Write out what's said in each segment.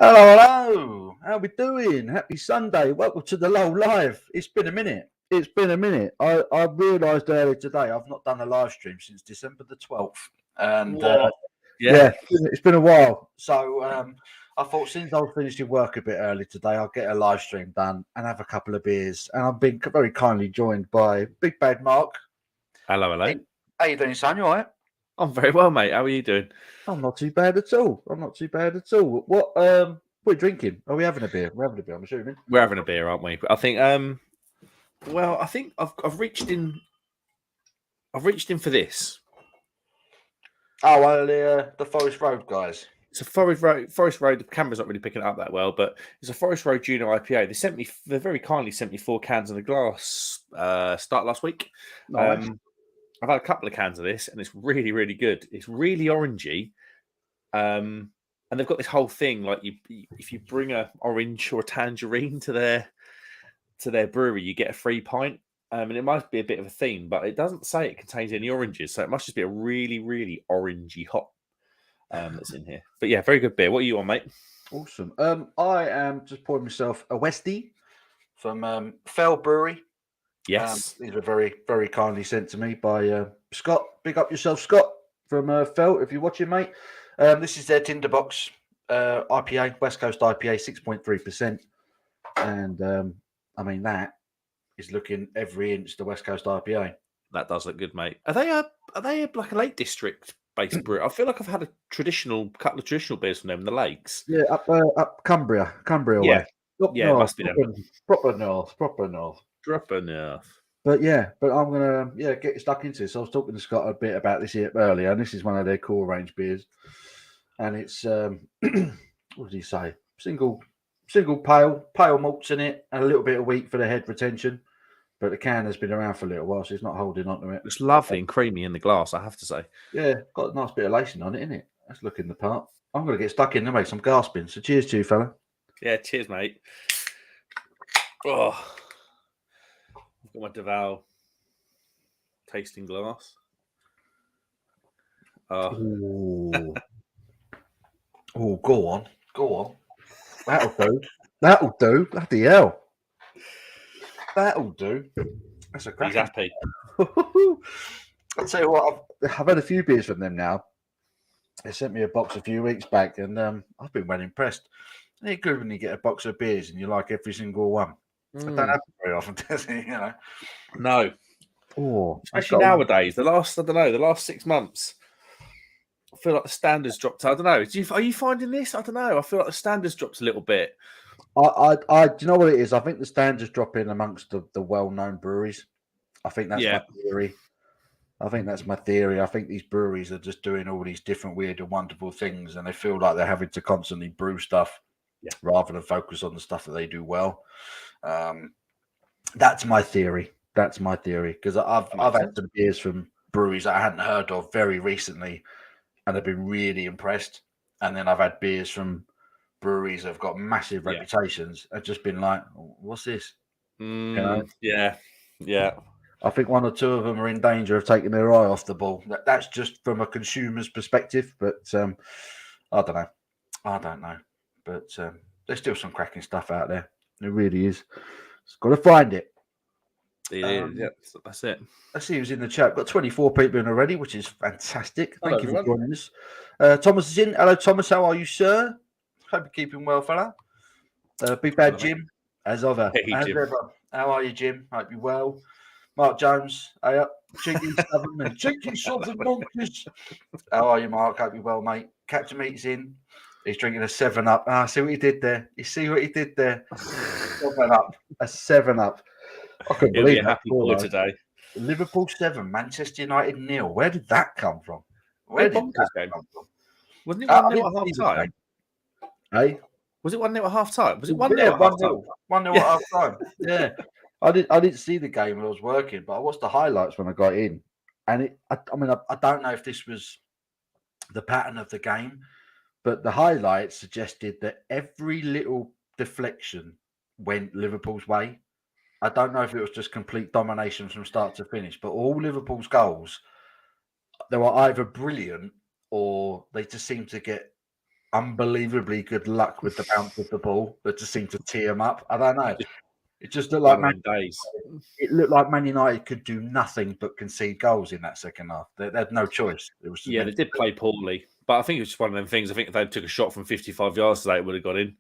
Hello, hello. How we doing? Happy Sunday. Welcome to the Low Live. It's been a minute. I realised earlier today I've not done a live stream since December the 12th. And it's been a while. So I thought since I was finishing work a bit early today, I'll get a live stream done and have a couple of beers. And I've been very kindly joined by Big Bad Mark. Hello. How you doing, son? You all right? I'm very well, mate. How are you doing? I'm not too bad at all. What are you drinking? Are we having a beer? We're having a beer, I'm assuming. We're having a beer, aren't we? I think I think I've reached in for this. Oh, well, the Forest Road guys. It's a Forest Road. The camera's not really picking it up that well, but it's a Forest Road Junior IPA. They very kindly sent me 4 cans in a glass start last week. Nice. I've had a couple of cans of this, and it's really, really good. It's really orangey. And they've got this whole thing like if you bring a orange or a tangerine to their brewery, you get a free pint. And it might be a bit of a theme, but it doesn't say it contains any oranges, so it must just be a really, really orangey hop that's in here. But yeah, very good beer. What are you on, mate? Awesome. I am just pouring myself a Westie from Fell Brewery. Yes, these were very, very kindly sent to me by Scott. Big up yourself, Scott, from Fell. If you're watching, mate. This is their Tinderbox IPA, West Coast IPA, 6.3%. And I mean, that is looking every inch the West Coast IPA. That does look good, mate. Are they like a Lake District based brewery? I feel like I've had a couple of traditional beers from them in the lakes. Yeah, up Cumbria Yeah, way. It must be them. Proper north. But I'm gonna get stuck into this. I was talking to Scott a bit about this here earlier, and this is one of their core range beers. And it's what did he say? Single pale malts in it, and a little bit of wheat for the head retention. But the can has been around for a little while, so it's not holding on to it. It's lovely and creamy in the glass, I have to say. Yeah, got a nice bit of lacing on it, isn't it? That's looking the part. I'm gonna get stuck in there, mate. I'm gasping. So cheers to you, fella. Yeah, cheers, mate. Oh, I've got my Deval tasting glass. Oh, go on. That'll do. Bloody hell. That'll do. That's a crack. He's happy. I'll tell you what, I've had a few beers from them now. They sent me a box a few weeks back, and I've been well impressed. It's good when you get a box of beers and you like every single one. I don't have it very often, does it? You know. No. Oh, especially nowadays. The last 6 months, I feel like the standards dropped. I don't know. Are you finding this? I don't know. I feel like the standards dropped a little bit. Do you know what it is? I think the standards drop in amongst the well-known breweries. I think that's my theory. I think these breweries are just doing all these different weird and wonderful things, and they feel like they're having to constantly brew stuff rather than focus on the stuff that they do well. That's my theory. Because I've had some beers from breweries that I hadn't heard of very recently, and I've been really impressed. And then I've had beers from breweries that have got massive reputations. I've just been like, what's this? You know? Yeah. I think one or two of them are in danger of taking their eye off the ball. That's just from a consumer's perspective, but I don't know. But there's still some cracking stuff out there. It really is. Just got to find it. That's it. I see who's in the chat. Got 24 people in already, which is fantastic. Thank you for joining us. Thomas is in. Hello, Thomas. How are you, sir? Hope you're keeping well, fella. Big Bad Jim, as ever. How are you, Jim? Hope you're well. Mark Jones, hey up. Cheeky Southern monkeys. How are you, Mark? Hope you're well, mate. Captain Meat's in. He's drinking a 7-Up. Ah, see what he did there. You see what he did there? 7-Up. A 7-Up. I couldn't believe that. Happy boy today. Liverpool 7, Manchester United 0. Where did that come from? Where did that come from? Wasn't it 1-0 at half time? Hey? Was it 1-0 at half time? Was it 1-0 at half time? 1-0 at half time. Yeah. I didn't see the game when I was working, but I watched the highlights when I got in. And I don't know if this was the pattern of the game, but the highlights suggested that every little deflection went Liverpool's way. I don't know if it was just complete domination from start to finish, but all Liverpool's goals, they were either brilliant or they just seemed to get unbelievably good luck with the bounce of the ball that just seemed to tee them up. I don't know. It just looked like one of them days. It looked like Man United could do nothing but concede goals in that second half. They had no choice. It was they did play poorly, but I think it was just one of them things. I think if they took a shot from 55 yards today, it would have got in.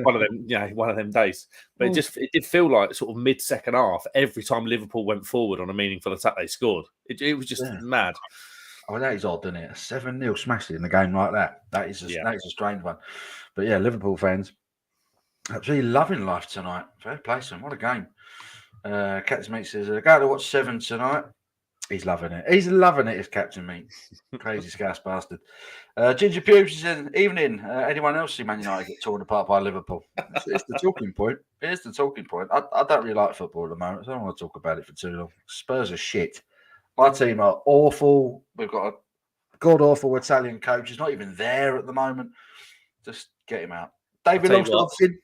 one of them days. But it did feel like sort of mid second half. Every time Liverpool went forward on a meaningful attack, they scored. It was just mad. Oh, that is odd, isn't it? 7-0 smashed in the game like that. That is a strange one. But yeah, Liverpool fans absolutely loving life tonight. Fair play to them. What a game. Captain Meat says, go to watch 7 tonight. He's loving it. He's loving it, is Captain Meat. Crazy scouse bastard. Ginger Pubes says, evening. Anyone else see Man United get torn apart by Liverpool? It's the talking point. It is the talking point. I don't really like football at the moment, so I don't want to talk about it for too long. Spurs are shit. My team are awful. We've got a god-awful Italian coach. He's not even there at the moment. Just get him out. David Longstocking.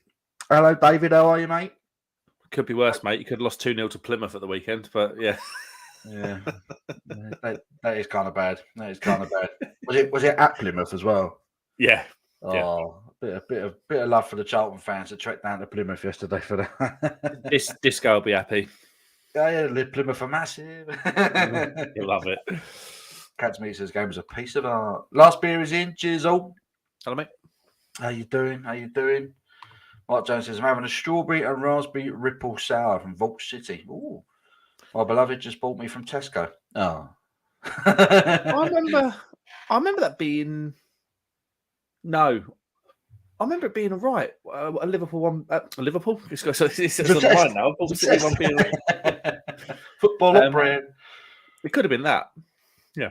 Hello, David. How are you, mate? Could be worse, mate. You could have lost 2-0 to Plymouth at the weekend, but yeah. Yeah, that is kind of bad. That is kind of bad. Was it at Plymouth as well? Yeah. Oh, a bit of love for the Charlton fans that trekked down to Plymouth yesterday for that. This guy will be happy. Yeah, Plymouth are massive. You'll love it. Catch Me says game was a piece of art. Last beer is in. Cheers all. Hello, mate. How you doing? Mark Jones says I'm having a strawberry and raspberry ripple sour from Vault City. Ooh. My beloved just bought me from Tesco. Oh. I remember that being... No. I remember it being all right. A Liverpool one... Liverpool? It's on the line now. Football or brand. It could have been that. Yeah.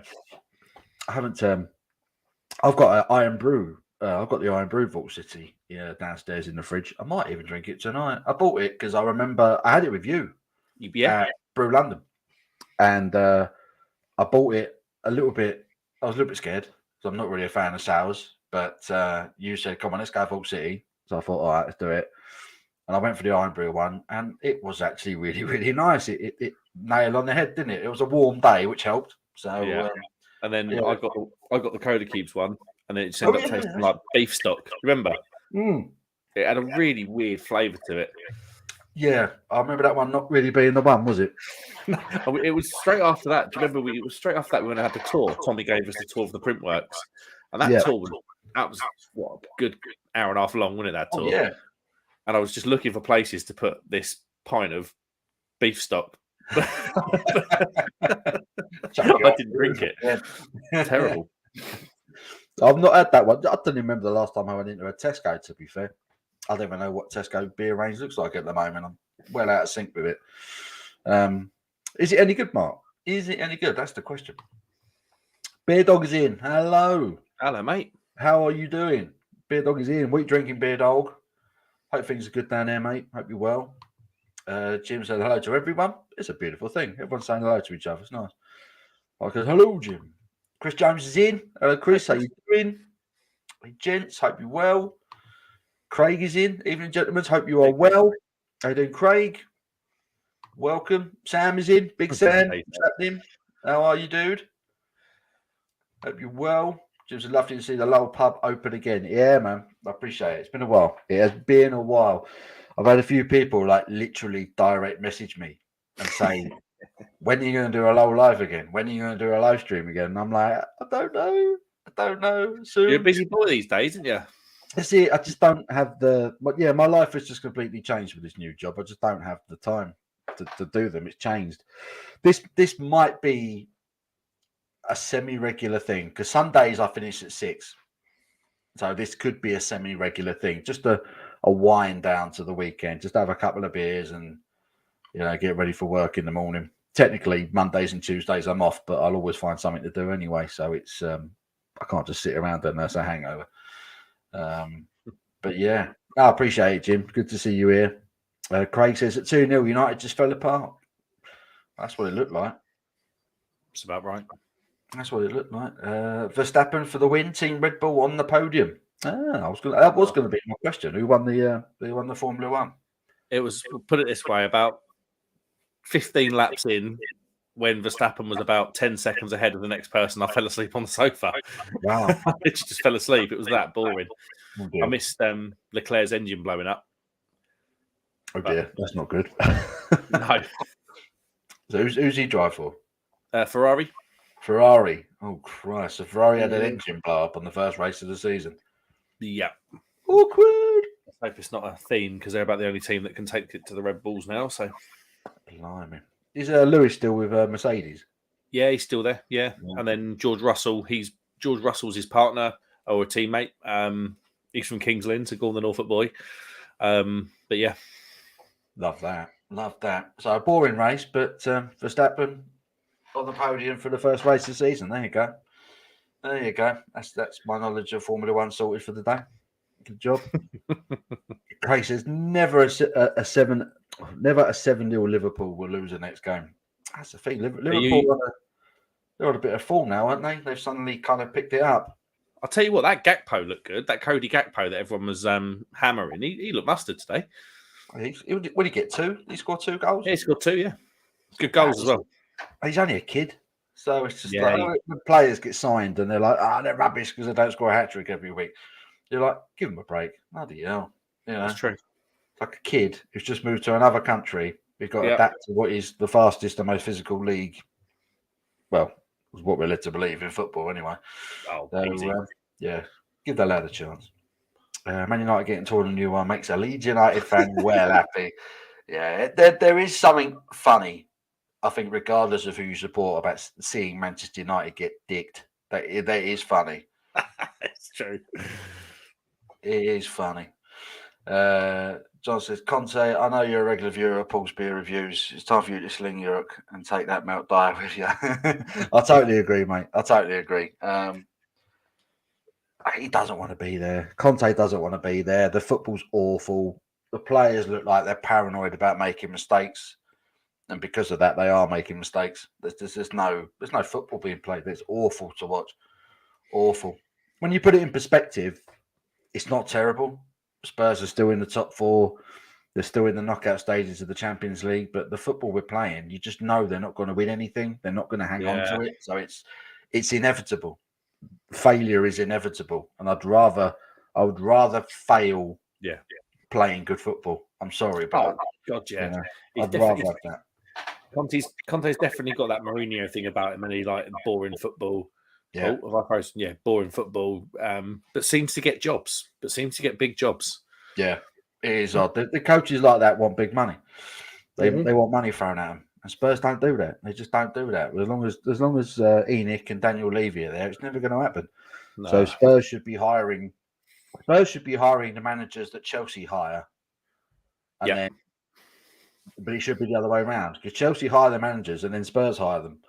I haven't... I've got an Iron Brew. I've got the Iron Brew Vault City downstairs in the fridge. I might even drink it tonight. I bought it because I remember I had it with you. Yeah. Brew London. And I bought it a little bit. I was a little bit scared because I'm not really a fan of sours. But you said, come on, let's go Vault City. So I thought, all right, let's do it. And I went for the Iron Brew one. And it was actually really, really nice. It nailed on the head, didn't it? It was a warm day, which helped. So yeah. And then I got the Coda Cubes one. And then it just ended up tasting like beef stock. Remember? It had a really weird flavour to it. Yeah, I remember that one not really being the one, was it? It was straight after that. Do you remember? It was straight after that we went to have the tour. Tommy gave us the tour of the Printworks, and that tour was what, a good hour and a half long, wasn't it? That tour. Yeah. And I was just looking for places to put this pint of beef stock. I didn't drink it. Yeah. Terrible. I've not had that one. I don't even remember the last time I went into a Tesco, to be fair. I don't even know what Tesco beer range looks like at the moment. I'm well out of sync with it. Is it any good, Mark? Is it any good? That's the question. Beer Dog is in. Hello. Hello, mate. How are you doing? Beer Dog is in. What are you drinking, Beer Dog? Hope things are good down there, mate. Hope you're well. Jim said hello to everyone. It's a beautiful thing. Everyone's saying hello to each other. It's nice. I goes, hello, Jim. Chris James is in. Hello, Chris. How you doing? Hey, gents. Hope you're well. Craig is in. Evening, gentlemen. Hope you are well. How you doing, Craig? Welcome. Sam is in. Big Sam. What's happening? How are you, dude? Hope you're well. Jim's lovely to see the Lowell pub open again. Yeah, man. I appreciate it. It's been a while. It has been a while. I've had a few people like literally direct message me and say, when are you going to do a Lowell live again? When are you going to do a live stream again? And I'm like, I don't know. Soon. You're a busy boy these days, aren't you? That's it. I just don't have my life has just completely changed with this new job. I just don't have the time to do them. It's changed. This might be a semi-regular thing because some days I finish at 6. So this could be a semi-regular thing. Just a wind down to the weekend. Just have a couple of beers and get ready for work in the morning. Technically, Mondays and Tuesdays I'm off, but I'll always find something to do anyway. So it's I can't just sit around and nurse a hangover. But yeah, I appreciate it, Jim. Good to see you here. Craig says at 2-0 United just fell apart. That's what it looked like. It's about right. That's what it looked like. Verstappen for the win. Team Red Bull on the podium. That was going to be my question. Who won the Formula One? It was, put it this way, about 15 laps in, when Verstappen was about 10 seconds ahead of the next person, I fell asleep on the sofa. Wow. I just fell asleep. It was that boring. Oh, I missed Leclerc's engine blowing up. Oh dear, that's not good. No. So who's he drive for? Ferrari. Ferrari. Oh Christ! So Ferrari had an engine blow up on the first race of the season. Yeah. Awkward. I hope it's not a theme because they're about the only team that can take it to the Red Bulls now. So, blimey. Is Lewis still with Mercedes? Yeah, he's still there. Yeah. And then George Russell's his partner or a teammate. He's from Kings Lynn, so call him the Norfolk boy. But yeah. Love that. So a boring race, but Verstappen on the podium for the first race of the season. There you go. That's my knowledge of Formula One sorted for the day. Good job. Craig says never a 7-0 Liverpool will lose the next game. That's the thing. Liverpool they're on a bit of fall now, aren't they? They've suddenly kind of picked it up. I'll tell you what, that Gakpo looked good. That Cody Gakpo that everyone was hammering. He looked mustard today. What did he get? 2? He scored 2 goals? Yeah, he scored 2, yeah. Good goals as well. He's only a kid. So it's just when players get signed and they're like, they're rubbish because they don't score a hat-trick every week. You're like, give them a break. Bloody hell. You know, that's true. It's like a kid who's just moved to another country. We've got to adapt to what is the fastest and most physical league. Well, was what we're led to believe in football anyway. Oh, so, give that lad a chance. Man United getting torn a new one makes a Leeds United fan well happy. Yeah, there is something funny, I think, regardless of who you support, about seeing Manchester United get dicked. That is funny. It's true. It is funny. John says, Conte, I know you're a regular viewer of Paul's beer reviews. It's time for you to sling your hook and take that melt dive with you. I totally agree, mate. I totally agree. He doesn't want to be there. Conte doesn't want to be there. The football's awful. The players look like they're paranoid about making mistakes. And because of that, they are making mistakes. There's no football being played. It's awful to watch. Awful. When you put it in perspective, it's not terrible. Spurs are still in the top 4. They're still in the knockout stages of the Champions League. But the football we're playing, you just know they're not going to win anything. They're not going to hang on to it. So it's inevitable. Failure is inevitable. And I would rather fail playing good football. I'm sorry, but I'd rather have that. Conte's definitely got that Mourinho thing about him, and he like boring football. Yeah, boring football. But seems to get jobs. But seems to get big jobs. Yeah, it is odd. The coaches like that want big money. They want money thrown at them, and Spurs don't do that. They just don't do that. As long as Enoch and Daniel Levy are there, it's never going to happen. No. So Spurs should be hiring. The managers that Chelsea hire, and but it should be the other way around, because Chelsea hire the managers and then Spurs hire them.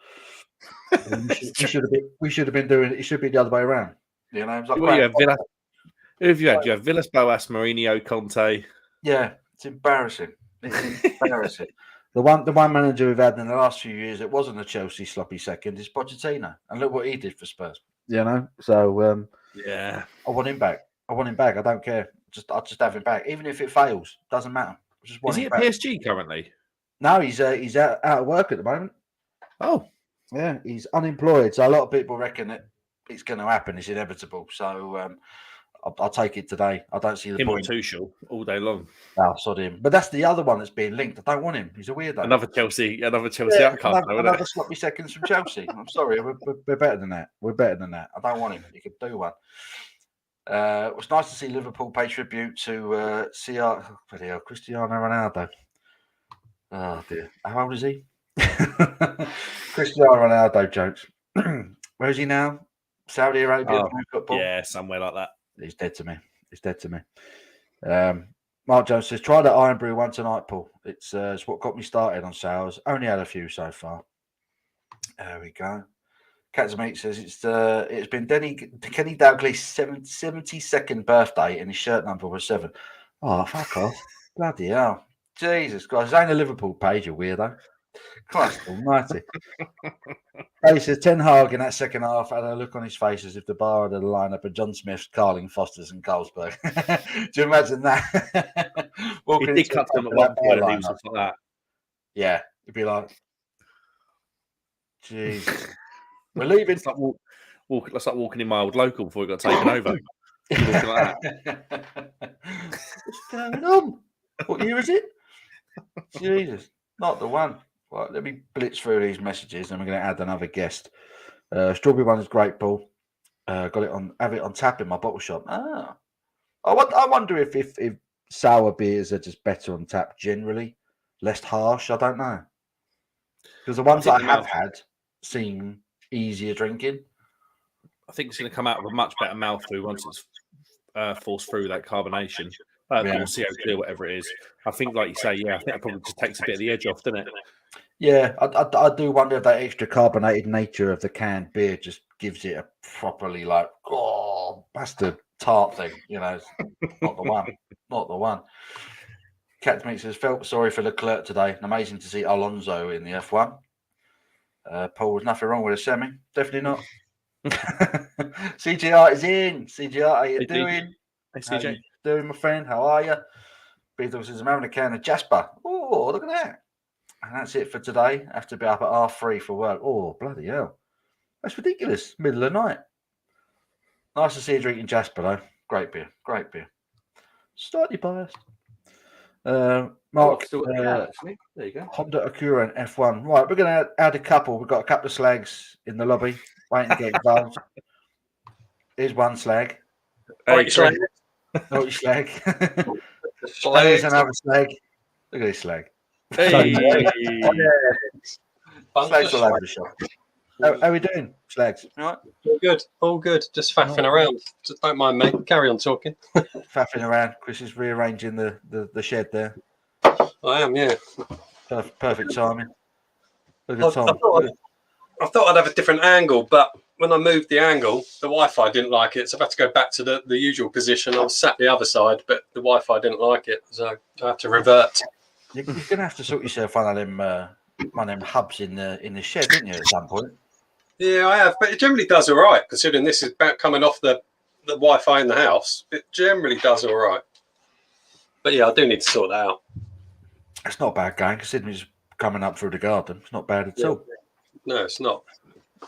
We should have been doing it. It should be the other way around. You know, it's like who have you had? You have Villas Boas, Mourinho, Conte. Yeah, it's embarrassing. It's embarrassing. The one manager we've had in the last few years, it wasn't a Chelsea sloppy second, is Pochettino, and look what he did for Spurs. You know, so I want him back. I don't care. I'll just have him back, even if it fails. Doesn't matter. Is he at PSG currently? No, he's out of work at the moment. Oh, yeah, he's unemployed. So a lot of people reckon that it's going to happen. It's inevitable. So I'll take it today. I don't see the point. Tuchel all day long. I'll sod him. But that's the other one that's being linked. I don't want him. He's a weirdo. Another Chelsea outcome. Another sloppy seconds from Chelsea. I'm sorry. We're better than that. I don't want him. He could do one. It was nice to see Liverpool pay tribute to Cristiano Ronaldo. Oh dear. How old is he? Cristiano Ronaldo jokes. Where is he now? Saudi Arabia football? Yeah, somewhere like that. He's dead to me. Mark Jones says, try that Iron Brew one tonight, Paul. It's what got me started on sours. Only had a few so far. There we go. Cats Meat says it's been Kenny Dalgley's 72nd birthday and his shirt number was 7. Oh, fuck off. Bloody hell. Jesus Christ. It's only a Liverpool page, you weirdo. Christ almighty. He says Ten Hag in that second half had a look on his face as if the bar had a lineup of John Smiths, Carling, Fosters and Carlsberg. Do you imagine that? He did cut them at one point and he was like that. Yeah. He'd be like, Jesus. We're leaving. It's like walking in my old local before it got taken over. Walking like that. What's going on? What year is it? Jesus, not the one. Right, let me blitz through these messages, and we're going to add another guest. Strawberry one is great, Paul. Have it on tap in my bottle shop. I wonder if sour beers are just better on tap generally, less harsh. I don't know, because the ones I have had seem easier drinking. I think it's going to come out with a much better mouthfeel once it's forced through that carbonation or CO2 or whatever it is. I think, like you say, I think it probably just takes a bit of the edge off, doesn't it? Yeah, I do wonder if that extra carbonated nature of the canned beer just gives it a properly bastard tart thing. It's not the one. Not the one. Cat makes us felt sorry for Leclerc today. Amazing to see Alonso in the F1. Paul, was nothing wrong with a semi. Definitely not. CGR is in. CGR, how you doing? Hey, CJ. How you doing, my friend? How are you? Beatles says, I'm having a can of Jasper. Oh, look at that. And that's it for today. I have to be up at R3 for work. Oh, bloody hell. That's ridiculous. Middle of the night. Nice to see you drinking Jasper, though. Great beer. Great beer. Slightly biased. Mark, there you go. Honda Acura and F1. Right, we're going to add a couple. We've got a couple of slags in the lobby waiting to get involved. Here's one slag. Hey, slag. Naughty slag. There's another slag. Look at this slag. Hey. Slags all over the shop. How are we doing, slags? All right? All good. Just faffing around. Just don't mind me. Carry on talking. Faffing around. Chris is rearranging the shed there. I am, yeah. Perfect timing. Look I at Tom. thought I'd have a different angle, but when I moved the angle, the Wi-Fi didn't like it, so I've had to go back to the usual position. I was sat the other side, but the Wi-Fi didn't like it, so I have to revert. You're going to have to sort yourself one of them hubs in the shed, didn't you, at some point? Yeah, I have, but it generally does all right, considering this is about coming off the Wi-Fi in the house. It generally does all right. But yeah, I do need to sort that out. It's not a bad going, considering it's coming up through the garden. It's not bad at all. No, it's not.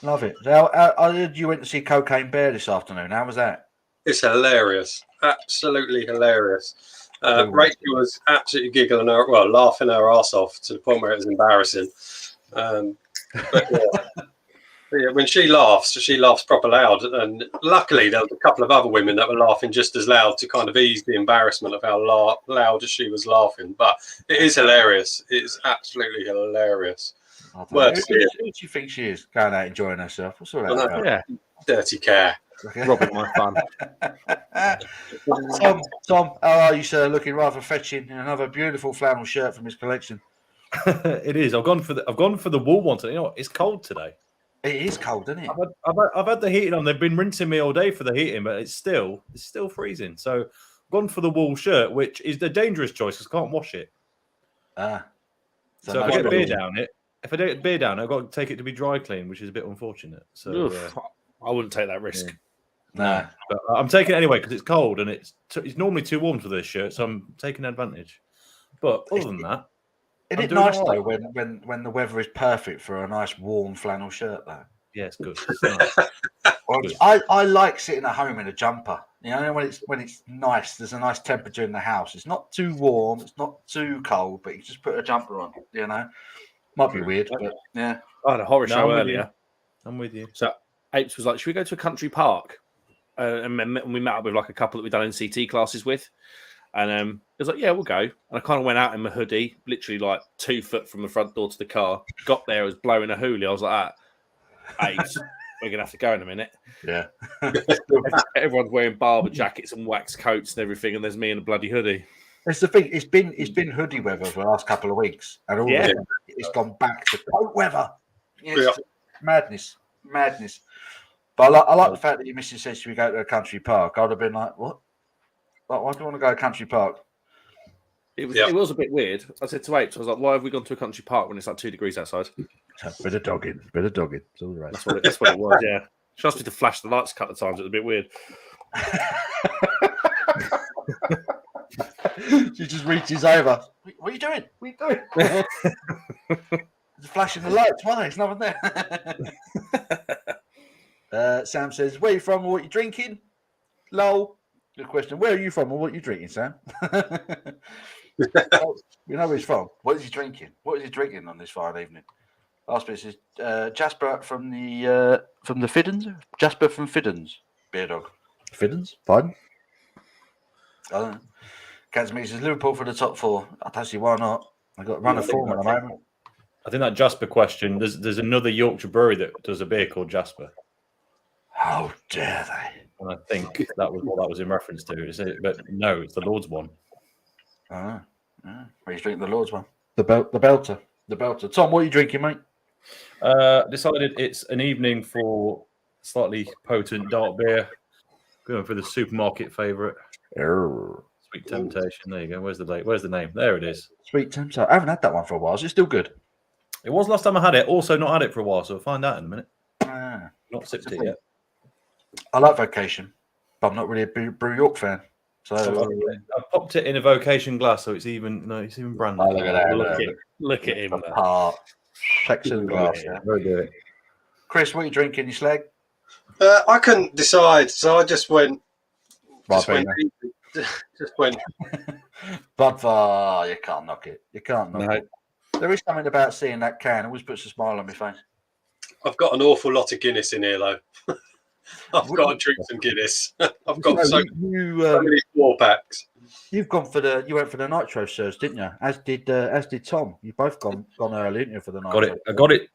Love it. I heard you went to see Cocaine Bear this afternoon. How was that? It's hilarious. Absolutely hilarious. Rachel was absolutely giggling laughing her ass off to the point where it was embarrassing. But yeah, when she laughs proper loud. And luckily, there was a couple of other women that were laughing just as loud to kind of ease the embarrassment of how loud she was laughing. But it is hilarious. It is absolutely hilarious. Who do you think she is? Going out enjoying herself. What's all that about? Yeah. Dirty care. Robbing my fun. Tom, how are you, sir? Looking rather fetching in another beautiful flannel shirt from his collection. It is. I've gone for the wool one today. You know what? It's cold today. It is cold, isn't it? I've had the heating on. They've been rinsing me all day for the heating, but it's still freezing. So I've gone for the wool shirt, which is the dangerous choice because I can't wash it. So if I get beer down it, I've got to take it to be dry clean, which is a bit unfortunate. So I wouldn't take that risk. No, but I'm taking it anyway because it's cold and it's normally too warm for this shirt, so I'm taking advantage. But other than that, isn't it nice though when the weather is perfect for a nice warm flannel shirt though? Yeah, it's good. I like sitting at home in a jumper. You know, when it's nice, there's a nice temperature in the house. It's not too warm, it's not too cold, but you just put a jumper on. You know, might be weird, but yeah. I had a horror show earlier. I'm with you. So Apes was like, "Should we go to a country park?" And we met up with like a couple that we'd done NCT classes with. And it was like, yeah, we'll go. And I kind of went out in my hoodie, literally like 2 foot from the front door to the car. Got there, I was blowing a hoolie. I was like, Apes, we're going to have to go in a minute. Yeah. Everyone's wearing barber jackets and wax coats and everything, and there's me in a bloody hoodie. It's the thing. It's been hoodie weather for the last couple of weeks. And all of a sudden, it's gone back to coat weather. Yes. Madness. But I like the fact that your missus says, should we go to a country park? I would have been like, what? Like, why do you want to go to a country park? It was a bit weird. I said to Apes, I was like, why have we gone to a country park when it's like 2 degrees outside? Bit of dogging. It's all right. That's what it was, yeah. She asked me to flash the lights a couple of times. It was a bit weird. She just reaches over. What are you doing? flashing the lights. Why? There's no one there. Sam says, "Where are you from? Or what you drinking?" Lol. Good question. Where are you from? Or what you drinking, Sam? Oh, we know where he's from. What is he drinking? What is he drinking on this fine evening? Last bit is Jasper from the Fiddens. Jasper from Fiddens. Beer dog. Fiddens? Fine. I don't know. Catsmeet says Liverpool for the top 4. I don't see why not. I got run of form at the moment. I think that Jasper question. There's another Yorkshire brewery that does a beer called Jasper. How dare they? And I think that was what that was in reference to. Is it? But no, it's the Lord's one. Oh, yeah. Well, he's drinking the Lord's one. The belter. Tom, what are you drinking, mate? Decided it's an evening for slightly potent dark beer. Going for the supermarket favourite. Sweet Temptation. There you go. Where's the name? There it is. Sweet Temptation. I haven't had that one for a while. Is it still good? It was last time I had it. Also not had it for a while, so we'll find out in a minute. Not sipped it yet. I like Vocation, but I'm not really a Brew York fan. So I popped it in a Vocation glass, so it's even brand new. Oh, look at that! Look at him. Section glass. Yeah. Very good. Chris, what are you drinking, you slag? I couldn't decide, so I just went. Just went. But you can't knock it. You can't knock it. There is something about seeing that can. It always puts a smile on my face. I've got an awful lot of Guinness in here, though. I've got to drink some Guinness. I've got so many 4-packs. You went for the Nitro Sirs, didn't you? As did Tom. You both gone early, didn't you, for the Nitro? I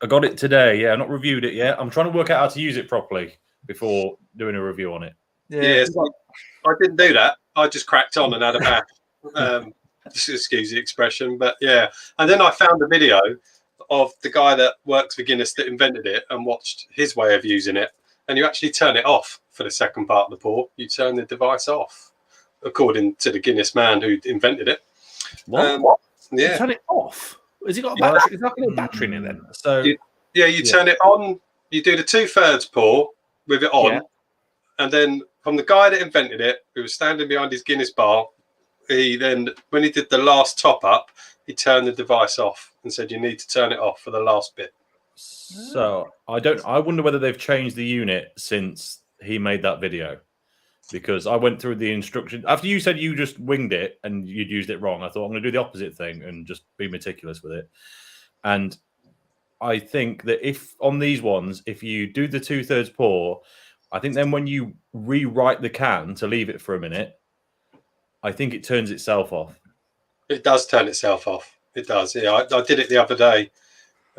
got it today. Yeah, I've not reviewed it yet. I'm trying to work out how to use it properly before doing a review on it. Yes, I didn't do that. I just cracked on and had a bath. Just excuse the expression, but yeah. And then I found a video of the guy that works for Guinness that invented it and watched his way of using it. And you actually turn it off for the second part of the pour. You turn the device off, according to the Guinness man who invented it. What? Yeah. You turn it off? Has he got a battery? Is that got a battery in it then? So you turn it on. You do the 2/3 pour with it on, and then from the guy that invented it, who was standing behind his Guinness bar, when he did the last top up, he turned the device off and said, "You need to turn it off for the last bit." So I wonder whether they've changed the unit since he made that video, because I went through the instructions after you said you just winged it and you'd used it wrong. I thought I'm going to do the opposite thing and just be meticulous with it. And I think that if on these ones, if you do the 2/3 pour, I think then when you rewrite the can to leave it for a minute, I think it turns itself off. It does turn itself off. It does. Yeah, I did it the other day.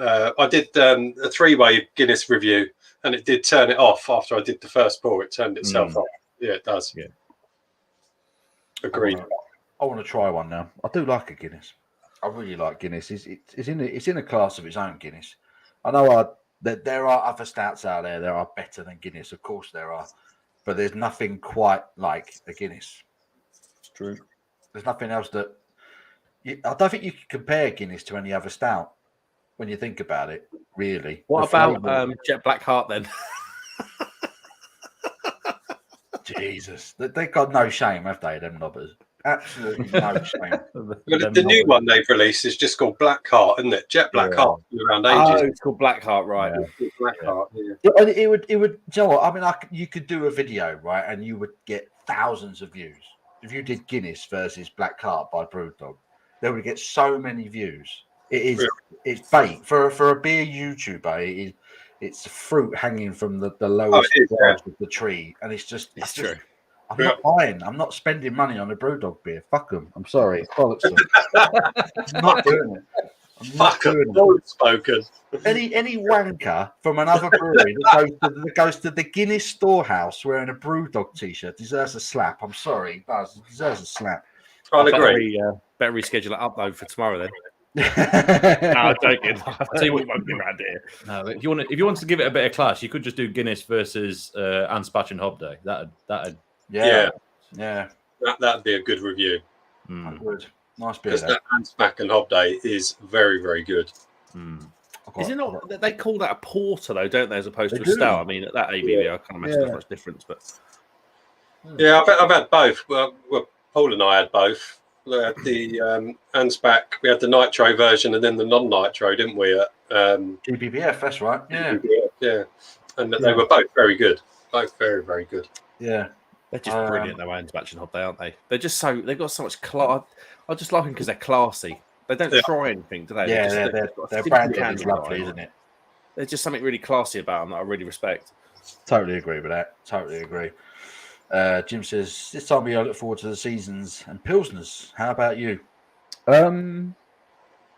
I did a 3-way Guinness review, and it did turn it off after I did the first pour. It turned itself off. Yeah, it does. Yeah. Agreed. I want to try one now. I do like a Guinness. I really like Guinness. It's in a class of its own, Guinness. I know that there are other stouts out there that are better than Guinness. Of course there are. But there's nothing quite like a Guinness. It's true. There's nothing else that... I don't think you can compare Guinness to any other stout when you think about it, really. What about Jet Black Heart then? Jesus. They've got no shame, have they, them knobbers? Absolutely no shame. The new one they've released is just called Black Heart, isn't it? Jet Black Heart around ages. Oh, it's called Black Heart, right? Yeah. Black Heart. Yeah. It would. You know what? I mean, you could do a video, right, and you would get thousands of views if you did Guinness versus Black Heart by Brewdog. They would get so many views. It's bait for a beer YouTuber. It's fruit hanging from the lowest branch of the tree, and it's true. I'm not buying. I'm not spending money on a Brewdog beer. Fuck them. I'm sorry. Bollocks them. I'm not doing it. Fuck them. Spoken. Any wanker from another brewery that goes to the Guinness storehouse wearing a Brewdog t-shirt deserves a slap. I'm sorry, he does. He deserves a slap. I'll agree. Better reschedule it up though for tomorrow then. No, I'm joking. I'll tell you what, you won't be around here. No, if you want to give it a bit of class, you could just do Guinness versus Anspach and Hob Day. That'd that'd be a good review. Good. Nice beer. Because that Anspach and Hob Day is very, very good. Is it not? They call that a porter though, don't they, as opposed to a stout? I mean, at that ABV, I can't imagine there's much difference. But yeah, I've had both. Well, Paul and I had both. We had the Anspach, we had the Nitro version and then the non-Nitro, didn't we, at GBBF, that's right. Yeah. Yeah. And they were both very good. Both very, very good. Yeah. They're just brilliant, though, Anne's Batch and Hobday, aren't they? They're just they've got so much class. I just like them because they're classy. They don't try anything, do they? Yeah, their branding is lovely, isn't it? There's just something really classy about them that I really respect. Totally agree with that. Totally agree. Jim says, this time of year I look forward to the seasons and Pilsners. How about you? I don't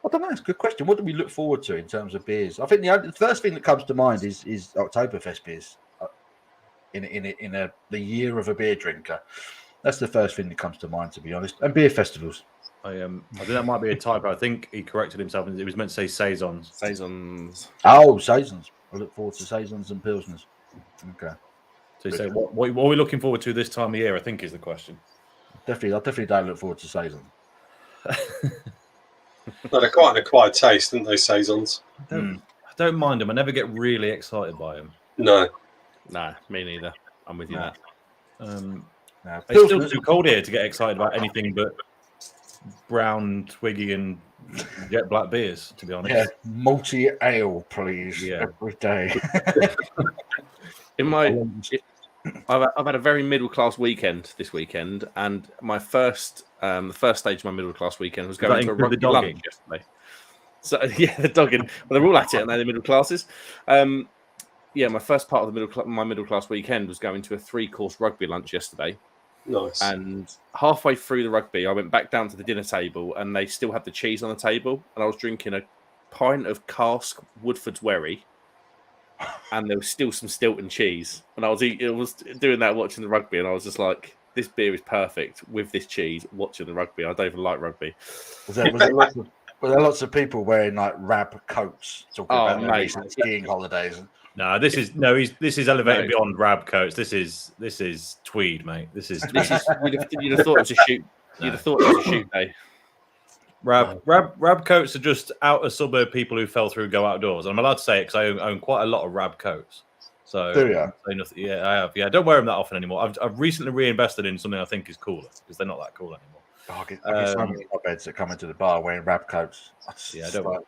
know. It's a good question. What do we look forward to in terms of beers? I think the first thing that comes to mind is Oktoberfest beers. In the year of a beer drinker, that's the first thing that comes to mind, to be honest. And beer festivals. I think that might be a typo. I think he corrected himself. It was meant to say saisons. Saisons. Oh, saisons. I look forward to saisons and pilsners. Okay. So you say what are we looking forward to this time of year? I think is the question. I definitely don't look forward to saisons. They're quite an acquired taste, aren't they, saisons? I don't mind them. I never get really excited by them. No. No, me neither. I'm with you there. It's still too cold here to get excited about anything but brown, twiggy, and jet black beers, to be honest. Yeah, multi ale, please. Yeah, every day. I've had a very middle class weekend this weekend, and my the first stage of my middle class weekend was going to a rugby lunch yesterday. So yeah, the dogging. Well, they're all at it, and they're the middle classes. My first part of my middle class weekend was going to a 3-course rugby lunch yesterday. Nice. And halfway through the rugby, I went back down to the dinner table, and they still had the cheese on the table, and I was drinking a pint of cask Woodford's Wherry, and there was still some Stilton cheese, and I was doing that watching the rugby, and I was just like, this beer is perfect with this cheese watching the rugby. I don't even like rugby. Was there lots of people wearing like rab coats talking about their recent skiing holidays? No, this is elevated beyond rab coats. This is tweed, mate. This is you'd have thought it was a shoot. You'd have thought it was a shoot day. Rab coats are just outer suburb people who fell through go outdoors. And I'm allowed to say it because I own quite a lot of rab coats. So do you? Yeah, I have. Yeah, I don't wear them that often anymore. I've recently reinvested in something I think is cooler because they're not that cool anymore. I get so many beds that come into the bar wearing rab coats. I don't like.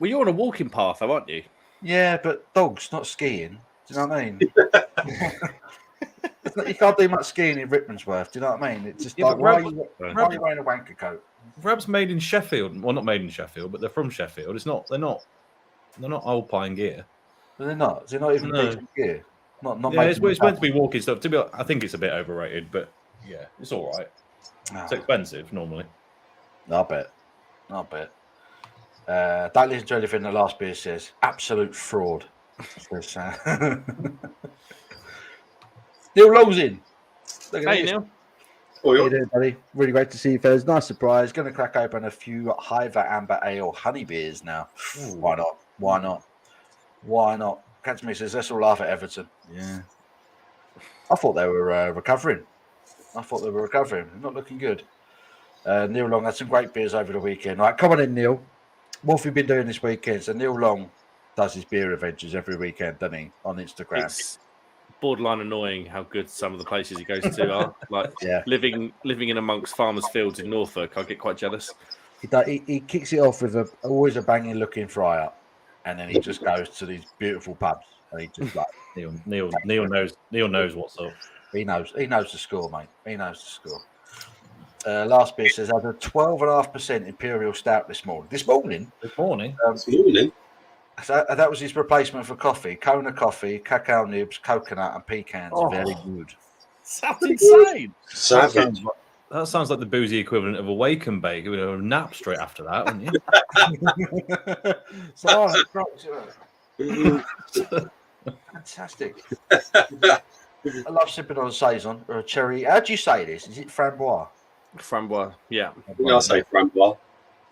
Well, you're on a walking path, though, aren't you? Yeah, but dogs, not skiing. Do you know what I mean? You can't do much skiing in Rickmansworth. Do you know what I mean? It's just why are you wearing a wanker coat? Rab's made in Sheffield. Well, not made in Sheffield, but they're from Sheffield. They're not Alpine gear. They're not. They're not even decent gear. Not. Yeah, it's meant to be walking stuff. I think it's a bit overrated, but yeah, it's all right. It's expensive normally. I bet. Don't listen to anything the last beer says. Absolute fraud. Neil Long's in. Hey, Neil. How you doing, buddy? Really great to see you, fellas. Nice surprise. Going to crack open a few Hiver Amber Ale honey beers now. Ooh. Why not? Catch me says, let's all laugh at Everton. Yeah. I thought they were recovering. They're not looking good. Neil Long had some great beers over the weekend. Right, come on in, Neil. What have you been doing this weekend? So Neil Long does his beer adventures every weekend, doesn't he? On Instagram. It's borderline annoying how good some of the places he goes to are. Like living in amongst farmers' fields in Norfolk, I get quite jealous. He kicks it off with always a banging looking fry up, and then he just goes to these beautiful pubs, and he just like Neil knows what's up. He knows the score, mate. He knows the score. Last beer says I had a 12.5% Imperial Stout this morning. This morning. So that was his replacement for coffee. Kona coffee, cacao nibs, coconut, and pecans. Very good. Sounds insane. That sounds like the boozy equivalent of a wake and bake. You would have a nap straight after that, wouldn't you? Fantastic. I love sipping on a saison or a cherry. How do you say this? Is it framboise? Framboise, yeah. I'll say framboise.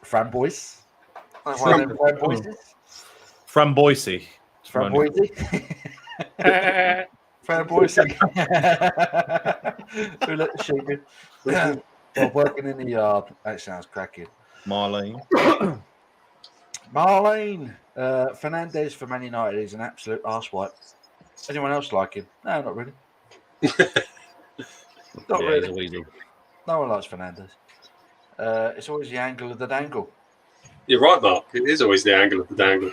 Framboise? Framboise. Framboise. Who let the sheep in? Well, working in the yard. That sounds cracking. Marlene. Fernandez for Man United is an absolute arsewipe. Anyone else like him? No, not really. Not really. No one likes Fernandez. It's always the angle of the dangle. You're right, Mark. It is always the angle of the dangle.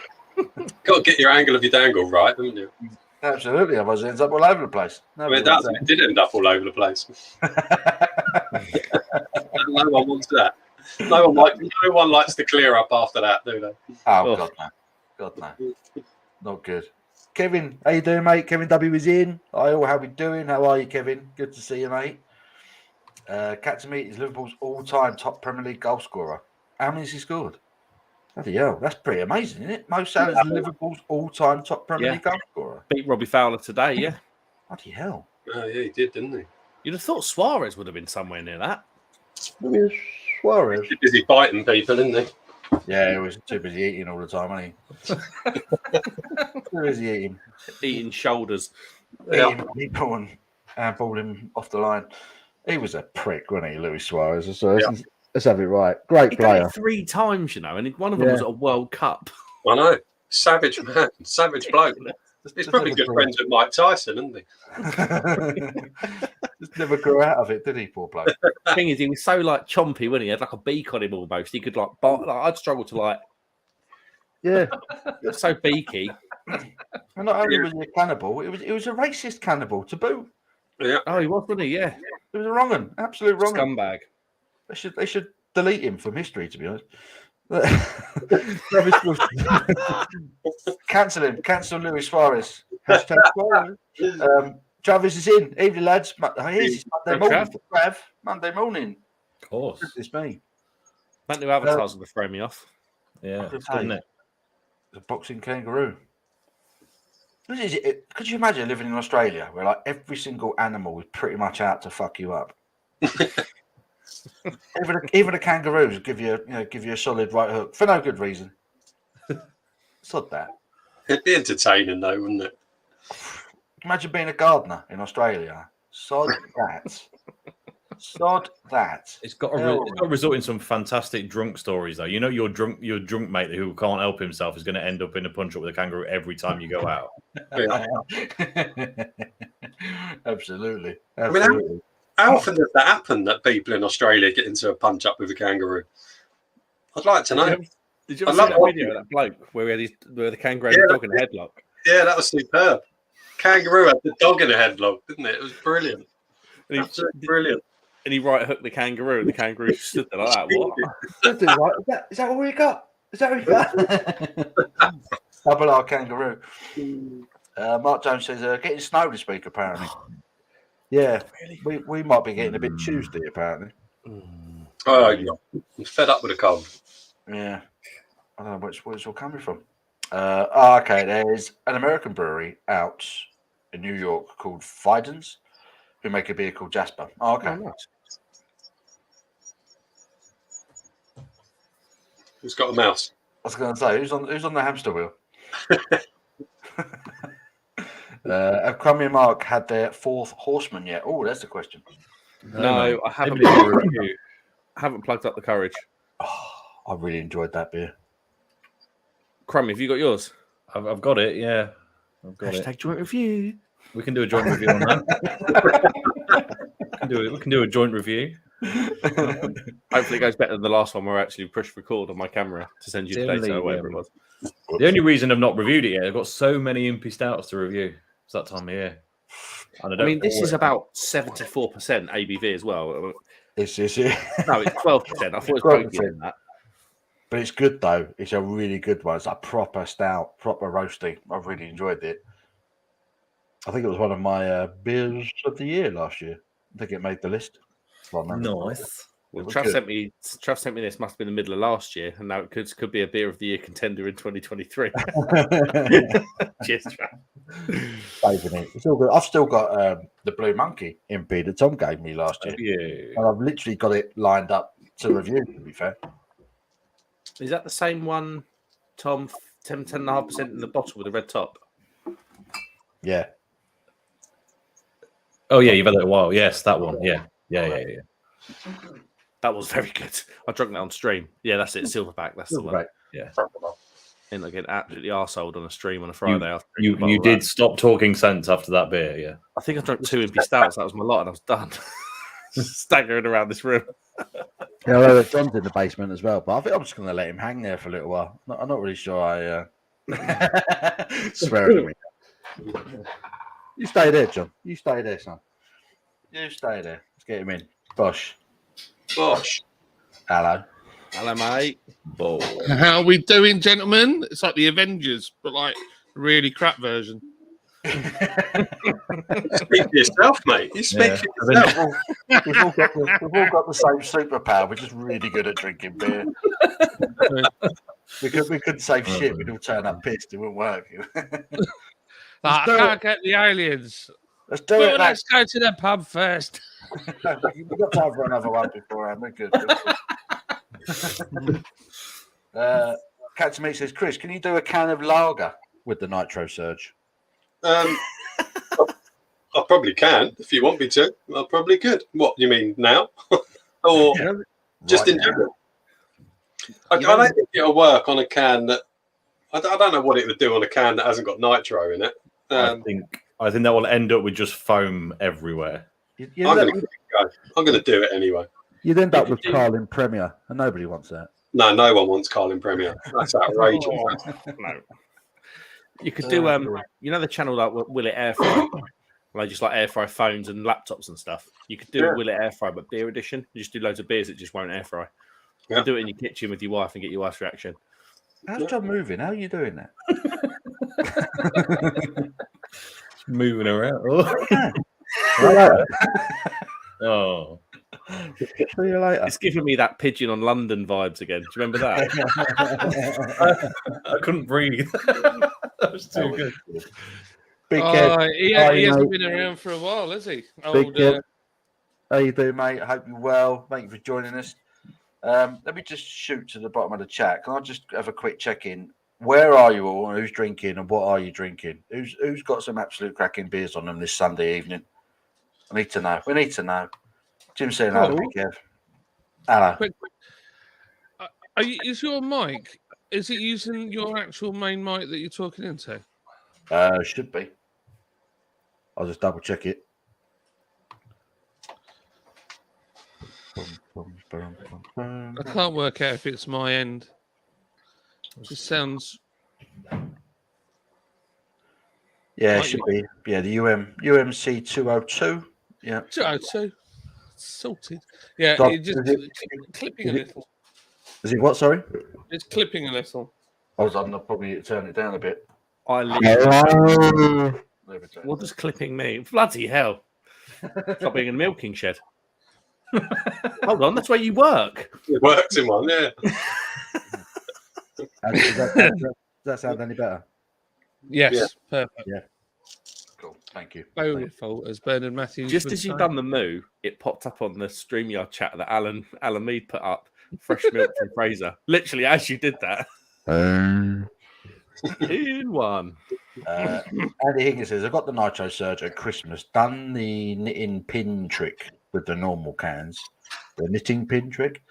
Got to get your angle of your dangle right, haven't you? Absolutely, otherwise it ends up all over the place. It did end up all over the place. No one wants that. No one likes to clear up after that, do they? Oh, God, no. God, no. Not good. Kevin, how you doing, mate? Kevin W is in. Hi, all. How we doing? How are you, Kevin? Good to see you, mate. Captain Meat is Liverpool's all-time top Premier League goal scorer. How many has he scored? Bloody hell, that's pretty amazing, isn't it? Mo Salah's Liverpool's all-time top Premier League goal scorer. Beat Robbie Fowler today, yeah. Bloody hell. Oh, yeah, he did, didn't he? You'd have thought Suarez would have been somewhere near that. Suarez. He's busy biting people, isn't he? Yeah, he was too busy eating all the time, wasn't he? Too busy eating. Eating shoulders. Eating people and balling off the line. He was a prick, wasn't he, Luis Suarez? So let's have it right. Great he player. Done it 3 times, you know, and one of them was at a World Cup. I know. Savage man. Savage bloke. He's probably good friends with Mike Tyson, isn't he? Just never grew out of it, did he, poor bloke? The thing is, he was so like chompy, wasn't he? He had like a beak on him almost. He could I'd struggle to like. Yeah, so beaky. And not only was he a cannibal, it was a racist cannibal to boot. Yeah. Oh, he was, wasn't he? Yeah. It was a wrong one, absolute wrong one. Scumbag. They should delete him from history, to be honest. Cancel him. Cancel Luis Suarez. Hashtag Suarez. Travis is in. Evening, lads. Here's his Monday morning. Trav. Monday morning. Of course. It's me. That new avatar's going to throw me off. Yeah, isn't it? The boxing kangaroo. Could you imagine living in Australia where like every single animal is pretty much out to fuck you up? even the kangaroos give you a solid right hook for no good reason. Sod that. It'd be entertaining though, wouldn't it? Imagine being a gardener in Australia. Sod that. Sod that. It's got to result in some fantastic drunk stories, though. You know, your drunk mate who can't help himself is going to end up in a punch up with a kangaroo every time you go out. Absolutely. I mean, how often does that happen that people in Australia get into a punch up with a kangaroo? I'd like to know. Did you ever see that video of that bloke where the kangaroo had the dog in a headlock? Yeah, that was superb. Kangaroo had the dog in a headlock, didn't it? It was brilliant. Absolutely brilliant. And he right hooked the kangaroo, and the kangaroo stood there like that. What? Is that what we got? Is that what we got? Double R kangaroo. Mark Jones says, getting snow this week, apparently. Yeah, really? we might be getting a bit Tuesday, apparently. Oh, yeah. I'm fed up with the cold. Yeah. I don't know where it's all coming from. Okay, there's an American brewery out in New York called Fiden's who make a beer called Jasper. Oh, okay. Oh, nice. Who's got a mouse? I was going to say, who's on the hamster wheel? Have Crummy and Mark had their 4th horseman yet? Oh, that's the question. No, I haven't. I haven't plugged up the courage. Oh, I really enjoyed that beer. Crummy, have you got yours? I've got it. Yeah, I've got it. Joint review. We can do a joint review on that. We can do a joint review. Hopefully, it goes better than the last one where I actually pushed record on my camera to send you the data or whatever it was. The only reason I've not reviewed it yet, I've got so many Impy Stouts to review. It's that time of year. I mean, this is about 74% ABV as well. It's No, it's 12%. I thought it was probably than that. But it's good, though. It's a really good one. It's a proper stout, proper roasty. I've really enjoyed it. I think it was one of my beers of the year last year. I think it made the list. Nice. Well, Trav sent me this. Must have been the middle of last year, and now it could be a beer of the year contender in 2023. Cheers, Trav. Saving it. It's all good. I've still got the Blue Monkey MP that Tom gave me last year. Yeah. And I've literally got it lined up to review, to be fair. Is that the same one, Tom? 10.5% in the bottle with a red top? Yeah. Oh, yeah, you've had it a while. Yes, that one. Yeah. That was very good. I drank that on stream. Yeah, that's it. Silverback. That's the one. Yeah. And I get absolutely arseholed on a stream on a Friday. After you did stop talking sense after that beer, yeah. I think I drank 2 Impy Stouts. That was my lot, and I was done. Staggering around this room. Yeah, John's in the basement as well, but I think I'm just going to let him hang there for a little while. I'm not really sure Swearing at me. You stay there, John. You stay there, son. You stay there. Let's get him in. Bosh. Hello. Hello, mate. How are we doing, gentlemen? It's like the Avengers, but like a really crap version. Speak for yourself, mate. You speak for yourself. We've all got the same superpower. We're just really good at drinking beer. we couldn't save shit. We'd all turn up pissed. It wouldn't work. I can't get the aliens. Let's do But it. let's go to the pub first. We've got time for another one beforehand. We're good. Catch Meat says, Chris, can you do a can of lager with the Nitro Surge? I probably can if you want me to. I probably could. What you mean now, or just in general? I don't think it'll work on a can that. I don't know what it would do on a can that hasn't got nitro in it. I think that will end up with just foam everywhere. I'm going to do it anyway. You'd end up with Carlin Premier, and nobody wants that. No one wants Carlin Premier. That's outrageous. No. You could do you know the channel like Will It Air Fry? Like just like air fry phones and laptops and stuff. You could do a Will It Air Fry but beer edition. You just do loads of beers that just won't air fry. You do it in your kitchen with your wife and get your wife's reaction. How's John moving? How are you doing that? Moving around. Oh. See you later. It's giving me that Pigeon on London vibes again. Do you remember that? I couldn't breathe. That was too good. Big he hasn't been around for a while, has he? Big how you doing, mate? I hope you're well. Thank you for joining us. Let me just shoot to the bottom of the chat. Can I just have a quick check-in? Where are you all? Who's drinking and what are you drinking? Who's got some absolute cracking beers on them this Sunday evening? I need to know. We need to know. Jim's saying hello, Big Kev. Hello. Is your mic? Is it using your actual main mic that you're talking into? Should be. I'll just double check it. I can't work out if it's my end. It just sounds. Yeah, it should be. Yeah, the UMC 202. Yeah. 202. Sorted. Yeah, it's just clipping a little. Is it what? Sorry? It's clipping a little. I'm probably turn it down a bit. What does clipping mean? Bloody hell. Stop being in a milking shed. Hold on, that's where you work. It works in one, yeah. Does that sound any better? Yes, perfect. Yeah. Cool, thank you. Very fault, as Bernard Matthews. Just as you've done the moo, it popped up on the StreamYard chat that Alan Mead put up. Fresh milk from Fraser. Literally, as you did that. In one. Andy Higgins says, I got the Nitro Surge at Christmas, done the knitting pin trick with the normal cans, the knitting pin trick.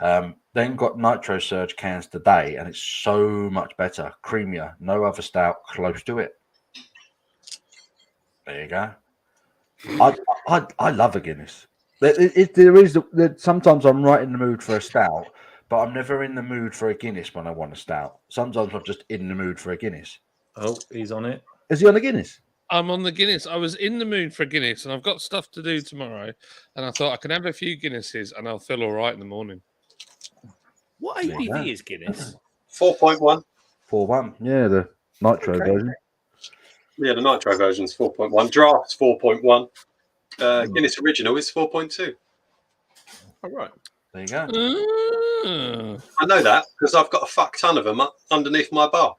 Then got Nitro Surge cans today, and it's so much better, creamier, no other stout close to it. There you go. I love a Guinness. Sometimes I'm right in the mood for a stout, but I'm never in the mood for a Guinness when I want a stout. Sometimes I'm just in the mood for a Guinness. Oh, he's on it. Is he on the Guinness? I'm on the Guinness. I was in the mood for a Guinness, and I've got stuff to do tomorrow. And I thought I can have a few Guinnesses, and I'll feel all right in the morning. What ABV is Guinness? 4.1. 4.1. Yeah, the Nitro version. Yeah, the Nitro version's 4.1. Draft's 4.1. Guinness Original is 4.2. All right. There you go. I know that because I've got a fuck ton of them underneath my bar.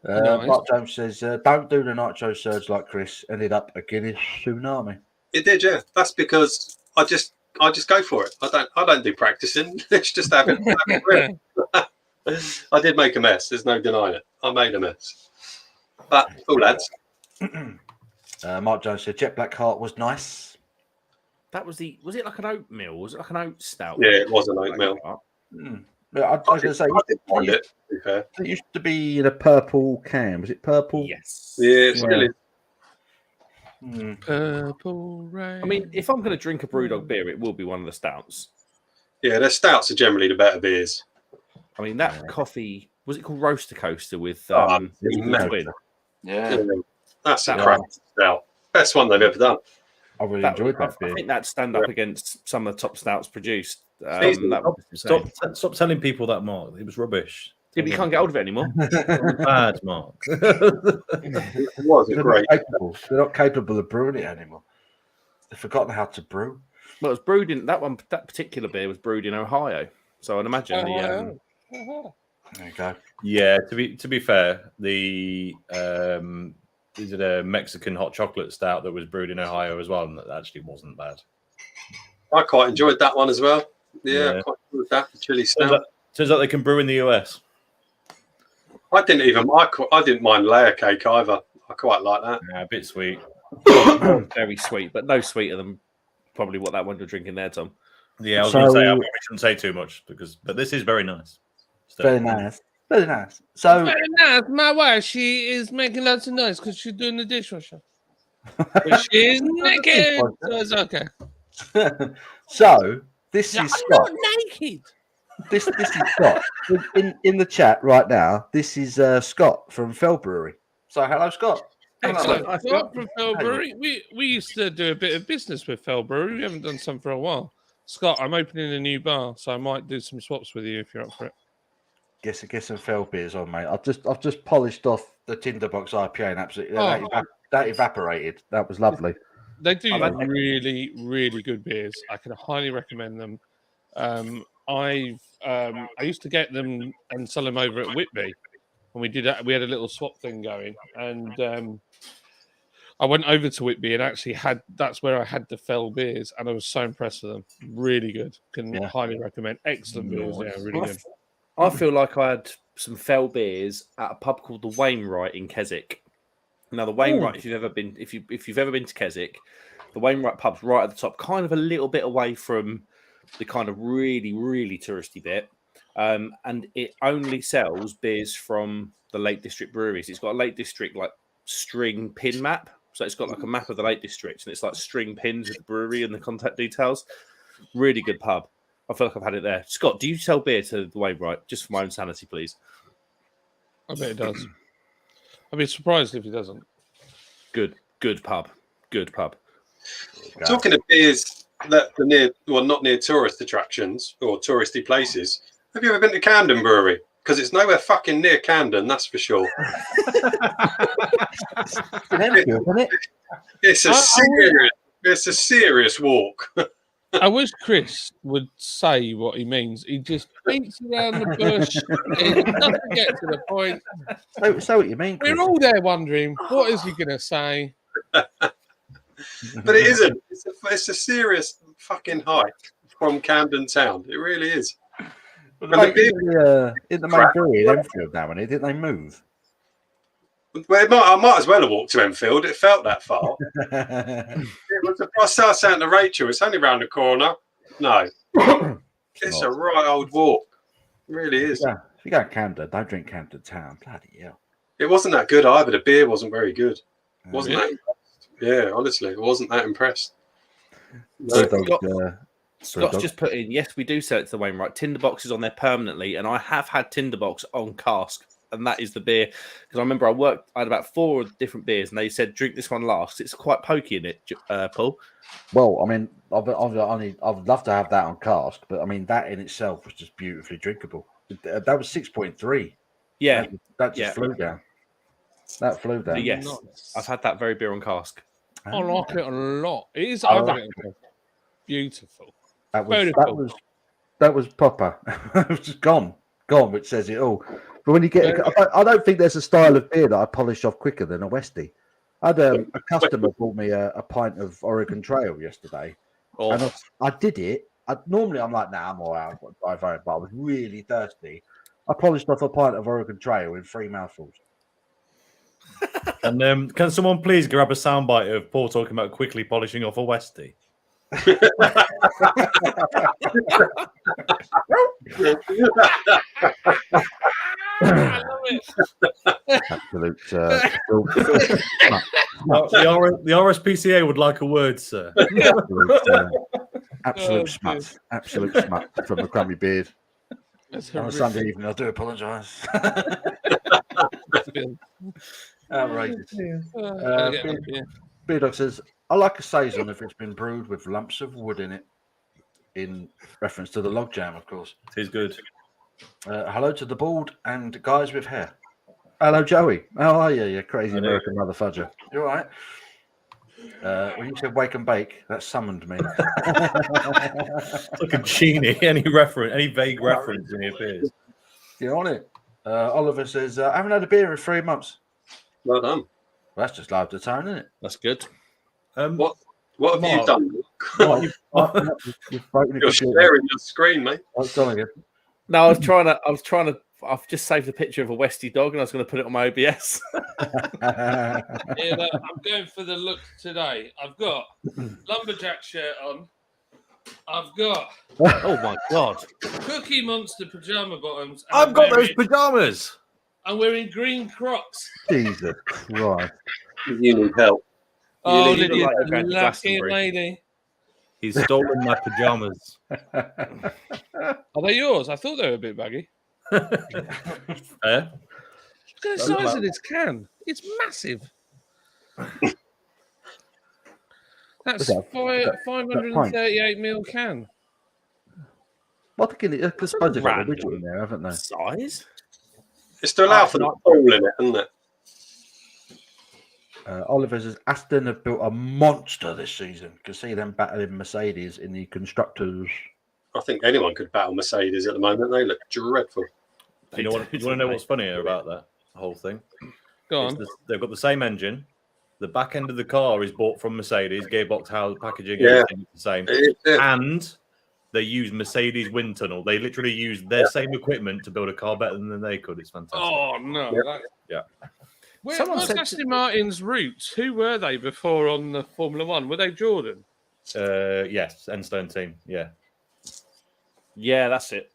Nice. Mark Jones says, don't do the Nitro Surge like Chris. Ended up a Guinness tsunami. It did, yeah. That's because I just go for it. I don't do practicing. It's just have it real. I did make a mess. There's no denying it. I made a mess. But lads. Mark Jones said Jet Black Heart was nice. That was it like an oatmeal? Was it like an oat stout? Yeah, it was an oatmeal. Yeah, I was going to say, I did find it, to be fair. It used to be in a purple can. Was it purple? Yes. Yeah, it's really. Purple rain. I mean, if I'm going to drink a Brewdog beer, it will be one of the stouts. Yeah, their stouts are generally the better beers. I mean, that coffee, was it called Roaster Coaster with Twin? Yeah. That's a crack stout. Best one they've ever done. I really enjoyed that I beer. think that'd stand up against some of the top stouts produced. Stop telling people that, Mark. It was rubbish. Yeah, but you can't get hold of it anymore. Bad, Mark. It was great. They're not capable of brewing it anymore. They've forgotten how to brew. Well, it was brewed in that particular beer was brewed in Ohio. So I'd imagine There you go. Yeah, to be fair, the is it a Mexican hot chocolate stout that was brewed in Ohio as well, and that actually wasn't bad. I quite enjoyed that one as well. Yeah. Quite enjoyed that chili stout. Turns out they can brew in the US. I didn't mind layer cake either. I quite like that. Yeah, a bit sweet. very sweet, but no sweeter than probably what that one you're drinking there, Tom. Yeah, I was going to say I probably shouldn't say too much but this is very nice. Very nice. Very nice. So very nice. My wife, she is making lots of noise because she's doing the dishwasher. But she's naked, so it's okay. So this is Scott. I'm not naked. This is Scott in the chat right now. This is Scott from Fell Brewery. So hello, Scott. Excellent. Scott from Fell Brewery. We used to do a bit of business with Fell Brewery. We haven't done some for a while. Scott, I'm opening a new bar, so I might do some swaps with you if you're up for it. Get some Fell beers on, mate. I've just polished off the Tinderbox IPA and absolutely that evaporated. That was lovely. They do really, really good beers. I can highly recommend them. I used to get them and sell them over at Whitby, and we had a little swap thing going, and I went over to Whitby and actually that's where I had the Fell beers, and I was so impressed with them. Really good. Can highly recommend. Excellent beers. Yeah, really good. I feel like I had some Fell beers at a pub called the Wainwright in Keswick. Now, the Wainwright, if you've ever been to Keswick, the Wainwright pub's right at the top, kind of a little bit away from the kind of really, really touristy bit. And it only sells beers from the Lake District breweries. It's got a Lake District like string pin map. So it's got like a map of the Lake District, and it's like string pins with the brewery and the contact details. Really good pub. I feel like I've had it there. Scott, do you sell beer to the Wainwright? Just for my own sanity, please. I bet it does. I'd be surprised if he doesn't. Good pub. Good pub. Talking of beers that are not near tourist attractions or touristy places, have you ever been to Camden Brewery? Because it's nowhere fucking near Camden, that's for sure. It's a serious walk. I wish Chris would say what he means. He just beats around the bush. He doesn't get to the point. So what you mean, Chris? We're all there wondering, what is he going to say? But it isn't. It's a serious fucking hike from Camden town. It really is. In the main brewery in Enfield now, didn't they move? Well, I might as well have walked to Enfield. It felt that far. I started saying to Rachel, it's only round the corner. No. It's a right old walk. It really is. Yeah. If you go to Camden, don't drink Camden Town. Bloody hell. It wasn't that good either. The beer wasn't very good. Wasn't that impressed. Yeah, honestly, I wasn't that impressed. Scott's just put in, yes, we do sell it to the Wainwright. Tinderbox is on there permanently, and I have had Tinderbox on cask, and that is the beer. Because I remember I had about 4 different beers, and they said, drink this one last. It's quite pokey in it, Paul. Well, I mean, I'd love to have that on cask, but I mean, that in itself was just beautifully drinkable. That was 6.3. Yeah. That just flew down. That flew down. But yes, I've had that very beer on cask. I like it a lot. It is beautiful. That was proper. It was just gone, which says it all. But when you get, I don't think there's a style of beer that I polish off quicker than a Westie. I had a customer bought me a pint of Oregon Trail yesterday, and I did it. Normally I'm like, nah, I'm all right, I've got to drive home, but I was really thirsty. I polished off a pint of Oregon Trail in 3 mouthfuls. And can someone please grab a soundbite of Paul talking about quickly polishing off a Westie? I love it. Absolute. The RSPCA would like a word, sir. Absolute smut from the crummy beard. That's on a Sunday evening. I do apologise. Outrageous. Beer Dog says, I like a saison if it's been brewed with lumps of wood in it, in reference to the log jam, of course. It is good. Hello to the bald and guys with hair. Hello, Joey. How are you, you crazy American mother fudger? You all right? When you said wake and bake, that summoned me. It's like a genie. Any vague reference in the appears. You're on it. Oliver says, I haven't had a beer in 3 months. Well done. Well, that's just loud to tone, isn't it? That's good. What have you done? You're staring at your screen, mate. I've gone again. No, I was trying to. I've just saved a picture of a Westie dog, and I was going to put it on my OBS. I'm going for the look today. I've got lumberjack shirt on. I've got Oh my god! Cookie Monster pajama bottoms. I've got those pajamas. I'm wearing green Crocs. Jesus Christ. You need help. Oh, need to Lydia's like a go to lucky Glastonbury. lady. He's stolen my pajamas. Are they yours? I thought they were a bit baggy. Yeah. Look at the size of this can. It's massive. That's 538ml can. Well, I think I suppose they've got a widget in there, haven't they? Size? It's to allow for the pool in it, isn't it? Oliver says Aston have built a monster this season. You can see them battling Mercedes in the constructors. I think anyone could battle Mercedes at the moment. They look dreadful. You want to know what's funnier about that whole thing? Go on. They've got the same engine. The back end of the car is bought from Mercedes. Gearbox, how packaging, everything is the same. And they use Mercedes wind tunnel. They literally use their same equipment to build a car better than they could. It's fantastic. Oh no! Yeah. What's Aston Martin's roots? Who were they before on the Formula One? Were they Jordan? Yes, Enstone team. Yeah. Yeah, that's it.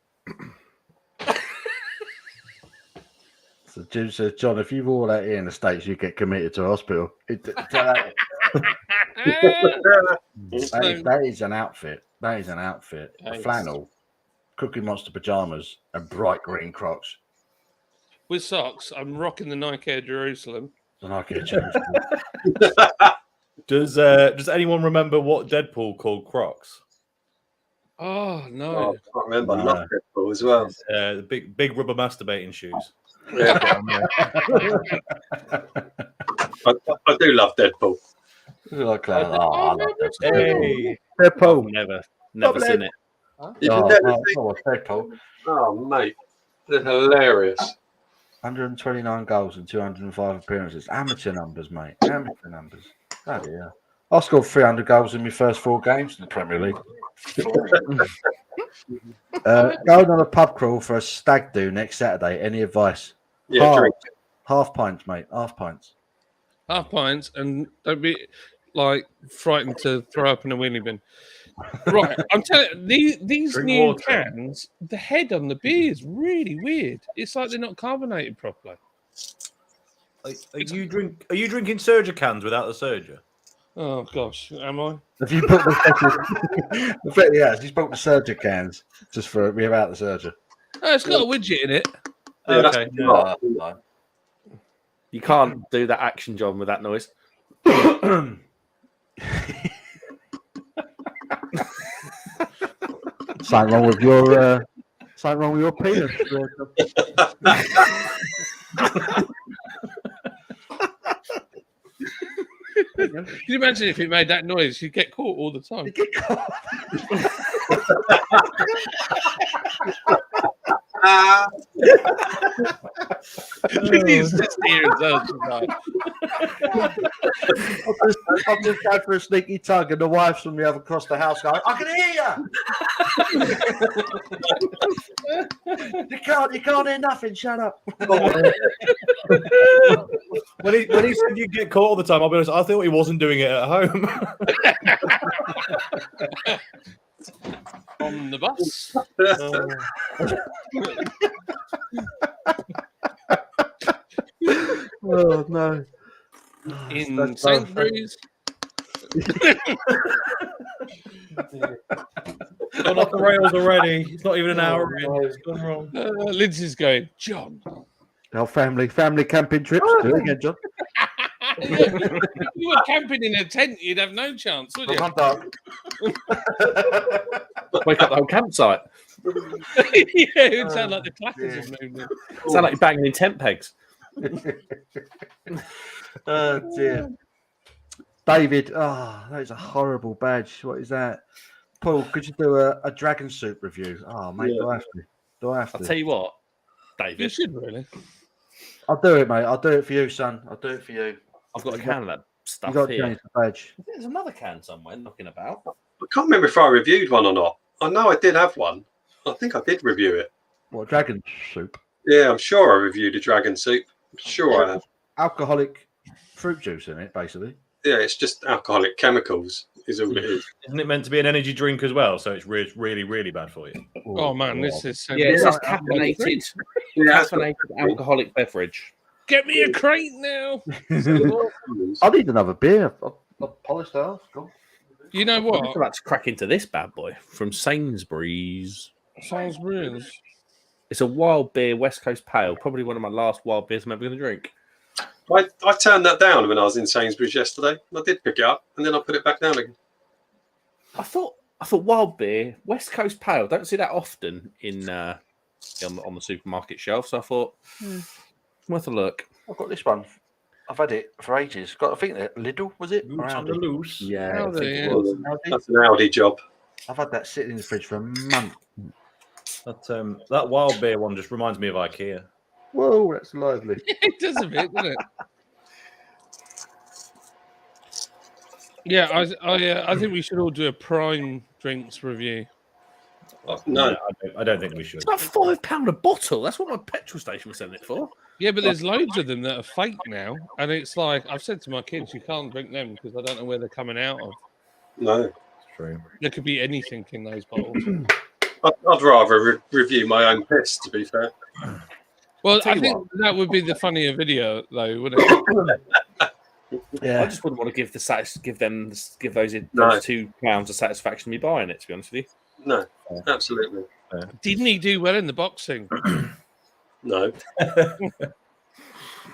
So Jim says, John, if you've all out here in the States, you get committed to hospital. That is an outfit. That is an outfit. A flannel, Cookie Monster pajamas, and bright green Crocs. With socks. I'm rocking the Nike Air Jerusalem. The Nike Air Jerusalem. Does anyone remember what Deadpool called Crocs? Oh no! Oh, I can't remember. Love Deadpool as well. The big rubber masturbating shoes. Yeah. I do love Deadpool. I love Deadpool. Hey, Deadpool. Never seen it. Deadpool. Oh, mate. They're hilarious. 129 goals and 205 appearances. Amateur numbers, mate. Amateur numbers. Bloody hell. I scored 300 goals in my first 4 games in the Premier League. Going on a pub crawl for a stag do next Saturday. Any advice? Yeah, drink. Half pints, mate. Half pints. Half pints, and don't be like frightened to throw up in a wheelie bin. Right, I'm telling you, these Drink new water. cans, the head on the beer is really weird. It's like they're not carbonated properly. Are you drinking Surger cans without the Surger? Oh gosh, am I? Have you put the yeah? He's bought the Surger cans just for without the Surger. Oh, it's got a widget in it. Yeah, Okay. No. You can't do that action, John, with that noise. Something wrong with your penis. Can you imagine if it made that noise? You'd get caught all the time. He's just here as well tonight. I've just gone for a sneaky tug, and the wife's from the other across the house going, "I can hear you." You can't hear nothing. Shut up. When he said you get caught all the time, I'll be honest, I thought he wasn't doing it at home. On the bus. Oh no. In Sainsbury's. Gone off the rails already. It's not even an hour in. no. It's gone wrong. Lindsay's going, John. Our family camping trips. Do it again, John. If you were camping in a tent, you'd have no chance, would you? Wake up the whole campsite. Yeah, it would sound like the clappers have moved in. Sound like you're banging in tent pegs. Oh dear. David, that is a horrible badge. What is that? Paul, could you do a dragon soup review? Oh mate, do I have to? I'll tell you what, You David. should really. I'll do it, mate. I'll do it for you, son. I'll do it for you. I've got a can of that You stuff got to here. change the badge. There's another can somewhere knocking about. I can't remember if I reviewed one or not. I know I did have one. I think I did review it. What dragon soup? Yeah, I'm sure I reviewed a dragon soup. I'm sure I have. Alcoholic fruit juice in it, basically. Yeah, it's just alcoholic chemicals is all it is. Isn't it meant to be an energy drink as well? So it's really, really bad for you. Oh man, this is so Yeah, it good. says caffeinated, caffeinated alcoholic beverage. Get me a crate now. I need another beer. I'll polish that off. Go on. You know I'd what? like to crack into this bad boy from Sainsbury's. Sainsbury's. It's a wild beer West Coast Pale. Probably one of my last wild beers I'm ever going to drink. I turned that down when I was in Sainsbury's yesterday. I did pick it up and then I put it back down again. I thought wild beer West Coast Pale. Don't see that often in on the supermarket shelf. So I thought worth a look. I've got this one. I've had it for ages. I think that Lidl, was it? Or On the Aldi? loose. Yeah, Aldi, I think it yeah. was. Aldi? That's an Audi job. I've had that sitting in the fridge for a month. That wild beer one just reminds me of IKEA. Whoa, that's lively. It does a bit, doesn't it? Yeah, I think we should all do a prime drinks review. No, I don't think we should. It's about £5 a bottle. That's what my petrol station was selling it for. Yeah, but there's loads of them that are fake now, and it's like I've said to my kids, you can't drink them because I don't know where they're coming out of. no. True. There could be anything in those bottles. I'd rather review my own piss, to be fair. Well, tell I you think that would be the funnier video, though, wouldn't it? I Yeah. just wouldn't want to give those No. £2 of satisfaction me buying it. To be honest with you. No, absolutely. Didn't he do well in the boxing? No. That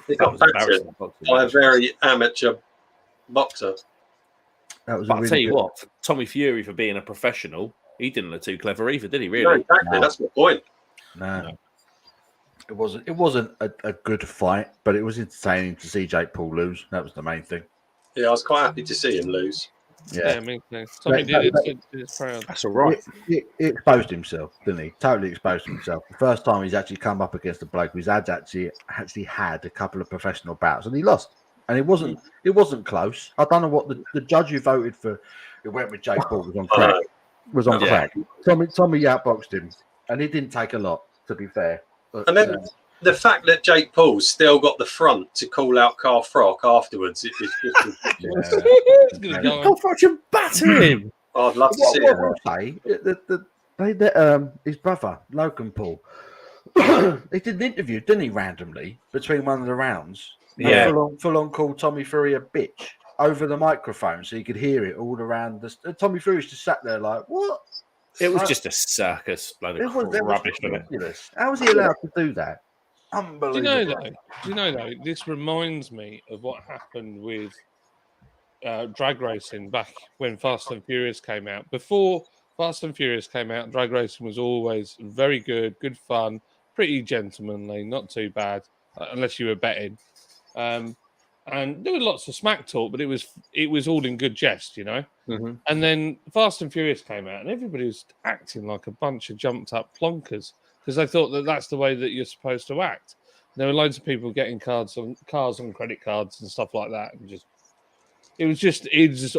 was embarrassing. By a very amateur boxer. That was But a I'll really tell you good- what, Tommy Fury for being a professional, he didn't look too clever either, did he? No, Really? exactly. No. That's my point. No. It wasn't a good fight, but it was entertaining to see Jake Paul lose. That was the main thing. Yeah, I was quite happy to see him lose. Yeah, me too. Tommy did it. It's proud. That's all right. He exposed himself, didn't he? Totally exposed himself. The first time he's actually come up against a bloke who's actually had a couple of professional bouts, and he lost. And it wasn't close. I don't know what the judge who voted for who went with Jake Paul was on crack. Was on Yeah. crack. Tommy outboxed him, and it didn't take a lot, to be fair. But, And then the fact that Jake Paul's still got the front to call out Carl Frock afterwards is just yeah. It's gonna go on. Go for it, batter him. I'd love to What see I it. will say, his brother Logan Paul, he did an interview, didn't he, randomly between one of the rounds? Yeah. full on called Tommy Fury a bitch over the microphone, so you could hear it all around. Tommy Fury's just sat there like, what? It was just a circus load of rubbish, wasn't it? ridiculous. How was he allowed to do that? Do Unbelievable. you know though? This reminds me of what happened with drag racing back when Fast and Furious came out. Before Fast and Furious came out, drag racing was always very good fun, pretty gentlemanly, not too bad, unless you were betting. And there were lots of smack talk, but it was all in good jest, you know. Mm-hmm. And then Fast and Furious came out, and everybody was acting like a bunch of jumped up plonkers because they thought that that's the way that you're supposed to act. There were loads of people getting cars on credit cards and stuff like that, and it was just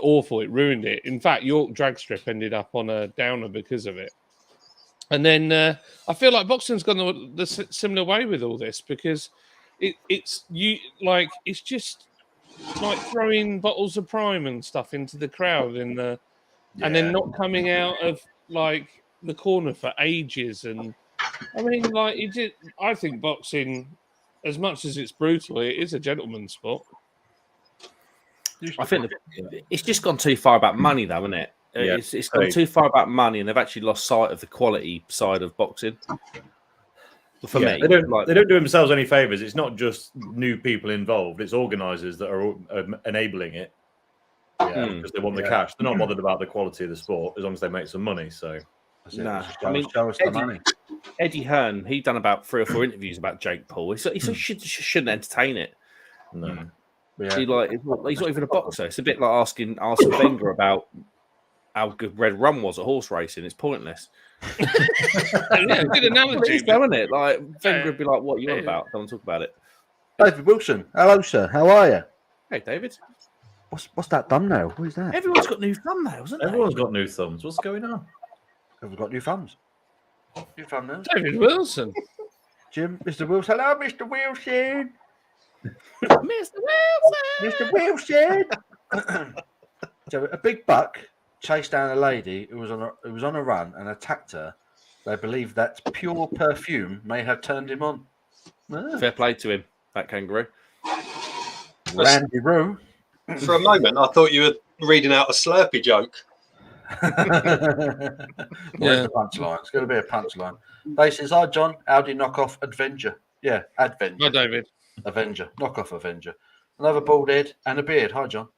awful. It ruined it. In fact, York Drag Strip ended up on a downer because of it. And then I feel like boxing's gone the similar way with all this because it's just like throwing bottles of Prime and stuff into the crowd and then not coming out of like the corner for ages. And I mean, like I think boxing, as much as it's brutal, it is a gentleman's sport. I think it's just gone too far about money, though, isn't it? Yeah, It's gone too far about money, and they've actually lost sight of the quality side of boxing. For me, they don't do themselves any favors. It's not just new people involved; it's organisers that are enabling it. Yeah, because they want the cash. They're not bothered about the quality of the sport as long as they make some money. So, I mean, show us the money. Eddie Hearn, he'd done about 3 or 4 interviews about Jake Paul. He shouldn't entertain it. No, He's not even a boxer. It's a bit like asking Wenger about how good red rum was at horse racing. It's pointless. Yeah, good analogy. Isn't it? Like Wenger would be like, "What are you on about? Don't talk about it." David Wilson, hello, sir. How are you? Hey, David. What's that thumbnail? What is that? Everyone's got new thumbnails, haven't they? Everyone's got new thumbs. What's going on? Have we got new thumbs? New thumbnails. David Wilson. Jim, Mr. Wilson. Hello, Mr. Wilson. Mr. Wilson. So a big buck chased down a lady who was on a run and attacked her. They believe that pure perfume may have turned him on. Fair play to him, that kangaroo. Randy Roo. For a moment, I thought you were reading out a Slurpee joke. Where's the punchline? It's going to be a punchline. They says, "Hi, John. Audi knockoff Adventure." Yeah, Adventure. Hi, David. Avenger. Knockoff Avenger. Another bald head and a beard. Hi, John.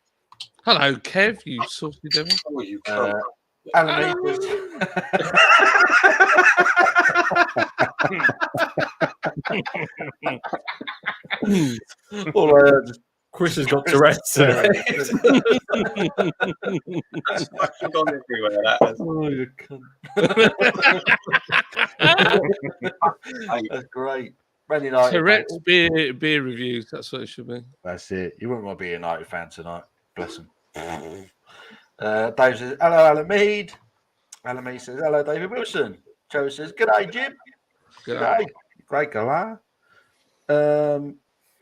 Hello, Kev. You saucy devil. Oh, you cunt. Alan All I heard is Chris has got Tourette's. That's fucking gone everywhere. That has. oh, you cunt. That's great. Man United, Tourette's beer reviews. That's what it should be. that's it. You wouldn't want to be a United fan tonight. Bless him. Dave says, "Hello, Alan Mead." Alan Mead says, "Hello, David Wilson." Joe says, "Good day, Jim." Good Good day. Great galah.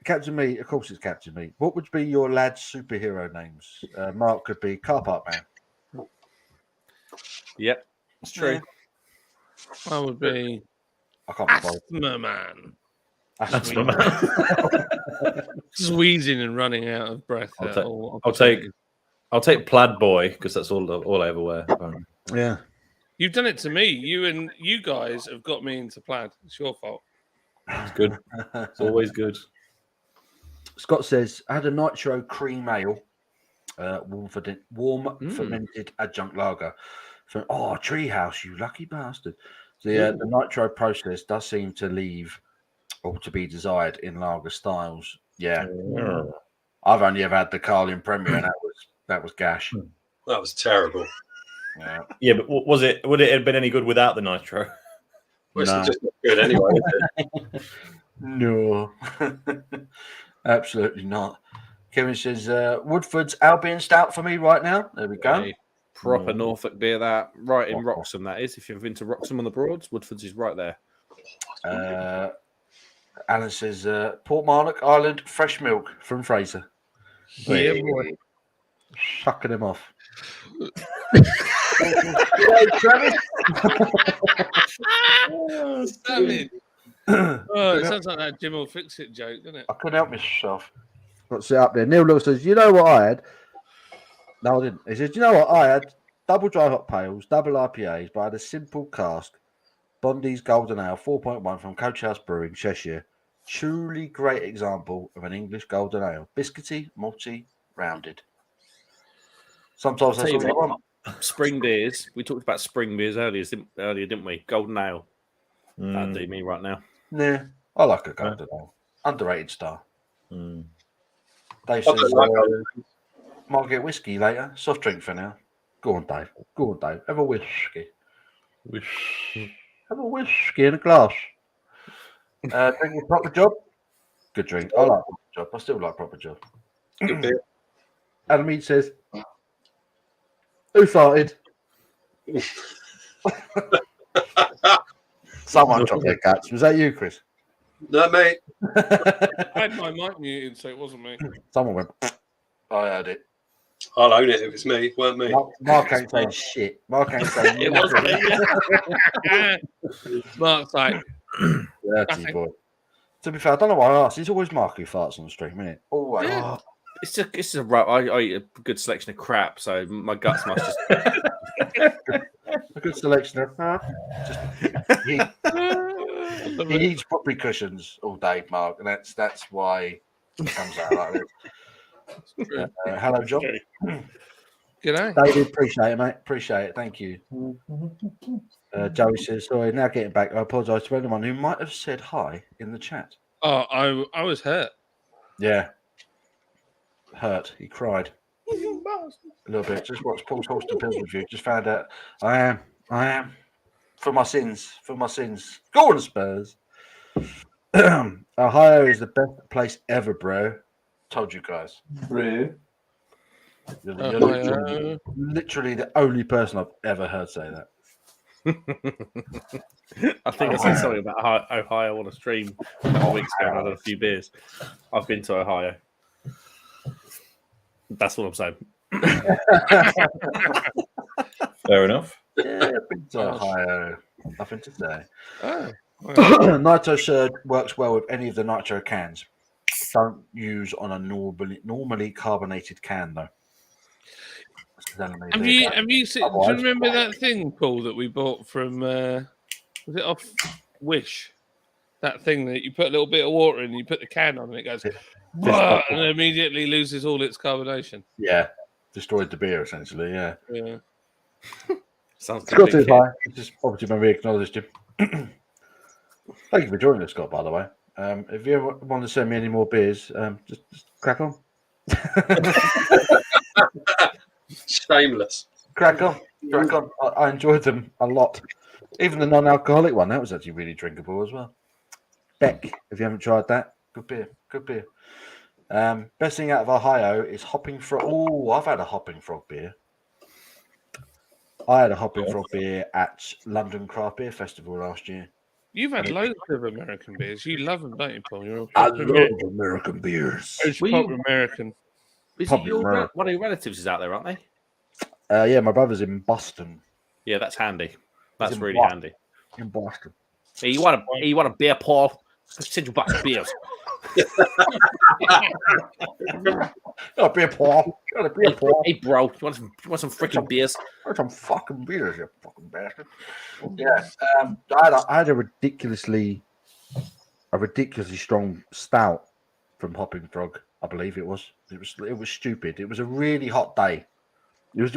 Captain Meat, of course, it's Captain Meat. What would be your lad's superhero names? Mark could be Car Park Man. Yep, it's true. I would be I can't be bothered. Asthma Man. That's Squeezing and running out of breath. I'll take Plaid Boy because that's all I ever wear. Yeah. You've done it to me. You guys have got me into plaid. It's your fault. It's good. It's always good. Scott says, "I had a Nitro cream ale, warm fermented adjunct lager from Treehouse, you lucky bastard." The Nitro process does seem to leave all to be desired in lager styles. Yeah. I've only ever had the Carlin Premier, and that was gash. That was terrible. Yeah, but would it have been any good without the Nitro? Which is just not good anyway. Is it? No, absolutely not. Kevin says, "Woodford's Albion Stout for me right now." There we go. Hey, proper Norfolk beer, that right in Wroxham. That is. If you've been to Wroxham on the Broads, Woodford's is right there. Alan says, "Portmarnock Island fresh milk from Fraser." Yeah, boy. Sucking him off. Savage. Oh, it sounds like that Jim will fix it joke, doesn't it? I couldn't help myself. Got sit up there. Neil Lewis says, "You know what I had?" No, I didn't. He says, "You know what I had? Double dry hop pails, double IPAs, but I had a simple cask. Bondi's Golden Ale 4.1 from Coach House Brewing, Cheshire. Truly great example of an English Golden Ale. Biscuity, malty, rounded." Sometimes that's all I want. Spring beers. We talked about spring beers earlier, didn't we? Golden Ale. That'd do me right now. Yeah, I like a Golden Ale. Underrated star. Dave I says, don't like Golden. "Might get whiskey later. Soft drink for now." Go on, Dave. Go on, Dave. Have a whiskey. Have a whiskey in a glass. Drink a proper job. Good drink. I like proper job. I still like proper job. Good beer. Adam Mead says, "Who farted?" Someone dropped their cats. Was that you, Chris? No, mate. I had my mic muted, so it wasn't me. Someone went, "I heard it." I'll own it if it's me. It weren't me. Mark ain't saying shit. Mark ain't saying It wasn't me. Mark's like, dirty boy. To be fair, I don't know why I asked. It's always Mark who farts on the stream, isn't it? Always. Yeah. It's just I eat a good selection of crap, so my guts must just. A good selection of. He eats puppy cushions all day, Mark, and that's why it comes out like this. Hello, John. G'day. David, appreciate it, mate. Appreciate it. Thank you. Joey says, sorry, now getting back. I apologise to anyone who might have said hi in the chat. Oh, I was hurt. Yeah. Hurt. He cried. A little bit. Just watched Paul's Holston Pills review. Just found out I am. For my sins. Go on, Spurs. Ohio is the best place ever, bro. Told you guys. Bro. You're literally the only person I've ever heard say that. I think I said something about Ohio on a stream a couple of weeks ago when I had a few beers. I've been to Ohio. That's what I'm saying. Fair enough. Yeah, I've been to Ohio. Nothing to say. Oh, Nitro Surge works well with any of the Nitro cans. Don't use on a normally carbonated can though. have you seen? Do you remember that thing, Paul, that we bought from? Was it off Wish? That thing that you put a little bit of water in, and you put the can on, and it goes, and it immediately loses all its carbonation. Yeah, destroyed the beer essentially. Yeah. Sounds Scott good. is high. Just obviously when we acknowledged him. Thank you for joining us, Scott. By the way, if you ever want to send me any more beers, just crack on. Shameless. Crack on. I enjoyed them a lot. Even the non-alcoholic one, that was actually really drinkable as well. Beck, if you haven't tried that, good beer. Best thing out of Ohio is Hopping Frog. Oh, I've had a Hopping Frog beer. I had a Hopping Frog beer at London Craft Beer Festival last year. You've had loads of American beers. You love them, don't you, Paul? You're I love American beers. proper American. Is it one of your relatives is out there, aren't they? Yeah, my brother's in Boston. Yeah, that's handy. That's really Boston. handy. In Boston. Hey, you want a beer, Paul? Let's send you back to beers. Got a beer, Paul. Hey, bro, you want some freaking beers? Got some fucking beers, you fucking bastard. Yeah, I had a ridiculously strong stout from Hopping Frog. I believe it was. It was stupid. It was a really hot day. It was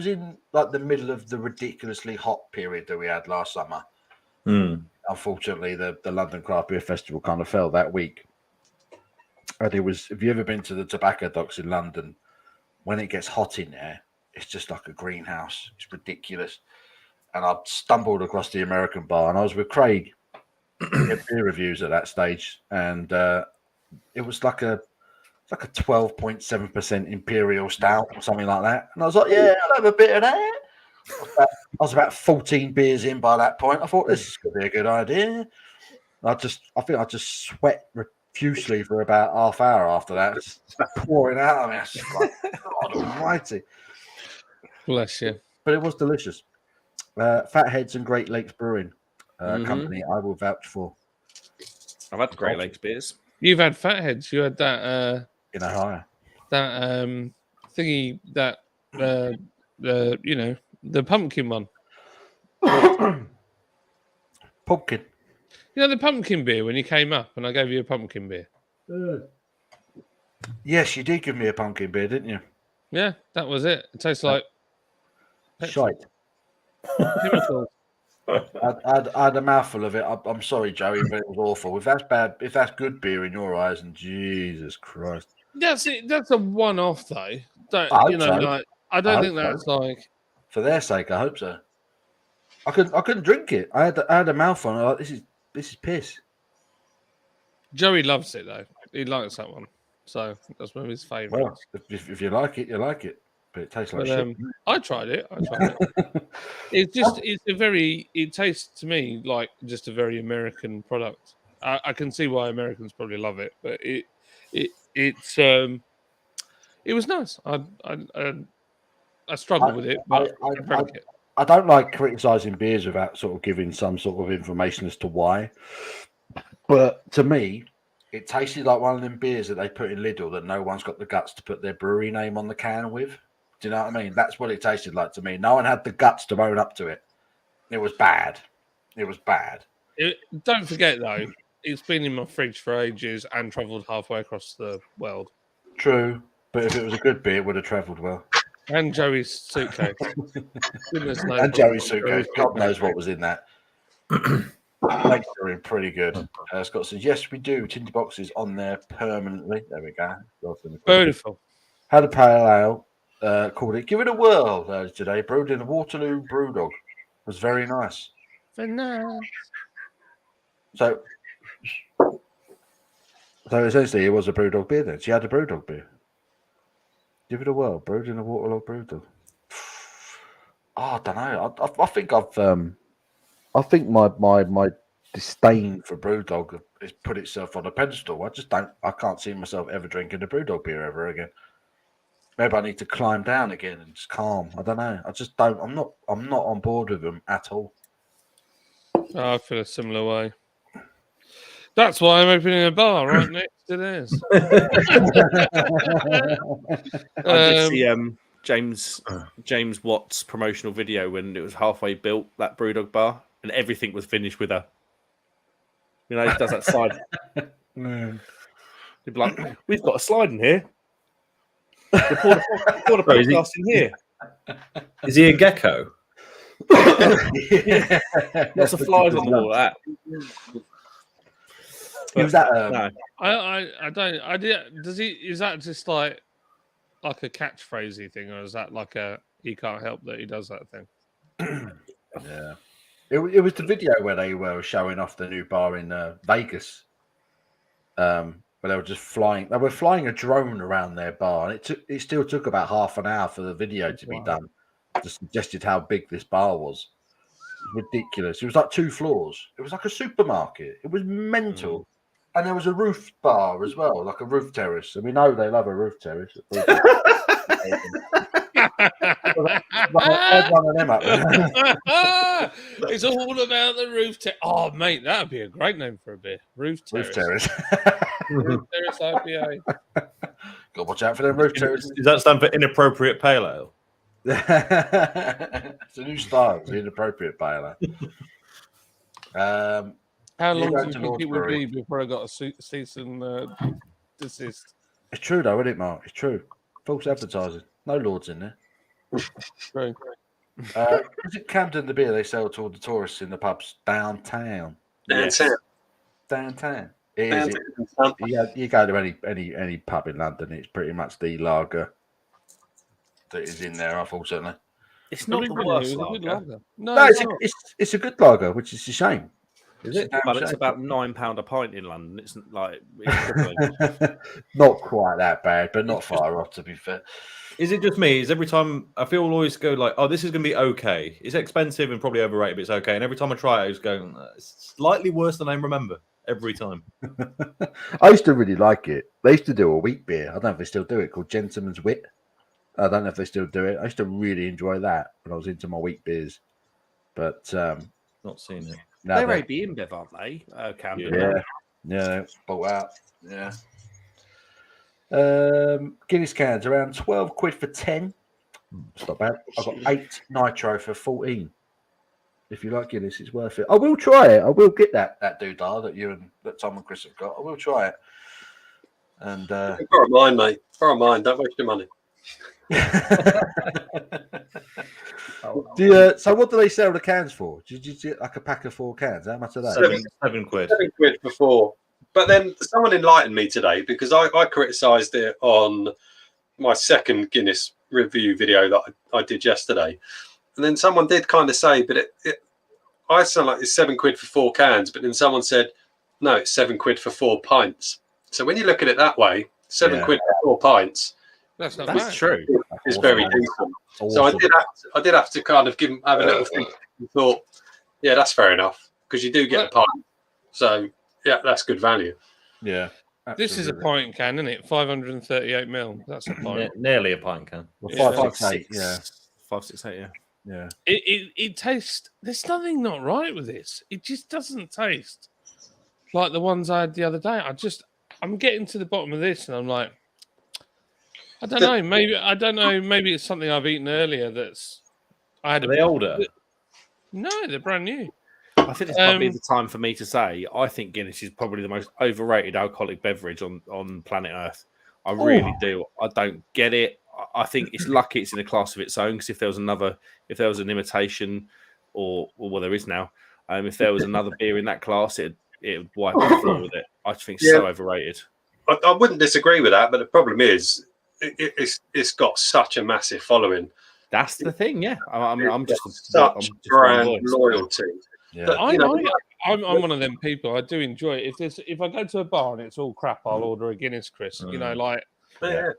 in like the middle of the ridiculously hot period that we had last summer. Unfortunately, the London Craft Beer Festival kind of fell that week. And it was. Have you ever been to the tobacco docks in London? When it gets hot in there, it's just like a greenhouse. It's ridiculous. And I stumbled across the American bar, and I was with Craig. We had beer reviews at that stage, and it was like a 12.7% imperial stout or something like that. And I was like, yeah, I'll have a bit of that. I was about 14 beers in by that point. I thought this is going to be a good idea. I think I just sweat profusely for about half hour after that, just pouring out. I mean, it's just like, God almighty. Bless you. But it was delicious. Fatheads and Great Lakes Brewing Company, I will vouch for. I've had Great Lakes beers. You've had Fatheads. You had that In Ohio. That thingy that the pumpkin one. Pumpkin. You know the pumpkin beer when you came up and I gave you a pumpkin beer. Yes, you did give me a pumpkin beer, didn't you? Yeah, that was it. It tastes like shite. chemicals. I had a mouthful of it. I'm sorry, Joey, but it was awful. If that's bad, if that's good beer in your eyes, and Jesus Christ, That's it. That's a one-off, though. I don't think that's like for their sake. I hope so. I couldn't drink it. I had a mouthful. And I was like, this is piss. Joey loves it though. He likes that one, so that's one of his favourites. Well, if you like it, you like it. But it tastes like shit. I tried it. It tastes to me like just a very American product. I can see why Americans probably love it, but it was nice. I struggled with it, but I drank it. I don't like criticising beers without sort of giving some sort of information as to why. But to me, It tasted like one of them beers that they put in Lidl that no one's got the guts to put their brewery name on the can with. Do you know what I mean? That's what it tasted like to me. No one had the guts to own up to it. It was bad. It was bad. Don't forget, though, it's been in my fridge for ages and travelled halfway across the world. True. But if it was a good beer, it would have travelled well. And Joey's suitcase. Goodness knows. And Joey's suitcase. God knows what was in that. Thanks, doing pretty good. Scott says, yes, we do. Tinted boxes on there permanently. There we go. Beautiful. Had a pale ale. Called it Give It a Whirl today. Brewed in a Waterloo Brewdog. Was very nice. Very nice. So essentially, it was a Brewdog beer then. She had a Brewdog beer. Give it a whirl. Brewed in a Waterloo Brewdog. I don't know. I think my disdain for Brewdog has put itself on a pedestal. I can't see myself ever drinking a Brewdog beer ever again. Maybe I need to climb down again and just calm. I don't know. I just don't. I'm not on board with them at all. Oh, I feel a similar way. That's why I'm opening a bar right next to this. I did see James Watt's promotional video when it was halfway built, that Brewdog bar, and everything was finished with a. He does that slide. He'd be like, we've got a slide in here. Pour the podcast in here. Is he a gecko? Lots of flies on the wall. That. Was that? No. I don't. I did. Does he? Is that just like a catchphrasey thing, or is that like he can't help that he does that thing? Yeah. It was the video where they were showing off the new bar in Vegas. Where they were just flying. They were flying a drone around their bar, and it still took about half an hour for the video to be done. Just suggested how big this bar was. Ridiculous. It was like 2 floors. It was like a supermarket. It was mental. And there was a roof bar as well, like a roof terrace. And we know they love a roof terrace. I'd one of them up. It's all about the roof terrace. Oh, mate, that would be a great name for a beer. Roof terrace. Roof terrace IPA. Got to watch out for them roof terraces. Does that stand for inappropriate pale ale? It's a new style. It's inappropriate pale ale. How long do you think it would be before I got a cease and desist? It's true, though, isn't it, Mark? It's true. False advertising. No lords in there. True. Is it Camden, the beer they sell to all the tourists in the pubs downtown? Downtown. It is. You go to any pub in London, it's pretty much the lager that is in there, unfortunately. It's not the worst lager. No, it's a good lager, which is a shame. Is it? But it's about £9 a pint in London. It's like not quite that bad, but not far off, to be fair. Is it just me? Is every time I feel always go like, oh, this is going to be okay. It's expensive and probably overrated, but it's okay. And every time I try it, I just go, it's slightly worse than I remember every time. I used to really like it. They used to do a wheat beer. I don't know if they still do it, called Gentleman's Wit. I don't know if they still do it. I used to really enjoy that when I was into my wheat beers. But not seen it. They're AB InBev, aren't they? Camden. Yeah, bought out. Yeah. Guinness cans around 12 quid for 10. It's not bad. I've got 8 Nitro for 14. If you like Guinness, it's worth it. I will try it. I will get that doodah that Tom and Chris have got. I will try it. And borrow mine, mate. Borrow mine. Don't waste your money. So what do they sell the cans for? Did you get like a pack of 4 cans? How much are they? 7 quid. 7 quid for 4. But then someone enlightened me today because I criticised it on my second Guinness review video that I did yesterday. And then someone did kind of say, but I sound like it's 7 quid for 4 cans. But then someone said, no, it's 7 quid for 4 pints. So when you look at it that way, 7 quid for 4 pints. That's true. It's very decent. Awesome. So I did have to kind of have a little think and thought, yeah, that's fair enough because you do get a pint. So yeah, that's good value. Yeah. Absolutely. This is a pint can, isn't it? 538 ml. That's a pint. Nearly a pint can. Well, 568. Yeah. 568. Yeah. It tastes. There's nothing not right with this. It just doesn't taste like the ones I had the other day. I'm getting to the bottom of this, and I'm like, I don't know. Maybe it's something I've eaten earlier. Are they older? No, they're brand new. I think this might be the time for me to say I think Guinness is probably the most overrated alcoholic beverage on planet Earth. I really do. I don't get it. I think it's lucky it's in a class of its own, because if there was an imitation, or well, there is now. If there was another beer in that class, it would wipe the floor with it. I just think it's so overrated. I wouldn't disagree with that, but the problem is it's got such a massive following. That's the thing, yeah. I'm just brand loyalty. Yeah. I'm one of them people. I do enjoy it. If I go to a bar and it's all crap, I'll order a Guinness, Chris. You know, like the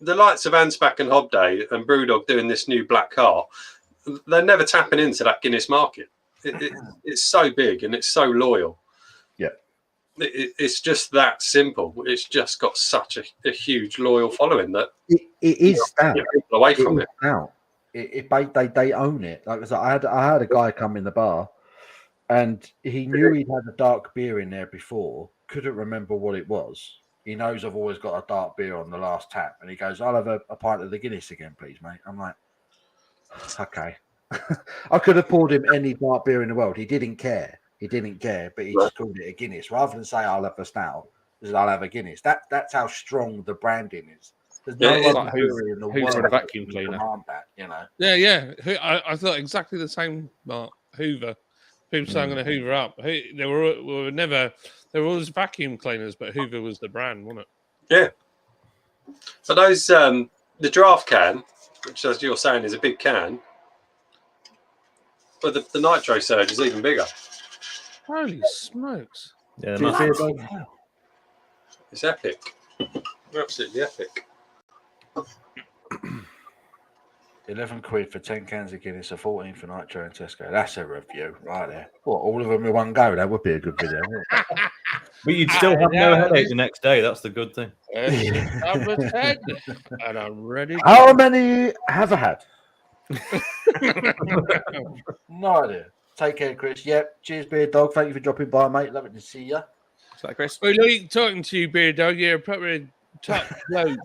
likes of Ansbach and Hobday and Brewdog doing this new Black Heart, they're never tapping into that Guinness market. It's so big and it's so loyal. Yeah. It's just that simple. It's just got such a huge loyal following that it is stout. People away from it. Stout. They own it. Like I had a guy come in the bar, and he knew he'd had a dark beer in there before. Couldn't remember what it was. He knows I've always got a dark beer on the last tap, and he goes, "I'll have a pint of the Guinness again, please, mate." I'm like, okay. I could have poured him any dark beer in the world. He didn't care, but he just called it a Guinness rather than say, "I'll have a stout." He said, "I'll have a Guinness." That's how strong the branding is. There's no other brewery in the world a vacuum cleaner. That, you know. Yeah. I thought exactly the same, Mark. Hoover. People saying I'm going to Hoover up. They were always vacuum cleaners, but Hoover was the brand, wasn't it? Yeah. So those the draft can, which as you're saying is a big can, but the Nitro Surge is even bigger. Holy smokes! Yeah, it's epic. Absolutely epic. £11 for 10 cans of Guinness, a 14 for Nitro and Tesco. That's a review right there. What, all of them in one go? That would be a good video. But you'd still have no headache the next day. That's the good thing. Number 10, and I'm ready. How many have I had? No idea. Take care, Chris. Yep. Cheers, Beer Dog. Thank you for dropping by, mate. Lovely to see you. Is that Chris? We like talking to you, Beer Dog. You're probably top bloke.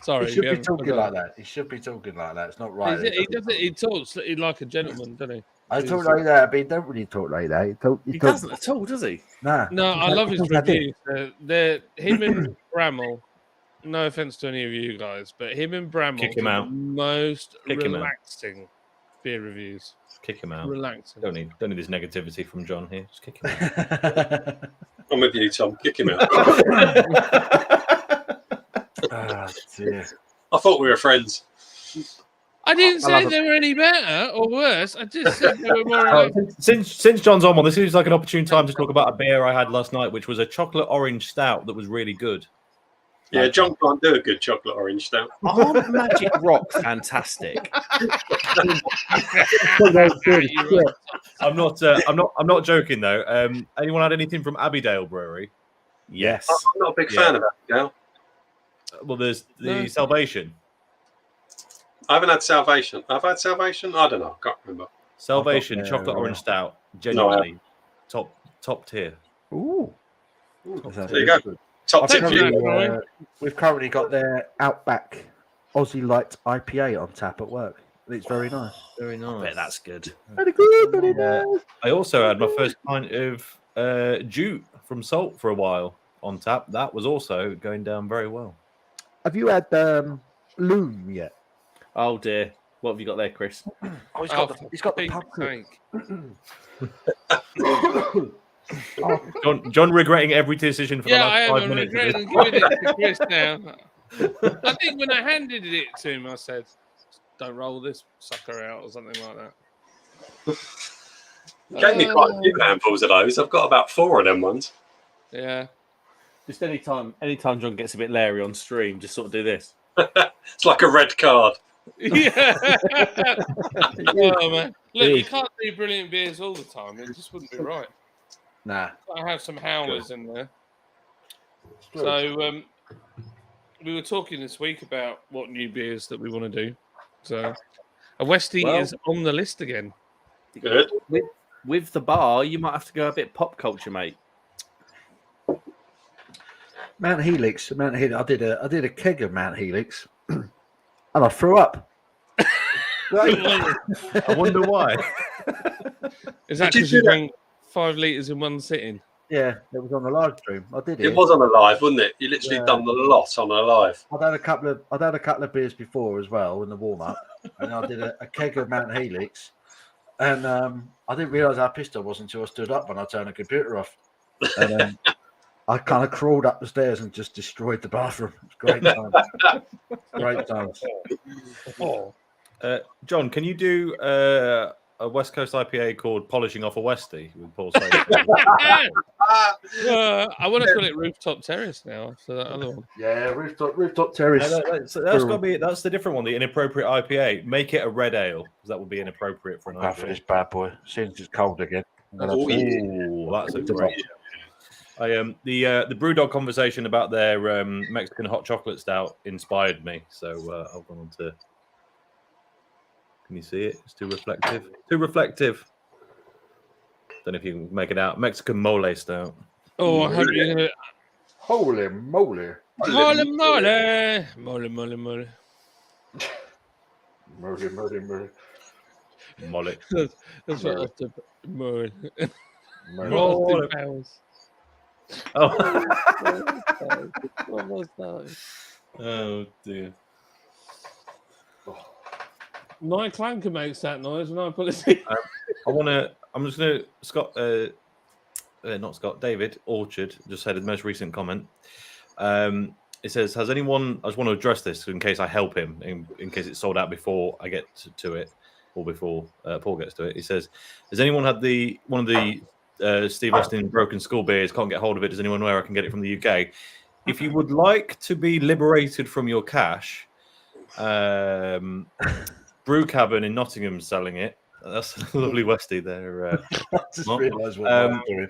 Sorry, he should be talking like that. He should be talking like that. It's not right. He talks like a gentleman, doesn't he? I talk like that, but he don't really talk like that. He doesn't at all, does he? Nah. No, I love his reviews. Him and Bramall. No offense to any of you guys, but him and Bramall Kick him out. Most Kick relaxing beer reviews. Kick him out. Relaxing. Don't need this negativity from John here. Just kick him out. I'm with you, Tom. Kick him out. Dear. I thought we were friends. I didn't say they were any better or worse. I just said they were more. Since John's on, this is like an opportune time to talk about a beer I had last night, which was a chocolate orange stout that was really good. Yeah, John can't do a good chocolate orange stout. Aren't Magic Rock fantastic? I'm not joking though. Anyone had anything from Abbeydale Brewery? Yes. I'm not a big fan of Abigail. Well, there's the Salvation. I haven't had Salvation. I've had Salvation. I don't know. I can't remember. Salvation chocolate orange stout. Genuinely top tier. Ooh. There you go. Top tip. We've currently got their Outback Aussie Light IPA on tap at work. It's very nice. Very nice. I bet that's good. Very good. Very nice. I also had my first pint of Jute from Salt for a while on tap. That was also going down very well. Have you had Loom yet? Oh dear. What have you got there, Chris? Oh, he's got the pumpkin. John regretting every decision for the last 5 minutes. Yeah, I am regretting giving it to Chris now. I think when I handed it to him, I said, "Don't roll this sucker out" or something like that. You gave me quite a few handfuls of those. I've got about 4 of them ones. Yeah. Just anytime John gets a bit leery on stream, just sort of do this. It's like a red card. Yeah. Oh, man. Look, you can't do brilliant beers all the time. It just wouldn't be right. Nah. I have some howlers in there. So we were talking this week about what new beers that we want to do. So a Westie is on the list again. Good. With the bar, you might have to go a bit pop culture, mate. Mount Helix. I did a keg of Mount Helix, and I threw up. I wonder why. Is that Did you because you do that? drank 5 litres in one sitting? Yeah, it was on the live stream. I did it. It was on a live, wasn't it? You literally done the lot on a live. I'd had a couple of beers before as well in the warm up, and I did a keg of Mount Helix, and I didn't realise how pissed I was until I stood up when I turned the computer off, and I kind of crawled up the stairs and just destroyed the bathroom. It was great times. Great times. Oh, John, can you do a West Coast IPA called Polishing Off a Westie with Paul Slater? I want to call it Rooftop Terrace now. So that other one. Yeah, rooftop terrace. That's got to be. That's the different one. The inappropriate IPA. Make it a red ale because that would be inappropriate for an Go for IPA. this bad boy. Since it's cold again. Oh, yeah. Ooh, that's a great. The BrewDog conversation about their Mexican hot chocolate stout inspired me. So I've gone on to. Can you see it? It's too reflective. Too reflective. Don't know if you can make it out. Mexican mole stout. Oh, I hope you're going to. Holy moly. Mole, mole. Mole, mole, mole. Moly. Mole. That's what I have to. Mole. Moly. Austin Powers. Oh. What was that? Oh dear. My clanker makes that noise when I put it in. I'm just gonna not Scott. David Orchard just said his most recent comment. It says, "Has anyone?" I just want to address this in case I help him, in case it's sold out before I get to it, or before Paul gets to it. He says, "Has anyone had one of the Steve Austin Broken Skull beers? Can't get hold of it. Does anyone know where I can get it from the UK? If you would like to be liberated from your cash, Brew Cabin in Nottingham selling it. That's a lovely Westie there." I just realised what I'm doing.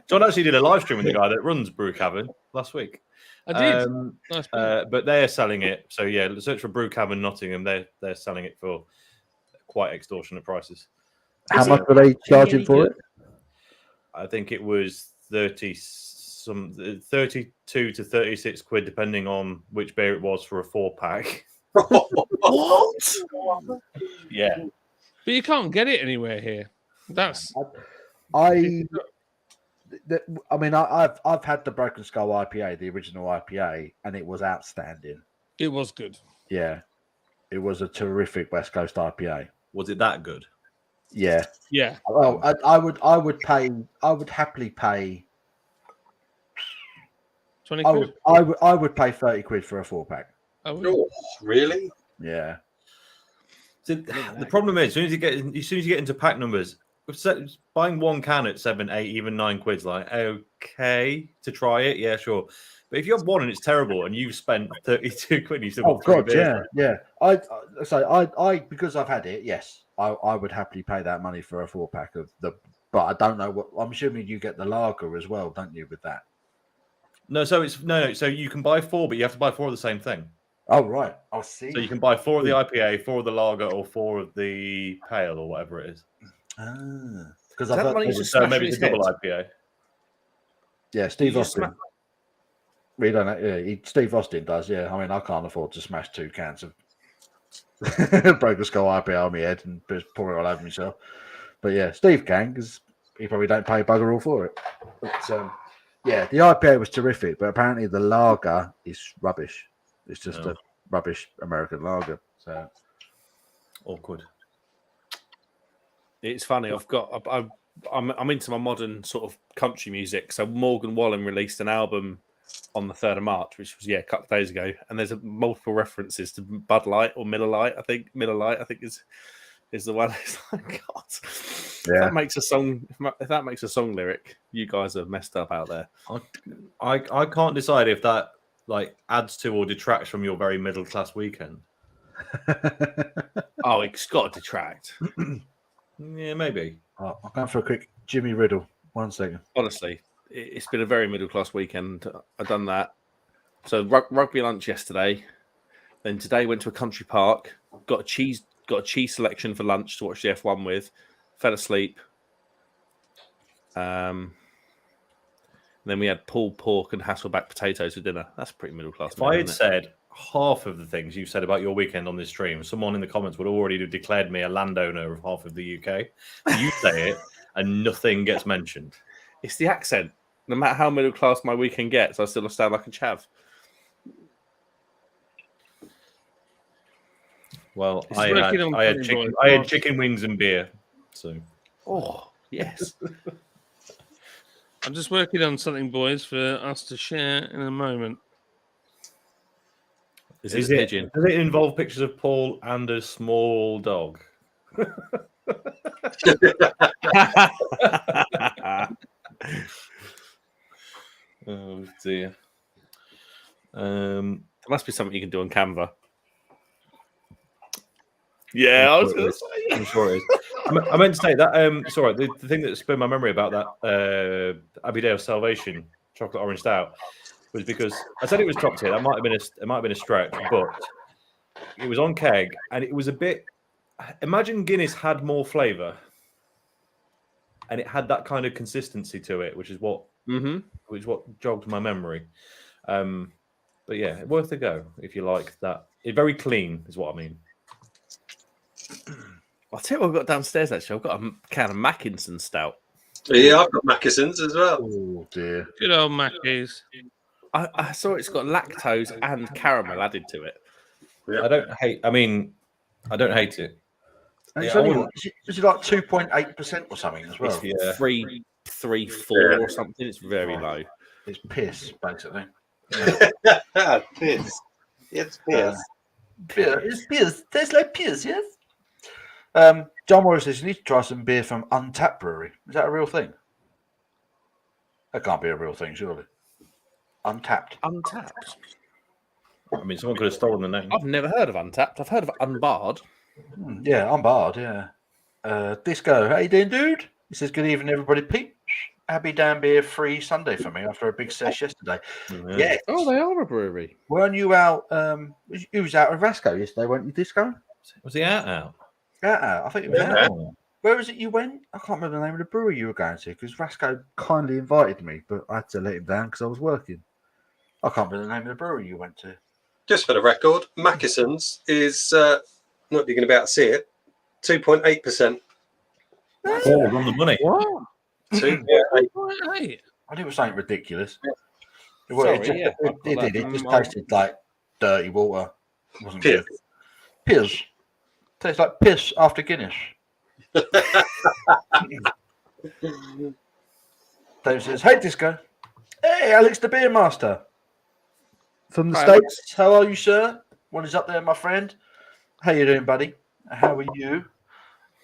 John actually did a live stream with the guy that runs Brew Cabin last week. I did. Nice. But they're selling it. So yeah, search for Brew Cabin Nottingham. They're selling it for quite extortionate prices. How much are they charging for it? I think it was 32 to 36 quid, depending on which beer it was for a 4-pack. What? Yeah, But you can't get it anywhere here. That's. I've had the Broken Skull IPA, the original IPA, and it was outstanding. It was good. Yeah, it was a terrific West Coast IPA. was it that good? Yeah. Yeah. Well, I would happily pay. 20 quid? I would pay 30 quid for a 4-pack. Oh, really? Yeah. So the problem is, as soon as you get into pack numbers, buying one can at 7, 8, even 9 quid's like okay to try it, yeah, sure. But if you have one and it's terrible, and you've spent 32 quid, you still got 3 beers. Yeah. I because I've had it. Yes, I would happily pay that money for a 4-pack of the. But I don't know what. I'm assuming you get the lager as well, don't you? With that. No, so it's no. So you can buy 4, but you have to buy 4 of the same thing. Oh right, I'll see. So you can buy 4 of the IPA, 4 of the lager, or 4 of the pale, or whatever it is. Because I've got maybe it's a double IPA. Yeah, Steve Austin. We don't know. Yeah, Steve Austin does. Yeah, I mean, I can't afford to smash 2 cans of Broken Skull IPA on my head and just pour it all over myself. But yeah, Steve can because he probably don't pay bugger all for it. But yeah, the IPA was terrific, but apparently the lager is rubbish. It's just a rubbish American lager. So awkward. It's funny. I'm into my modern sort of country music. So Morgan Wallen released an album on the 3rd of March, which was a couple of days ago, and there's multiple references to Bud Light or Miller Lite. I think Miller Lite. I think is the one. It's like, God, if that makes a song. If that makes a song lyric, you guys are messed up out there. I can't decide if that like adds to or detracts from your very middle class weekend. Oh, it's got to detract. Yeah, maybe. I'm going for a quick Jimmy Riddle. 1 second. Honestly, it's been a very middle class weekend. I've done that. So rugby lunch yesterday. Then today went to a country park. Got a cheese selection for lunch to watch the F1 with. Fell asleep. then we had pulled pork and Hasselback potatoes for dinner. That's pretty middle class. If I had said half of the things you said about your weekend on this stream, someone in the comments would already have declared me a landowner of half of the UK. You say it, and nothing gets mentioned. It's the accent. No matter how middle class my weekend gets, I still sound like a chav. Well, It's I working on had something, boys. I had chicken wings and beer. So, Oh, yes. I'm just working on something, boys, for us to share in a moment. Is it a pigeon? Does it involve pictures of Paul and a small dog? Oh dear. There must be something you can do on Canva. Yeah, I was going to say. I'm sure it is. I meant to say that. Sorry, the thing that spurred my memory about that Abbey Day of Salvation chocolate orange stout was because I said it was top tier. That might have been a stretch, but it was on keg and it was a bit. Imagine Guinness had more flavour, and it had that kind of consistency to it, which is what jogged my memory. But yeah, worth a go if you like that. It's very clean, is what I mean. I'll tell you what I've got downstairs, actually. I've got a can of Mackinson stout. Yeah, I've got Mackesons as well. Oh dear. Good old Mackies. I saw it's got lactose and caramel added to it. Yeah. I don't hate it. And it's Yeah, only, is it like 2.8% or something as well? It's 3, 4 or something. It's very low. It's piss, basically. Piss. It's piss. Beer. It's piss. Tastes like piss, yes? John Morris says you need to try some beer from Untapped Brewery. Is that a real thing? That can't be a real thing, surely. Untapped. Untapped? I mean, someone could have stolen the name. I've never heard of Untapped. I've heard of Unbarred. Yeah, Unbarred, yeah. Disco, how you doing, dude? He says, good evening, everybody. Peeps. Abbey Down Beer free Sunday for me after a big sesh yesterday. Yeah. Yeah. Oh, they are a brewery. Weren't you out? You was out with Rasco yesterday, weren't you, Disco? Was he out? Yeah, I think it was Yeah. out. Where was it you went? I can't remember the name of the brewery you were going to because Rasco kindly invited me, but I had to let him down because I was working. I can't remember the name of the brewery you went to. Just for the record, Mackesons is not you're going to be able to see it. 2.8%. Oh, on the money. What? 2.8. Hey. I knew it was something ridiculous. Sorry, It just tasted like dirty water. It wasn't Piss. good. Piss. Tastes like piss after Guinness. Dave says, hey, Disco. Hey, Alex the Beer Master. From the Hi, States. How are you, sir? What is up there, my friend? How you doing, buddy? How are you?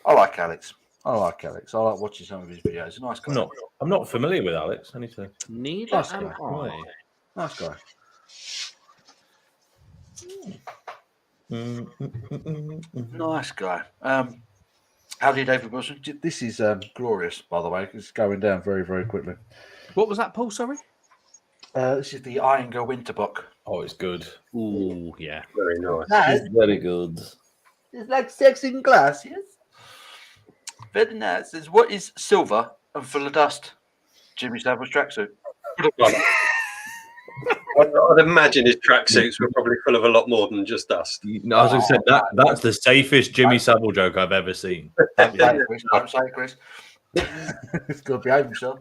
I like Alex. I like watching some of his videos. A nice guy. I'm not familiar with Alex. I need to. Neither Nice am guy. I. Nice guy. Nice guy. Howdy, David Wilson. This is glorious, by the way. It's going down very, very quickly. What was that, Paul? Sorry? This is the Iyengar Winterbock. Oh, it's good. Ooh, yeah. Very nice. It's very good. It's like sex in glass, yes? Very nice. Says, what is silver and full of dust? Jimmy Savile's tracksuit. I'd imagine his tracksuits were probably full of a lot more than just dust. No, as I said, that's the safest Jimmy Savile joke I've ever seen. Don't say it, Chris. Don't say it, Chris. He's got to behave himself.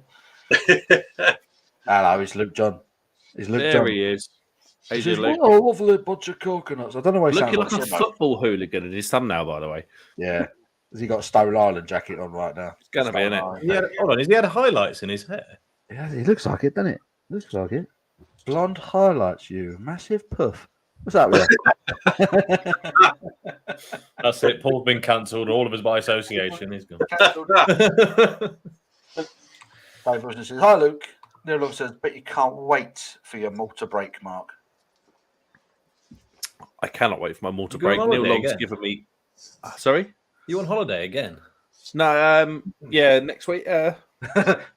Hello, it's Luke John. It's Luke There John. he is. He He says, Luke. oh, lovely bunch of coconuts. I don't know why he sounds Looking like a Simo. football hooligan in his thumbnail, by the way. Yeah. Has he got a Stone Island jacket on right now? It's going to be, Stone innit? Island. Hold on, has he had highlights in his hair? Yeah, he looks like it, doesn't it? Looks like it. Blonde highlights you. Massive puff. What's that with That's it. Paul's been cancelled. All of us by association. He's gone. Dave Wilson says, hi, Luke. Neil Love says, bet you can't wait for your Malta break, Mark. I cannot wait for my Malta You going break. on Neil holiday Long's again? given me... Sorry? You on holiday again? No, yeah, next week.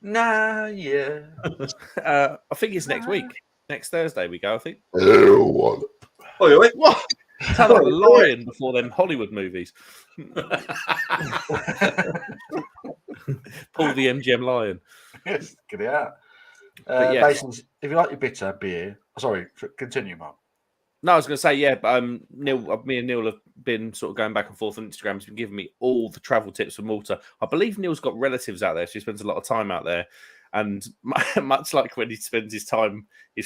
Nah, yeah. I think it's next week. Next Thursday we go, I think. Oi, oi. What? Sound like a lion before them Hollywood movies. Pull the MGM lion. Yes, get it out. Yes. Basically, if you like your bitter beer, sorry, continue, Mark. No, I was going to say, yeah, but Neil, me and Neil have been sort of going back and forth on Instagram. He's been giving me all the travel tips for Malta. I believe Neil's got relatives out there, so he spends a lot of time out there. And much like when he spends his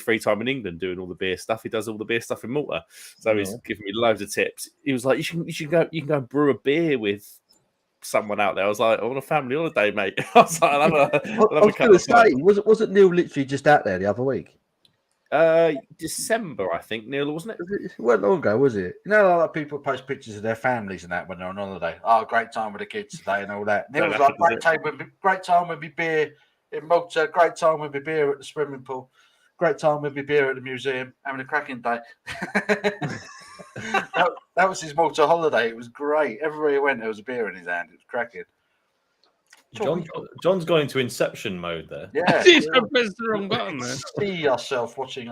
free time in England doing all the beer stuff, he does all the beer stuff in Malta. So he's giving me loads of tips. He was like, you can go and brew a beer with someone out there. I was like, I want a family holiday, mate. I was like, I was going to say, wasn't Neil literally just out there the other week? December, I think, Neil, wasn't it? It wasn't long ago, was it? You know, like people post pictures of their families and that when they're on holiday. Oh, great time with the kids today and all that. Neil was like, great time with me beer in Malta, great time with me beer at the swimming pool, great time with me beer at the museum, having a cracking day. that was his Malta holiday. It was great. Everywhere he went, there was a beer in his hand. It was cracking. John's gone into Inception mode there. Yeah, I pressed the wrong button there. See ourselves, watching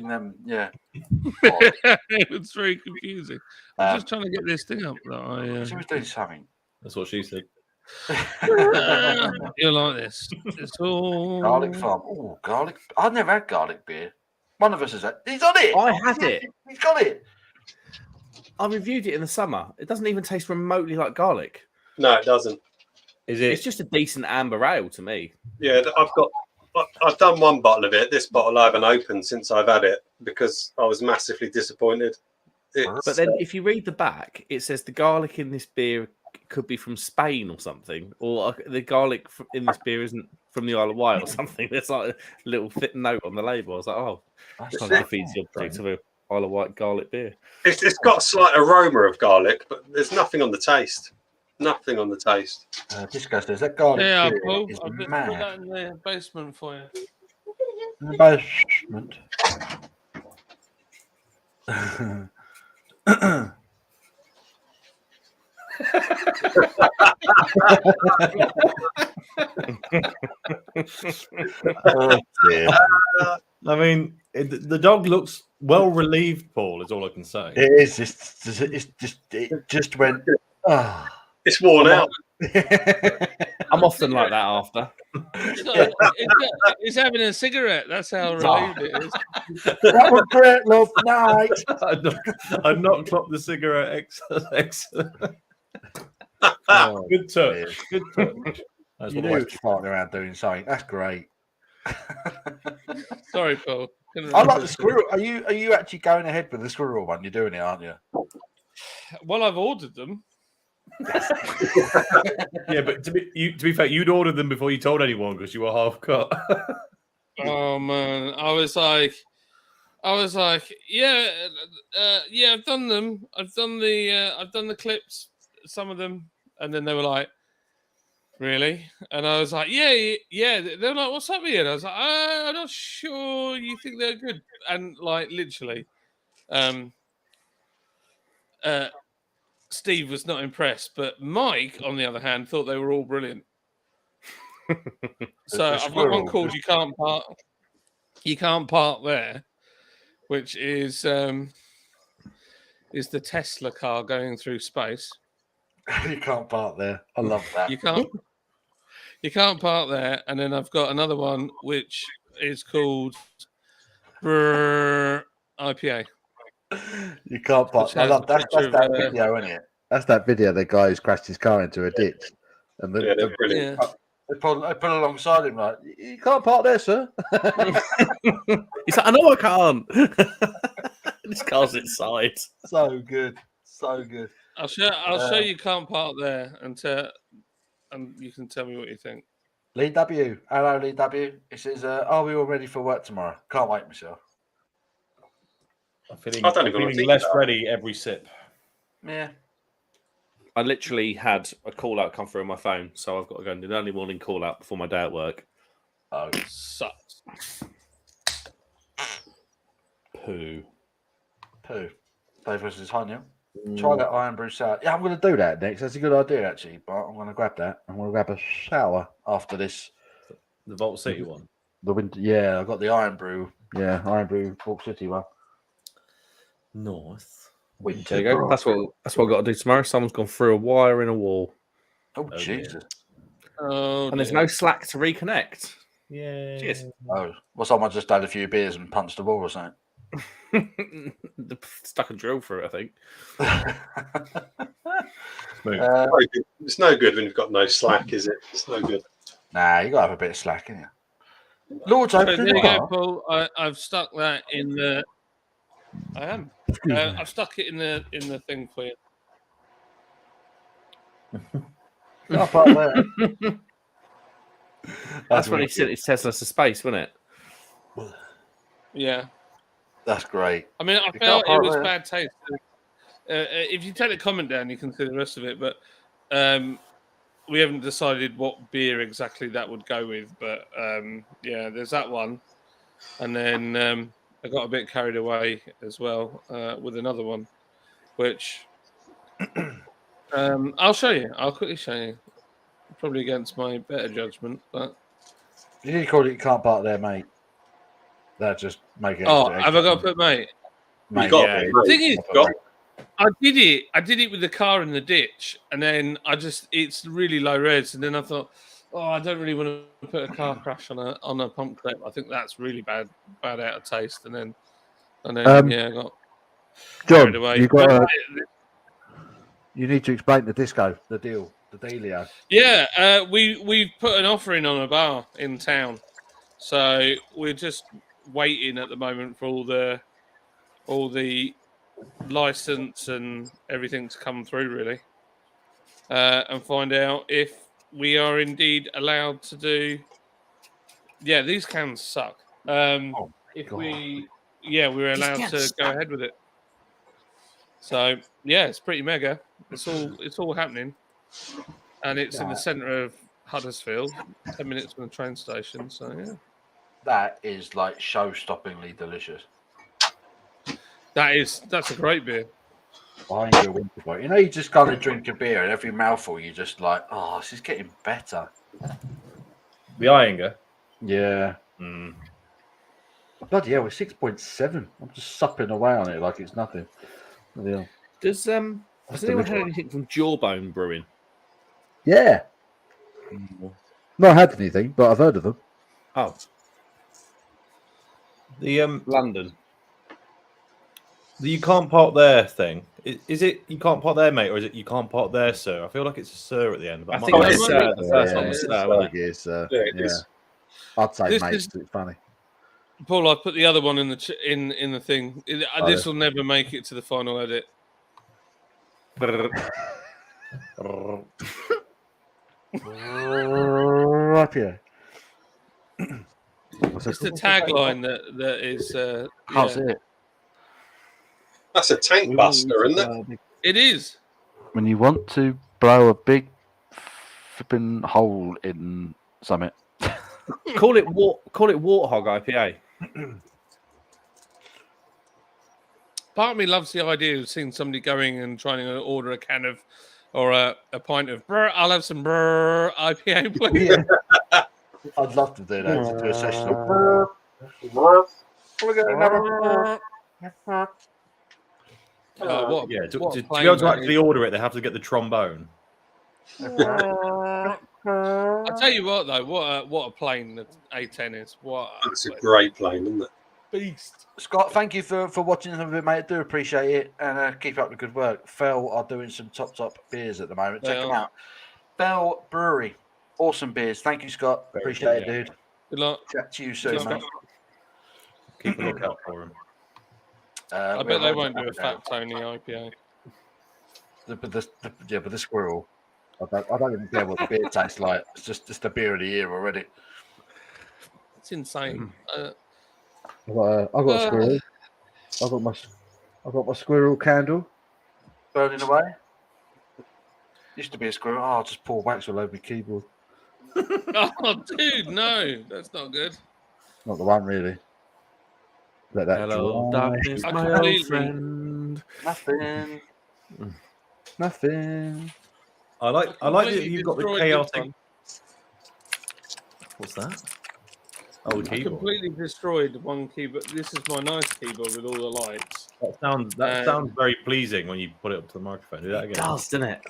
them. Yeah, It was very confusing. I'm just trying to get this thing up. She was doing something. That's what she said. You're like this. It's all Garlic farm. Oh, garlic. I've never had garlic beer. One of us has had. He's on it. I had it. He's got it. I reviewed it in the summer. It doesn't even taste remotely like garlic. No, it doesn't. Is it? It's just a decent amber ale to me. Yeah, I've done one bottle of it. This bottle I haven't opened since I've had it because I was massively disappointed. But then if you read the back, it says the garlic in this beer could be from Spain or something, or the garlic in this beer isn't from the Isle of Wight or something. There's like a little fit note on the label. I was like, oh, that's kind of defeats the object of a Isle of Wight garlic beer. It's got a slight aroma of garlic, but there's nothing on the taste. Nothing on the taste. Disco says that garlic yeah, beer Paul, is I've put mad. that in the basement for you. In the basement. Oh, dear. I mean, the dog looks well relieved, Paul, is all I can say. It is. It just went. Oh. It's worn out. I'm often like that after. He's having a cigarette. That's how relieved it is. That was great, love. Night. I've not clocked the cigarette. Excellent. Oh, good touch. Good touch. You knew he was farting around doing something. That's great. Sorry, Paul. I like the squirrel. Are you actually going ahead with the squirrel one? You're doing it, aren't you? Well, I've ordered them. Yeah, but to be fair, you'd ordered them before you told anyone because you were half cut. Oh man, I was like, yeah, I've done them. I've done the clips, some of them, and then they were like, really? And I was like, yeah. They're like, what's up here? And I was like, I'm not sure. You think they're good? And like, literally, Steve was not impressed, but Mike, on the other hand, thought they were all brilliant. So I've got one called "You Can't Park." You can't park there, which is the Tesla car going through space. You can't park there. I love that. You can't park there. And then I've got another one which is called IPA. You can't park. I love that's that video, isn't it? That's that video. The guy who's crashed his car into a ditch, and They're brilliant. They put alongside him like, you can't park there, sir. He's like, I know I can't. This car's inside. So good, so good. I'll show you can't park there and you can tell me what you think. Lee W. Hello, Lee W. It says, are we all ready for work tomorrow? Can't wait, myself. I'm feeling think less about ready every sip. Yeah. I literally had a call out come through on my phone, so I've got to go and do an early morning call out before my day at work. Oh, Sucks. Poo. Dave versus Hanya. Try that iron brew sour. Yeah, I'm going to do that next. That's a good idea, actually. But I'm going to grab that. I'm going to grab a sour after this. The Vault City one. The winter. Yeah, I've got the iron brew. Yeah, iron brew Vault City one. North. There you go. That's what I've got to do tomorrow. Someone's gone through a wire in a wall. Oh, Jesus. Oh, and there's no Slack to reconnect. Yeah. Cheers. Oh, well, someone just had a few beers and punched the wall or something. Stuck a drill through it, I think. It's no good when you've got no slack, is it? It's no good. Nah, you got to have a bit of slack, innit? Lord's So opening there you go, bar. Paul. I've stuck that in the. I am. I've stuck it in the thing for you. Car park there. That's when he sent his Tesla to space, wasn't it? Yeah. That's great. I mean, I You felt can't it was park bad taste. If you take the comment down, you can see the rest of it. But we haven't decided what beer exactly that would go with. But yeah, there's that one. And then I got a bit carried away as well with another one, which I'll show you. I'll quickly show you. Probably against my better judgment, but You need to call it. You can't park there, mate. That just make it. have extra I got to put mate? Mate, You got yeah. it, The mate. thing is, Got- I did it with the car in the ditch, and then it's really low res, and then I thought, oh, I don't really want to put a car crash on a pump clip. I think that's really bad out of taste, and then yeah, I got carried away. You need to explain the disco, the deal, the dealio. Yeah, we've put an offer in on a bar in town, so we're just waiting at the moment for all the license and everything to come through, really, and find out if we are indeed allowed to do. Yeah, these cans suck. If God. we're allowed to go ahead with it. So yeah, it's pretty mega. It's all happening, and it's in the centre of Huddersfield, 10 minutes from the train station. So yeah, That is like show-stoppingly delicious. that's a great beer. I enjoy winter boy. You know, you just kind of drink a beer, and every mouthful, you just like, oh, this is getting better. The Iyengar. Yeah. Bloody hell, we're 6.7. I'm just supping away on it like it's nothing. Yeah. Has anyone had anything from Jawbone Brewing? Yeah. Not had anything, but I've heard of them. Oh, The London. the you can't park there thing. Is it you can't park there, mate, or is it you can't park there, sir? I feel like it's a sir at the end. But I think might it's be- the first one was it's Sir, wasn't it? Yeah, it is. I'd say, This mate, is- it's funny. Paul, I put the other one in the in the thing. This will never make it to the final edit. Up here. It's the tagline that is. How's Yeah. it? That's a tank buster, isn't it? It is. When you want to blow a big flipping hole in something. Call it Warthog IPA. Part of me loves the idea of seeing somebody going and trying to order a can of or a pint of. I'll have some IPA, please. Yeah. I'd love to do that. To do a session of. We're going to What a- Yeah, to what a be plane able to that actually is. order it, they have to get the trombone. I tell you what, though, what a plane the A10 is. What That's a great plane, isn't it? beast. Scott, thank you for watching some of it, mate. I do appreciate it, and keep up the good work. Fell are doing some top beers at the moment. Check They them are. out. Fell Brewery, awesome beers. Thank you, Scott. Appreciate it, dude. Good luck. Chat to you soon, Good luck. mate. Keep a lookout for him. I bet they won't do a Fat Tony IPA. But the squirrel. I don't even care what the beer tastes like. It's just the beer of the year already. It's insane. I've got a squirrel. I've got my squirrel candle burning away. Used to be a squirrel. Oh, I'll just pour wax all over my keyboard. Oh, dude, no, that's not good. Not the one, really. Let that Hello, dry. darkness, I my completely- old friend. Nothing. I like that completely you've got the destroyed this chaotic. one. What's that? Oh, the I keyboard. completely destroyed one keyboard. This is my nice keyboard with all the lights. That sounds very pleasing when you put it up to the microphone. Do that It again. does, doesn't it?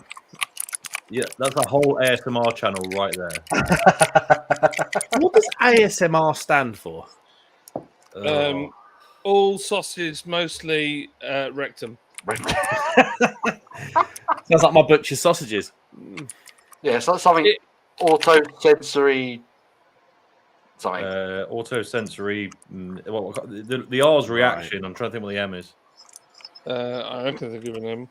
Yeah, that's a whole ASMR channel right there. What does ASMR stand for? All sausage, mostly rectum. Sounds like my butcher's sausages. Yeah, it's like something auto-sensory something. Auto-sensory. The R's reaction. I'm trying to think what the M is. I reckon they're giving them.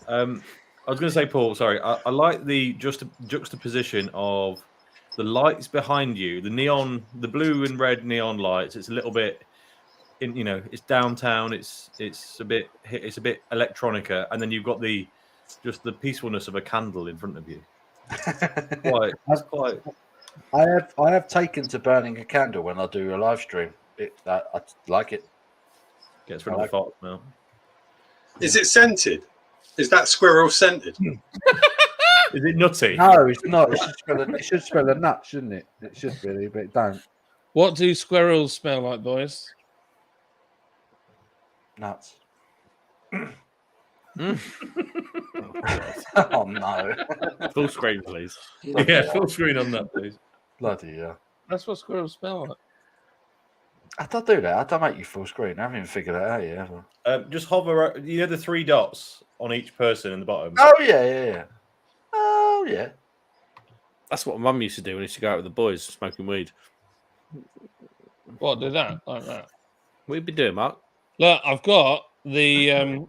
I was going to say, Paul, sorry. I like the juxtaposition of the lights behind you, the blue and red neon lights. It's a little bit, it's downtown. It's a bit electronica, and then you've got the peacefulness of a candle in front of you. That's quite. I have taken to burning a candle when I do a live stream. I like it. Gets rid of the fart smell. Is it scented? Is that squirrel scented? Is it nutty? No, it's not. It should smell of nuts, shouldn't it? It should really, but it don't. What do squirrels smell like, boys? Nuts. Oh no! Full screen, please. Yeah, full screen on that, please. Bloody yeah. That's what squirrels smell like. I don't do that. I don't make you full screen. I haven't even figured that out yet. Just hover. The 3 dots on each person in the bottom. Oh yeah. Oh yeah. That's what my mum used to do when I used to go out with the boys smoking weed. What, do that? Like that? What have you been doing, Mark? Look, I've got the...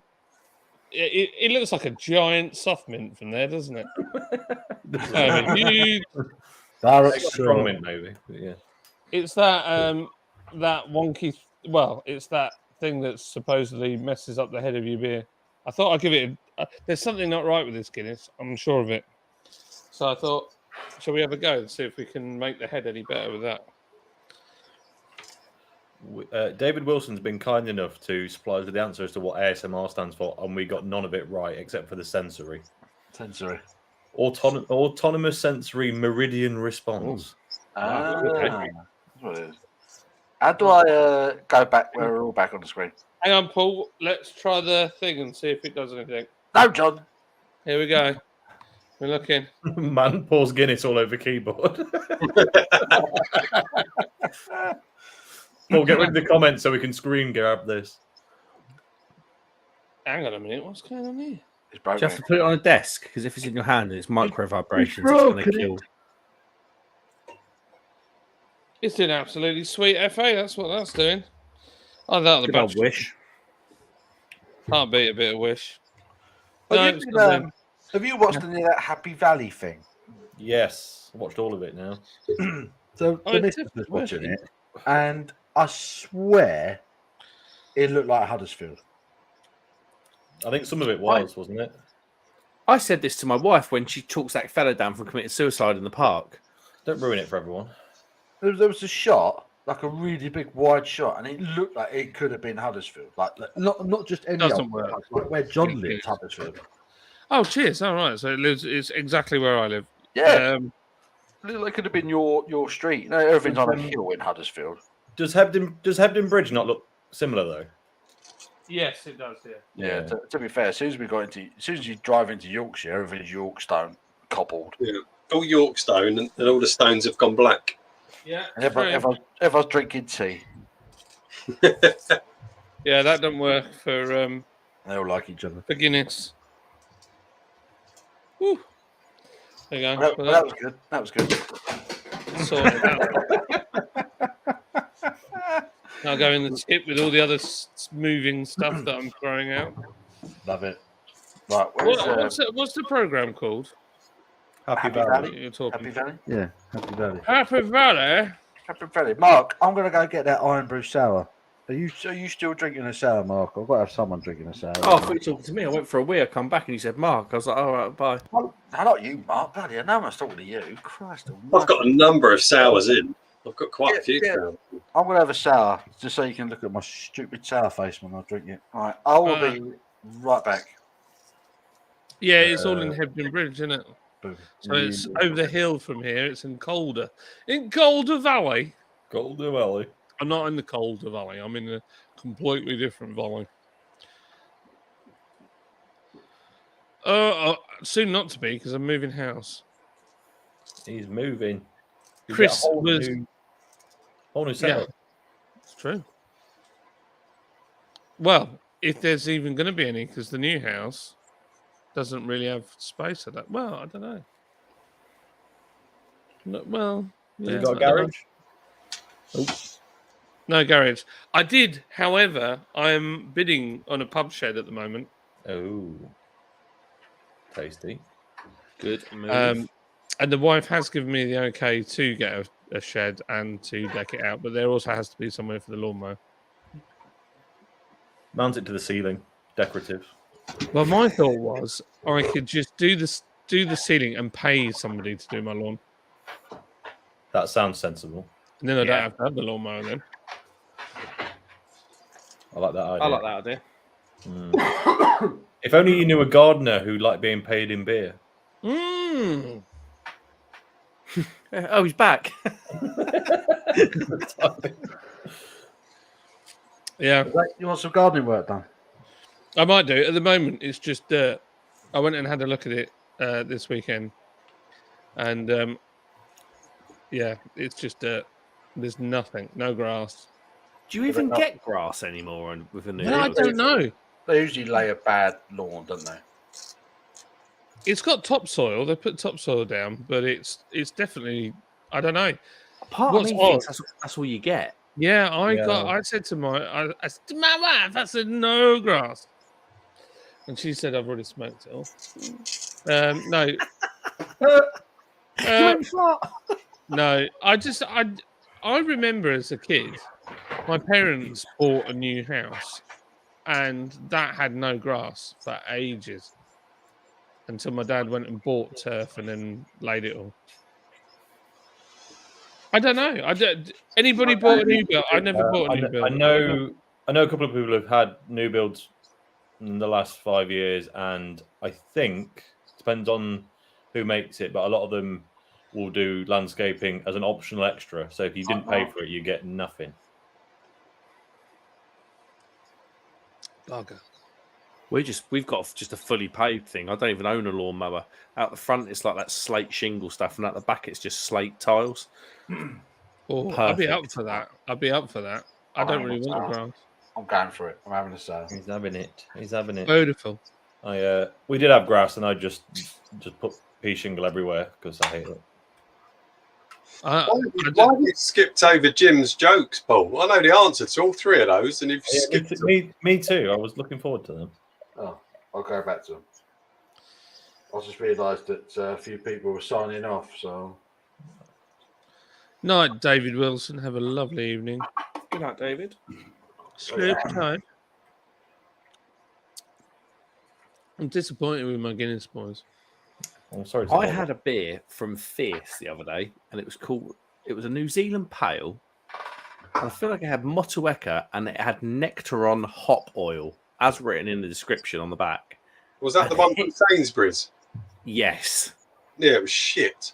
It looks like a giant soft mint from there, doesn't it? Strong mint, maybe. But yeah. It's that that wonky... Well, it's that thing that supposedly messes up the head of your beer. I thought I'd give it... there's something not right with this Guinness. I'm sure of it. So I thought, shall we have a go and see if we can make the head any better with that? David Wilson's been kind enough to supply us with the answer as to what ASMR stands for, and we got none of it right except for the sensory. Autonomous sensory meridian response. That's what it is. How do I go back where we're all back on the screen? Hang on, Paul. Let's try the thing and see if it does anything. No, John. Here we go. We're looking. Man pours Guinness all over keyboard. Paul, get rid of the comments so we can screen grab this. Hang on a minute. What's going on here? It's Do broken. you have to put it on a desk? Because if it's in your hand and it's micro vibrations, it's going to kill. It's doing absolutely sweet FA. That's what that's doing. Oh, that the Good old battery. Wish. Can't beat a bit of Wish. Have you watched any of that Happy Valley thing? Yes, I watched all of it now. So the missus was watching it, and I swear it looked like Huddersfield. I think some of it was, wasn't it? I said this to my wife when she talks that fella down from committing suicide in the park. Don't ruin it for everyone. There was a shot, like a really big wide shot, and it looked like it could have been Huddersfield. Like not just any Doesn't old work. like where John lives, Huddersfield. Oh, cheers. All right. So it's exactly where I live. Yeah. It could have been your street. You know, everything's on a hill in Huddersfield. Does Hebden Bridge not look similar though? Yes, it does. Yeah. To be fair, as soon as you drive into Yorkshire, everything's Yorkstone cobbled. Yeah, all York stone, and all the stones have gone black. Yeah. And everyone's drinking tea. Yeah, that doesn't work for They all like each other. for Guinness. Woo. There you go. That was good. That was good. Sort it out. Now go in the tip with all the other moving stuff that I'm throwing out. Love it. Right. What's the program called? Happy Happy Valley. Valley? You're talking. Happy Valley? Yeah, Happy Valley. Happy Valley. Happy Valley. Mark, I'm going to go get that Iron Brew sour. Are you still drinking a sour, Mark? I've got to have someone drinking a sour. Oh, I thought you were talking to me. I went for a wee. I come back and you said Mark. I was like, all right, bye. No, not you, Mark. Bloody hell, no one's talking to you. Christ almighty. I've got a number of sours in. I've got quite a few. Yeah. Sours. I'm going to have a sour, just so you can look at my stupid sour face when I drink it. All right, I will be right back. Yeah, it's all in Hebden Bridge, isn't it? Boom. So it's over the hill from here. It's in Calder. In Calder Valley. Calder Valley. I'm not in the Calder Valley. I'm in a completely different valley. soon not to be because I'm moving house. He's moving. You Chris get a whole was- whole new setup. It's true. Well, if there's even going to be any, because the new house doesn't really have space for that. Well, I don't know. No, well, Has yeah, it got a I don't know. garage? No garage. I did, however, I'm bidding on a pub shed at the moment. Oh, tasty. Good move. And the wife has given me the okay to get a shed and to deck it out, but there also has to be somewhere for the lawnmower. Mount it to the ceiling. Decorative. Well, my thought was I could just do the ceiling and pay somebody to do my lawn, That sounds sensible. and then I don't Yeah. have to have the lawnmower then. I like that idea. I like that idea. If only you knew a gardener who liked being paid in beer. Mm. Oh, he's back. Yeah, You want some gardening work done? I might do. At the moment, it's just dirt. I went and had a look at it this weekend, and yeah, it's just dirt. There's nothing, no grass. Do you even get grass anymore with a new? No, I don't know. They usually lay a bad lawn, don't they? It's got topsoil. They put topsoil down, but it's definitely, I don't know. Part What's of me thinks that's all you get. Yeah, I said to I said to my wife, I said no grass, and she said I've already smoked it all. No, no. I remember as a kid, my parents bought a new house, and that had no grass for ages, until my dad went and bought turf and then laid it all. I don't know. Anybody bought a new build? I never bought a new build. I know a couple of people have had new builds in the last 5 years, and I think depends on who makes it, but a lot of them will do landscaping as an optional extra. So if you didn't pay for it, you get nothing. Bugger. We've got just a fully paved thing. I don't even own a lawnmower. Out the front, it's like that slate shingle stuff, and out the back, it's just slate tiles. Oh, I'd be up for that. I'd be up for that. I don't really want the grass. I'm going for it. I'm having a sale. He's having it. He's having it. Beautiful. We did have grass, and I just put pea shingle everywhere because I hate it. Why have you skipped over Jim's jokes, Paul? I know the answer to all three of those, and you've skipped them. Me too. I was looking forward to them. Oh, I'll go back to them. I just realised that a few people were signing off, so. Night, David Wilson. Have a lovely evening. Good night, David. Sleep tight. I'm disappointed with my Guinness, boys. I'm sorry. I had a beer from Fierce the other day, and it was a New Zealand pale. And I feel like it had Motueka, and it had Nectaron hop oil, as written in the description on the back. Was that the one from Sainsbury's? Yes. Yeah, it was shit.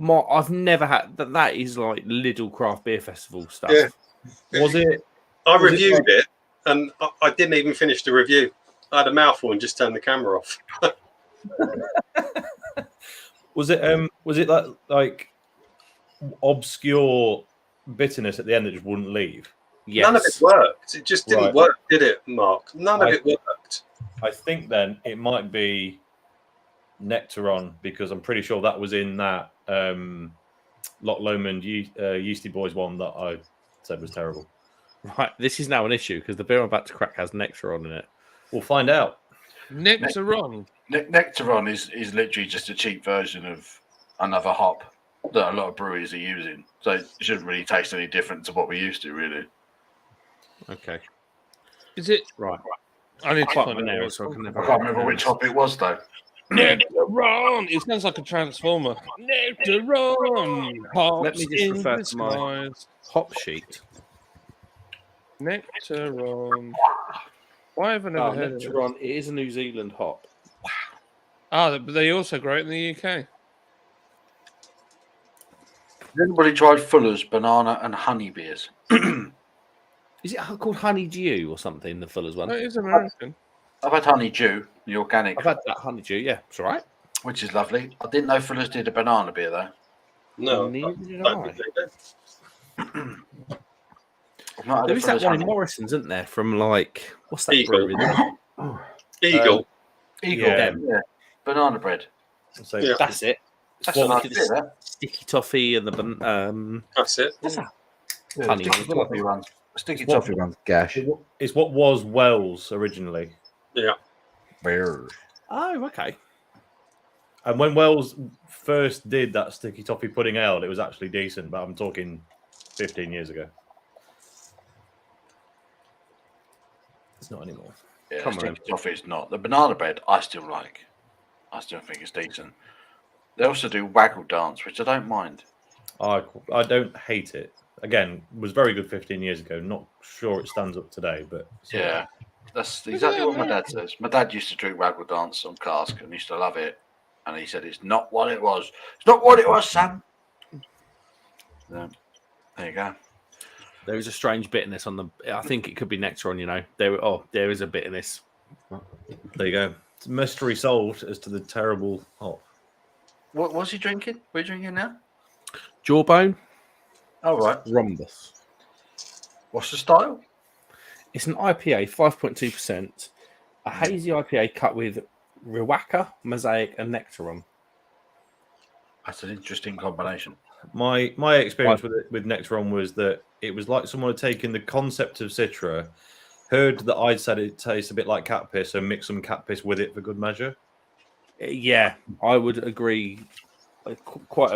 I've never had that. That is like Lidl craft beer festival stuff. Yeah. Was it? I reviewed it, and I didn't even finish the review. I had a mouthful and just turned the camera off. Was it like obscure bitterness at the end that just wouldn't leave? Yes. None of it worked. It just didn't work, did it, Mark? None of it worked. I think then it might be Nectaron, because I'm pretty sure that was in that Loch Lomond Yeasty Boys one that I said was terrible. Right, this is now an issue because the beer I'm about to crack has Nectaron in it. We'll find out. Nectaron. Nectaron is literally just a cheap version of another hop that a lot of breweries are using. So it shouldn't really taste any different to what we used to, really. Okay. Is it? Right. I need to Quite find an out. error, so I can never I can't remember which hop it was, though. Nectaron. It sounds like a transformer. Nectaron. Let me just refer to my hop sheet. Nectaron. Why have I never heard of it? Nectaron, it is a New Zealand hop. But they also grow it in the UK. Has anybody tried Fuller's banana and honey beers? Is it called Honeydew or something, the Fuller's one? That is American. I've had honeydew, the organic. I've had that Honeydew, yeah. It's all right. which is lovely. I didn't know Fuller's did a banana beer though. No, Neither did don't I. think they do. I've not had There a is that Fuller's one in honey. Morrison's, isn't there? From like, what's that Eagle. brewery? Eagle. Eagle, Yeah. yeah. Banana bread. So Yeah. That's it. That's What a was nice beer, that. Sticky toffee and the That's it. what's that? Yeah, Honey. sticky toffee runs. Sticky It's what- toffee runs gash. it's what was Wells originally. Yeah. Beer. Oh, okay. And when Wells first did that sticky toffee pudding ale, it was actually decent, but I'm talking 15 years ago. It's not anymore. Yeah, Come sticky on. toffee is not. The banana bread, I still like. I still think it's decent. They also do waggle dance, which I don't mind. I don't hate it. Again, was very good 15 years ago. Not sure it stands up today, but Yeah, that's exactly what my dad says. My dad used to drink waggle dance on cask and used to love it. And he said, it's not what it was. It's not what it was, son. There you go. There is a strange bitterness on the. I think it could be Nectaron. You know, there is a bitterness. there you go. It's a mystery solved as to the terrible hop. What was he drinking? What are you drinking now? Jawbone Oh, right. rhombus. What's the style? It's an IPA, 5.2%. A hazy IPA cut with Riwaka, Mosaic, and Nectaron. That's an interesting combination. My experience with Nectaron was that it was like someone had taken the concept of Citra, heard that I'd said it tastes a bit like cat piss, and mixed some cat piss with it for good measure. Yeah, I would agree. Quite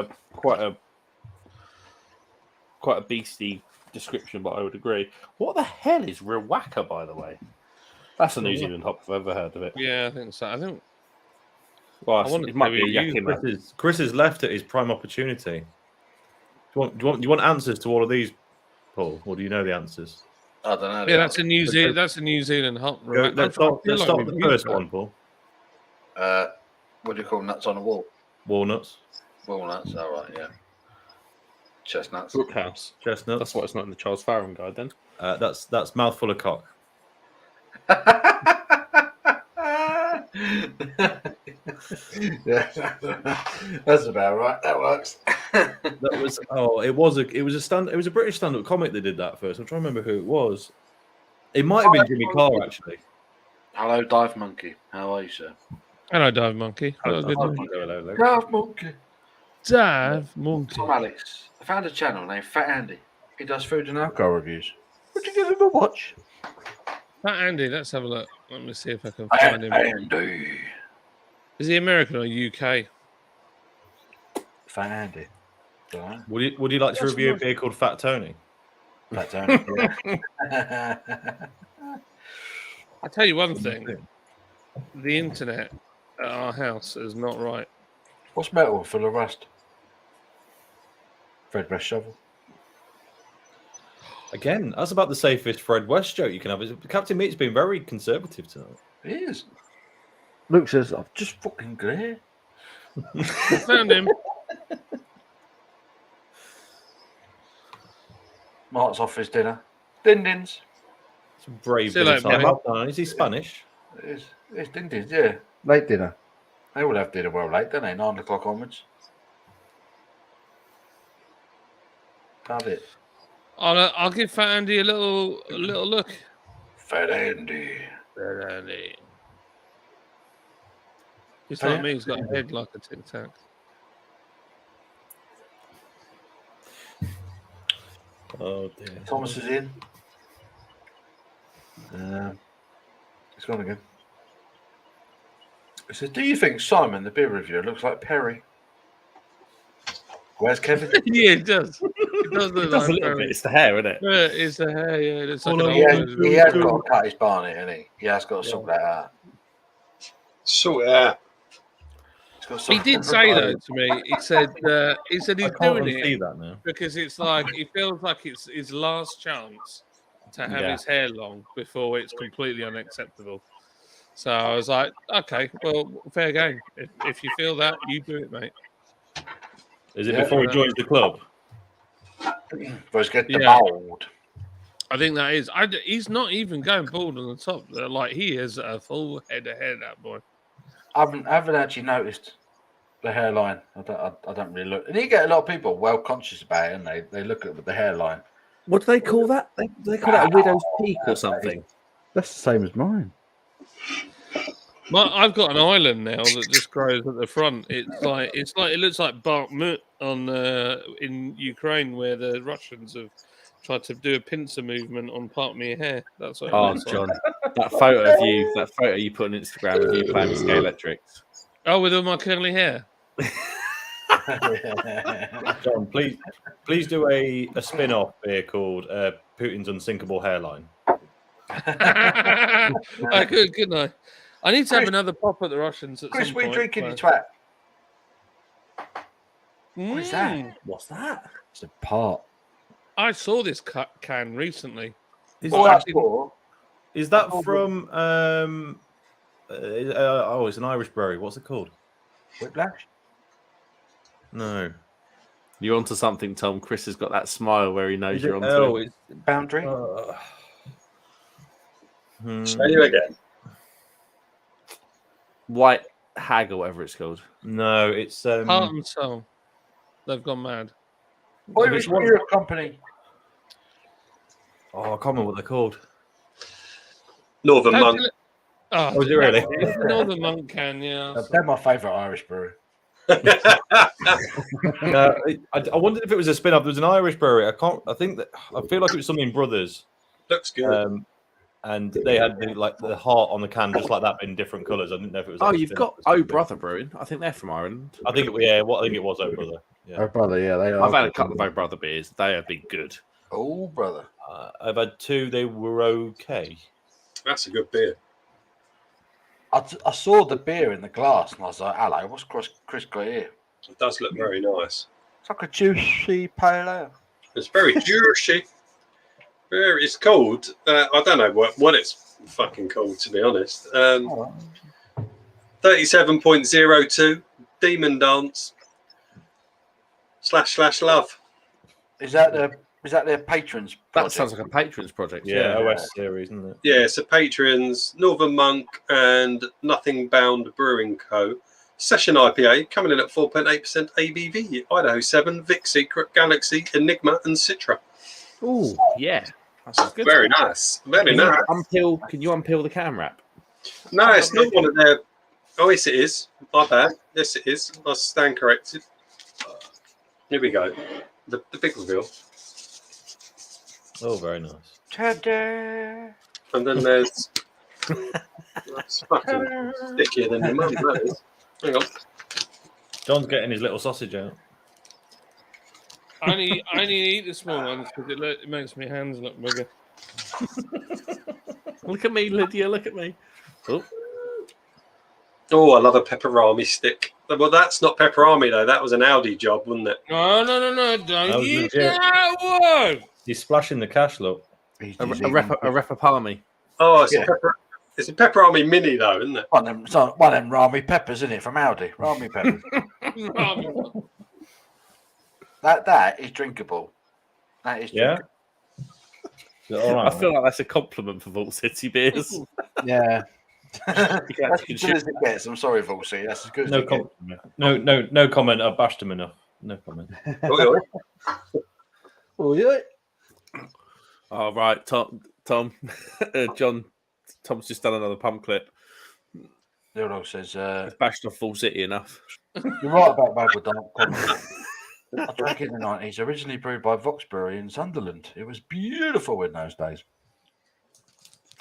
a beastly description, but I would agree. What the hell is Riwaka, by the way? That's a New Zealand hop if I've ever heard of it. Yeah, I think so. I think. Well, I wonder it might if be a they Yakima. Chris has left at his prime opportunity. Do you want answers to all of these, Paul, or do you know the answers? I don't know. Yeah, that's a New Zealand. That's a New Zealand hop. Go, let's start with the first one, Paul. What do you call nuts on the wall? Walnuts, Walnuts. All right, yeah. Chestnuts. Brookhouse. chestnuts. That's why it's not in the Charles Farron guide then. That's mouthful of cock. Yeah, that's about right. That works. That was it was a British stand-up comic that did that first. I'm trying to remember who it was. It might have been Jimmy Carr actually. Hello, Dive Monkey. How are you, sir? Hello, Dive Monkey. Hello, good Hello. night. Dive Monkey. Dive Monkey. Tom Alex. I found a channel named Fat Andy. He does food and alcohol reviews. Would you give him a watch? Fat Andy, let's have a look. Let me see if I can find him. Andy. Is he American or UK? Fat Andy. Right. Would you like to review a beer called Fat Tony? Fat Tony. Yeah. I'll tell you one thing. The internet at our house is not right. What's metal full of rust? Fred West shovel. Again, that's about the safest Fred West joke you can have. Captain Meat's been very conservative tonight. He is. Luke says, I'm just fucking great. Found him. Mark's off his dinner. Din-dins. It's a brave See you little later, time. mate. Is he Spanish? It's din-dins, yeah. Late dinner. They all have dinner well late, don't they? 9 o'clock onwards. Have it. I'll give Fat Andy a little look. Fat Andy. Fat Andy. He's Oh, like yeah? me. He's got a head like a Tic Tac. Oh dear. Thomas is in. He's gone again. He says, do you think Simon, the beer reviewer, looks like Perry? Where's Kevin? Yeah, it does. It does look It does like a little Barry. bit. It's the hair, isn't it? Yeah, it's the hair. Yeah, it looks like an He has, old he has got to cut his barnet, hasn't he? He has got to sort that out. Sort it out. He's got to He sort did that say out. though to me. He said he's I can't doing unsee it that now. because it's like he feels like it's his last chance to have Yeah. his hair long before it's completely unacceptable. So I was like, okay, well, fair game. If you feel that, you do it, mate. Is it Yeah. before he joins the club? Let's get the Yeah. bald. I think that is. He's not even going bald on the top. Like he is a full head of hair. That boy. I haven't actually noticed. The hairline. I don't really look. And you get a lot of people well conscious about it, and they look at the hairline. What do they call that? They call that a widow's peak or something. That's the same as mine. I've got an island now that just grows at the front. It looks like Bakhmut on in Ukraine, where the Russians have tried to do a pincer movement on part of my hair. That's what. It Oh, looks like. John, that photo you put on Instagram of you playing with Scalextrics. Oh, with all my curly hair. John, please do a spin-off beer called Putin's Unsinkable Hairline. I could, couldn't I? I need to have another pop at the Russians at Chris, some what are you point. drinking, you twat? What is that? What's that? It's a part. I saw this can recently. Is That from? It's an Irish brewery. What's it called? Whiplash? No. You're onto something, Tom. Chris has got that smile where he knows you're onto it. Boundary? Show you again. White Hag or whatever it's called. No, it's Heart and Soul. They've gone mad. Irish Beer Company. Oh, I can't remember what they're called. Northern Don't Monk. tell it- Oh, Oh, is it really? it's the Northern Monk can, yeah. They're my favourite Irish brewery. I wondered if it was a spin-off. There was an Irish brewery. I feel like it was something Brothers. Looks good. And they had the heart on the can, just like that, in different colours. I didn't know if it was. Oh, you've got Oh Brother Brewing. I think they're from Ireland. I think it was Oh Brother. Yeah. Oh, brother, yeah. They are. I've had a couple of Oh Brother beers. They have been good. Oh, brother. I've had two. They were okay. That's a good beer. I saw the beer in the glass and I was like, hello, what's Chris got here? It does look very nice. It's like a juicy pale ale. It's very juicy. It's called. I don't know what it's fucking called, to be honest. 37.02 Demon Dance / Love. Is that their patrons? That project? sounds like a patrons project. Yeah, OS series, isn't it? Yeah, so patrons, Northern Monk and Nothing Bound Brewing Co. Session IPA coming in at 4.8% ABV. Idaho 7, Vic Secret, Galaxy, Enigma, and Citra. Oh, yeah. That's good. Very nice. Very Can nice. Can you unpeel the can wrap? No, it's not one of their. Oh, yes, it is. My bad. Yes, it is. I stand corrected. Here we go. The big reveal. Oh, very nice. Ta-da! And then there's. That's fucking stickier than your mum, that is. Hang on. John's getting his little sausage out. I only eat the small ones because it makes my hands look bigger. Look at me, Lydia. Look at me. Oh, I love a pepperami stick. Well, that's not pepperami, though. That was an Audi job, wasn't it? No, don't eat that one. He's splashing the cash, look. A repapami. Oh, it's a pepperami mini, though, isn't it? One of them Rami peppers, isn't it, from Aldi? Rami peppers. That is drinkable. That is drinkable. All right, I feel like that's a compliment for Vault City beers. Yeah. You can That's actually as good as it gets. I'm sorry, Volsey. That's as good as no it gets. comment. No comment. I've bashed him enough. No comment. Oh, yeah. All right, Tom, John, Tom's just done another pump clip. Leonard says, It's bashed off Full City enough. you're right about Maple Dark. I drank it in the 90s. Originally brewed by Vox Brewery in Sunderland. It was beautiful in those days.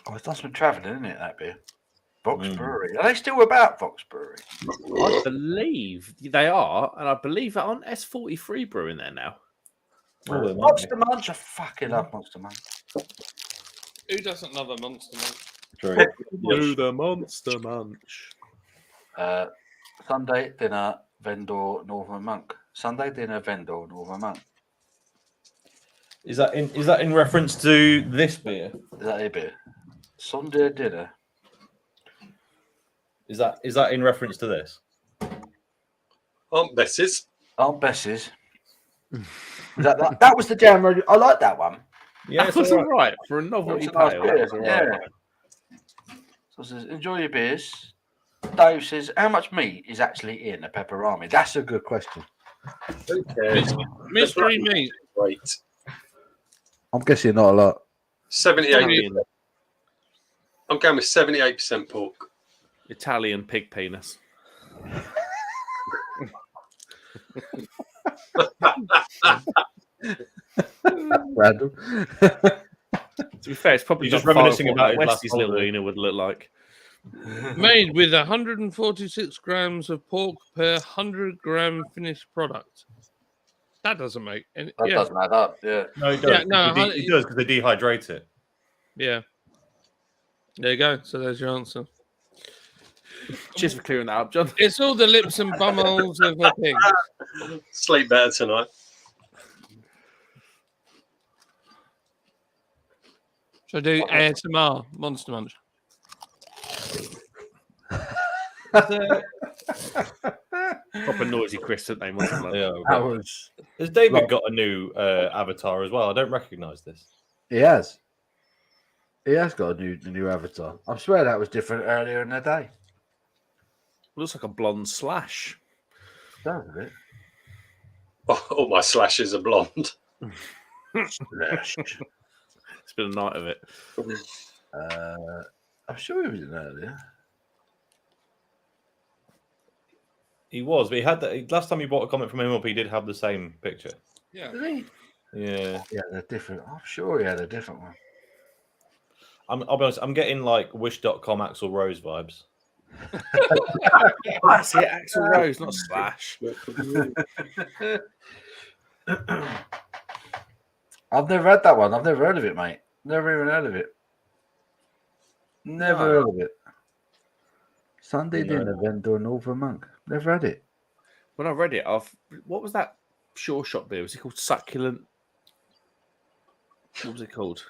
Oh, it's done some travelling, isn't it, that beer? Vox Brewery. Are they still about Vox Brewery? I believe they are, and I believe they're on S43 brewing there now. Monster Munch. I fucking love Monster Munch. Who doesn't love a Monster Munch? True. Do the Monster Munch. Sunday dinner, Vendor, Northern Monk. Sunday dinner, Vendor, Northern Monk. Is that in reference to this beer? Is that a beer? Sunday dinner. Is that in reference to this? Aunt Bess's. Aunt Bess's. That was the jam. I like that one. Yeah, That was all right for a novelty It's a nice pale. beer, That was all right. So it says, enjoy your beers. Dave says, how much meat is actually in a pepperami? That's a good question. Okay. Mystery meat. Wait. I'm guessing not a lot. 78. I'm going with 78% pork. Italian pig penis. Random. To be fair, it's probably He's just not far reminiscing off what, about like, his last Westy's little holiday. wiener would look like. Made with 146 grams of pork per 100-gram finished product. That doesn't make any. That doesn't add up, yeah. No, he does. Yeah, no, He does because they dehydrate it. Yeah. There you go. So there's your answer. Cheers for clearing that up, John. It's all the lips and bumholes of a pig. Sleep better tonight. Should I do ASMR, Monster Munch? Proper noisy Chris, didn't they? Mustn't they? Yeah. That was... Has David got a new avatar as well? I don't recognise this. He has. He has got a new avatar. I swear that was different earlier in the day. Looks like a blonde slash. Doesn't it? All my slashes are blonde. It's been a night of it. I'm sure he was in earlier. He was, but he had that. Last time you bought a comment from him up, he did have the same picture. Yeah. Did he? Yeah. Yeah, they're different. I'm sure he had a different one. I'll be honest, I'm getting like Wish.com Axl Rose vibes. That's it, Axl Rose, not Slash. I've never had that one. I've never heard of it, mate. Never even heard of it. Never heard of it. Sunday dinner vendor Northern Monk. Never had it. When I read it, what was that Sure Shot beer? Was it called Succulent? What was it called?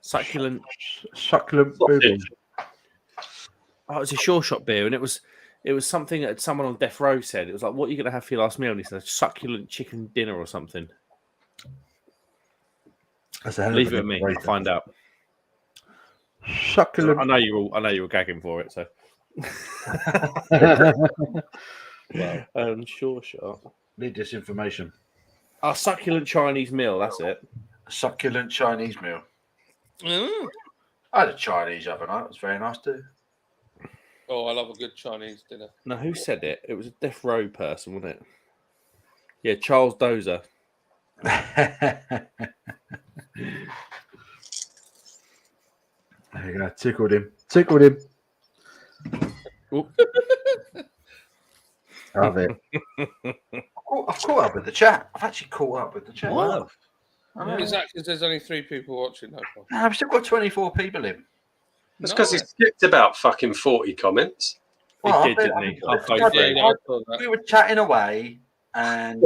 Succulent Booby. Oh, it was a Sure Shot beer, and it was something that someone on death row said. It was like, "What are you going to have for your last meal?" And he said, "Succulent chicken dinner or something." That's a hell of Leave a it with me. name. I'll find out. Succulent. I know you were gagging for it. So, Sure Shot. Need this information. Succulent Chinese meal. That's it. Succulent Chinese meal. Mm. I had a Chinese the other night. It was very nice too. Oh, I love a good Chinese dinner. Now, who said it? It was a death row person, wasn't it? Yeah, Charles Dozer. There you go. Tickled him. Love it. I've caught up with the chat. I've actually caught up with the chat. Wow. Is that because there's only 3 people watching? No, I've still got 24 people in. That's because he skipped about fucking 40 comments. Well, He did, didn't he? Halfway I- through. I saw that. We were chatting away, and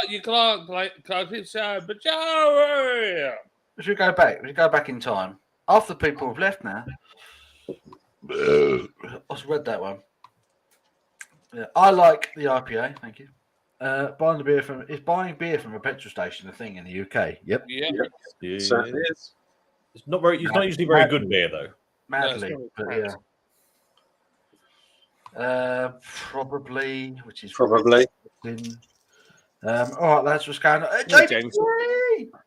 You can't like, it's but yeah. if we go back in time, after people have left now. I've read that one. Yeah, I like the IPA. Thank you. Buying beer from a petrol station a thing in the UK? Yep. Yeah. Certainly is. It's not usually very good beer though. Madly, No, but yeah. Probably, which is Probably. All right, lads, what's going on? Yeah, James,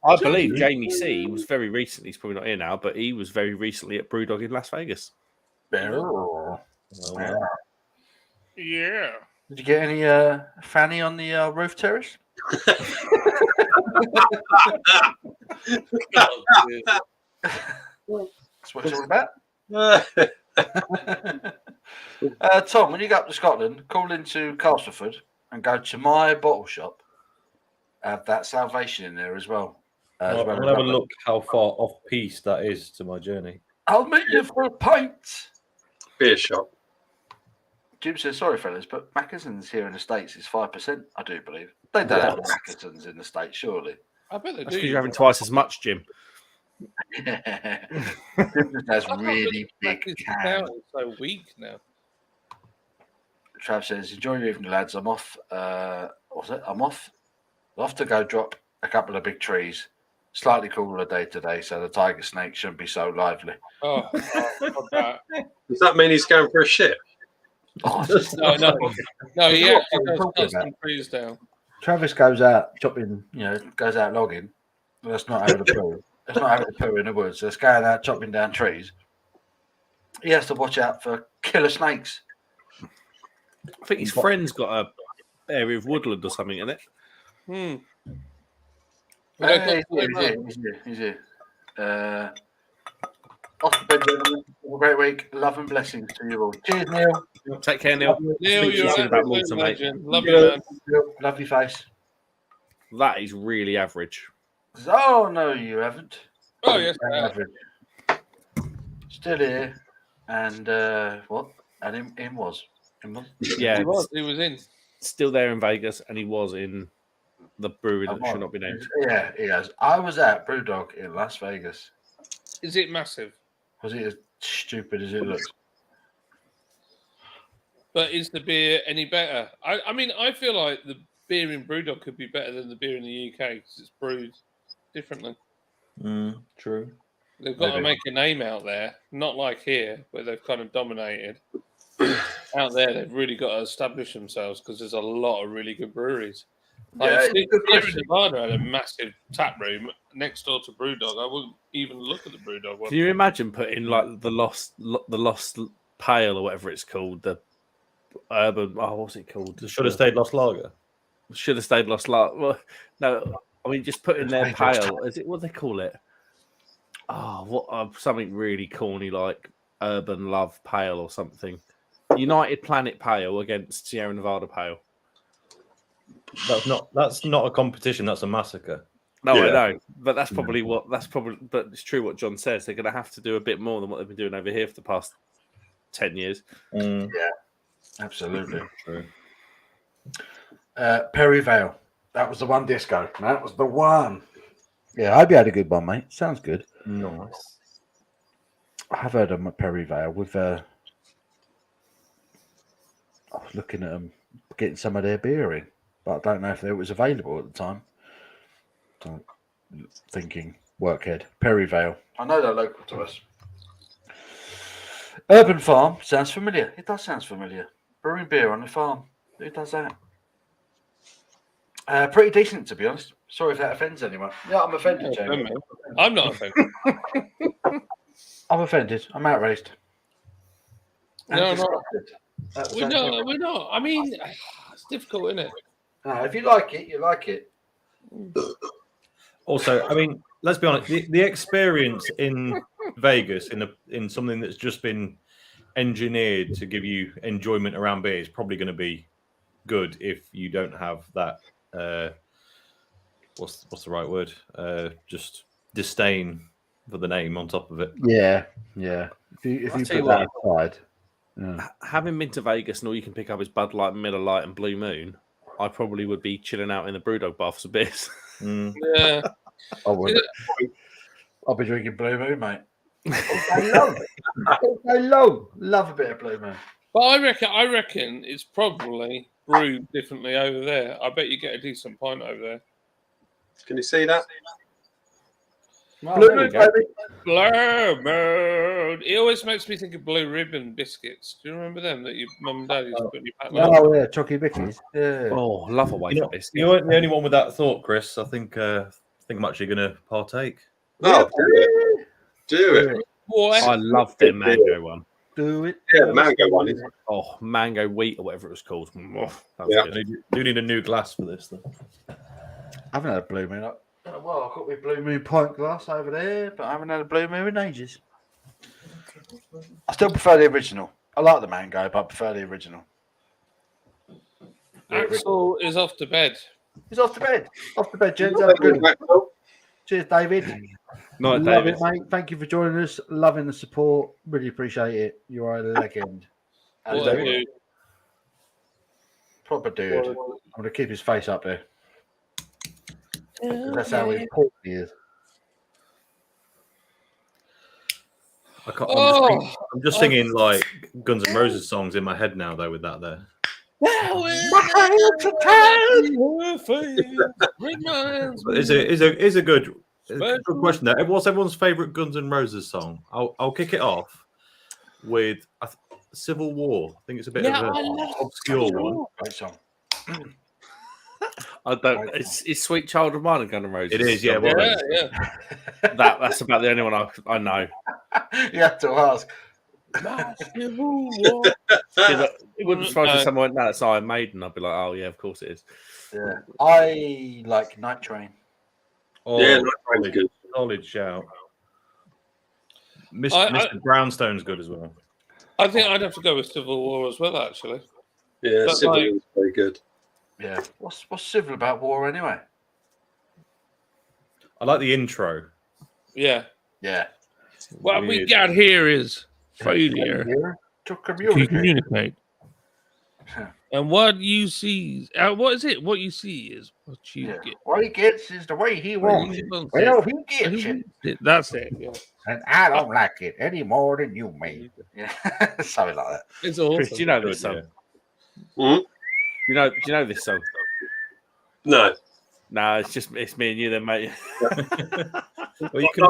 I believe Jamie C was very recently. He's probably not here now, but he was very recently at Brewdog in Las Vegas. Yeah. Did you get any fanny on the roof terrace? That's what it's all about. Tom, when you go up to Scotland, call into Castleford and go to my bottle shop. Have that Salvation in there as well. I'll have a look how far off piece that is to my journey. I'll meet you for a pint. Beer shop. Jim says, sorry, fellas, but Mackeson's here in the States is 5%, I do believe. They don't have Mackeson's in the States, surely. I bet they That's do. because you're having twice as much, Jim. Jim just has really big cans. It's so weak now. Trav says, enjoy your evening, lads. I'm off. I'm off to go drop a couple of big trees. Slightly cooler day today, so the tiger snake shouldn't be so lively. Oh, God, that. Does that mean he's going for a shit? Oh, No. He What actually are we does talking cut some about? trees down. Travis goes out chopping, goes out logging. Well, that's not having a poo. That's not having a poo in the woods. That's going out chopping down trees. He has to watch out for killer snakes. I think his friend's got a area of woodland or something in it. He's here. Off the bed, gentlemen. Have a great week. Love and blessings to you all. Cheers, Neil. Take care, Neil. Neil, Speak to you you're soon an about absolute Malta, mate. legend. Love you, man. Love your face. That is really average. Oh, no, you haven't. Oh, yes, I have. Average. Still here. And what? And him was. Yeah, He was in. still there in Vegas, and he was in the brewery that should not be named. Yeah, he has. I was at Brewdog in Las Vegas. Is it massive? Was it as stupid as it looks? But is the beer any better? I mean, I feel like the beer in Brewdog could be better than the beer in the UK because it's brewed differently. True. They've got to make a name out there, not like here where they've kind of dominated. Out there, they've really got to establish themselves because there's a lot of really good breweries. Like, Sierra Nevada had a massive tap room next door to Brewdog. I wouldn't even look at the Brewdog one. Can you imagine putting like the lost pale or whatever it's called, the urban? Oh, what's it called? Should have stayed Lost Lager. Should have stayed lost lager. Well, no, I mean just putting their pale. Is it what they call it? Oh, what something really corny like Urban Love Pale or something. United Planet Pale against Sierra Nevada Pale. That's not a competition. That's a massacre. No, I know, but that's probably But it's true what John says. They're going to have to do a bit more than what they've been doing over here for the past 10 years. Yeah, absolutely true. Perry Vale. That was the one disco. That was the one. Yeah, I hope you had a good one, mate. Sounds good. Nice. I have heard of Perry Vale with. I was looking at them getting some of their beer in, but I don't know if it was available at the time. So, thinking workhead Perry Vale. I know they're local to us. Urban Farm sounds familiar. It does sound familiar. Brewing beer on the farm. Who does that? Pretty decent, to be honest. Sorry if that offends anyone. Yeah, I'm offended, Jamie. I'm not offended. I'm offended. I'm outraged. No, we're not. I mean, it's difficult, isn't it? No, if you like it, you like it. Also, I mean, let's be honest. The experience in Vegas in something that's just been engineered to give you enjoyment around beer is probably going to be good if you don't have that. What's the right word? Just disdain for the name on top of it. Yeah. If you put that aside, having been to Vegas and all you can pick up is Bud Light, Miller Lite, and Blue Moon, I probably would be chilling out in the Brewdog bar for some beers. Yeah, I would. I'll be drinking Blue Moon, mate. Love a bit of Blue Moon. but I reckon it's probably brewed differently over there. I bet you get a decent pint over there. Can you see that? Oh, Blue Moon, baby. Blue Moon. It always makes me think of Blue Ribbon biscuits. Do you remember them that your mum and dad used to put in your pack? Oh yeah, Chocky Bickies. Yeah. Oh, love a wafer biscuit. You weren't the only one with that thought, Chris. I think I'm actually going to partake. Oh, do it. Boy. I love the mango one. Do it. Yeah, the mango one. Isn't it? Oh, mango wheat or whatever it was called. Oh, that was Yeah. good. Do need a new glass for this, though. I haven't had a Blue Moon. Well, I've got my Blue Moon pint glass over there, but I haven't had a Blue Moon in ages. I still prefer the original. I like the mango, but I prefer the original. Axel is off to bed. He's off to bed. Off to bed, gents. Have a good one. Cheers, David. Night, Love David. it, mate. Thank you for joining us. Loving the support. Really appreciate it. You are a legend. What a dude. Proper dude. I'm going to keep his face up there. That's how important he is. I'm just singing like Guns N' Roses songs in my head now, though, with that there. Is a good question there. What's everyone's favourite Guns N' Roses song? I'll kick it off with Civil War. I think it's a bit Yeah, of I an love obscure Civil one. War. Great song. I don't. It's Sweet Child of Mine and Guns N' Roses. It is, yeah. Well, Yeah. That's about the only one I know. You have to ask. My Civil War. Yeah, it wouldn't surprise me if someone went, no, that's Iron Maiden. I'd be like, oh, yeah, of course it is. Yeah. I like Night Train. Oh, Yeah, Night Train's good. Solid shout. Mr. Brownstone's good as well. I think I'd have to go with Civil War as well, actually. Yeah, But Civil like- War's very good. Yeah. What's civil about war anyway? I like the intro. Yeah. Yeah. What we Weird. got here is failure To to communicate. communicate. And what you see, what is it? What you see is what you Yeah. get. What he gets is the way he wants it. wants Well, it. he gets it. That's it. Yeah. And I don't like it any more than you may. Yeah. Something like that. It's awesome. Chris, do you know this song? Hmm? Do you know this song? No. No, it's me and you then, mate. Well, you can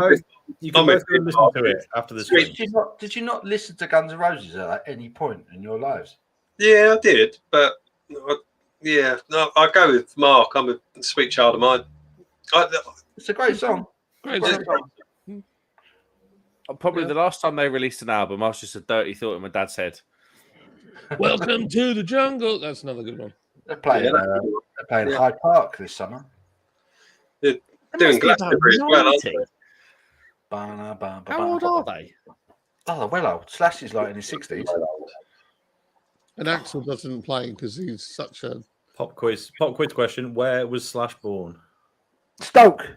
both go and listen to it after the stream. Did you not listen to Guns N' Roses at any point in your lives? Yeah, I did, but I go with Mark. I'm a Sweet Child of Mine. It's a great song. Great Yeah. song. Probably the last time they released an album, I was just a dirty thought in my dad's head. Welcome to the jungle. That's another good one. They're playing, Hyde Park this summer. Doing They must be about Glastonbury as well, aren't 90. they? How old are they? Oh, well old. Slash is like in his 60s. And Axel doesn't play because he's such a. Pop quiz question. Where was Slash born? Stoke.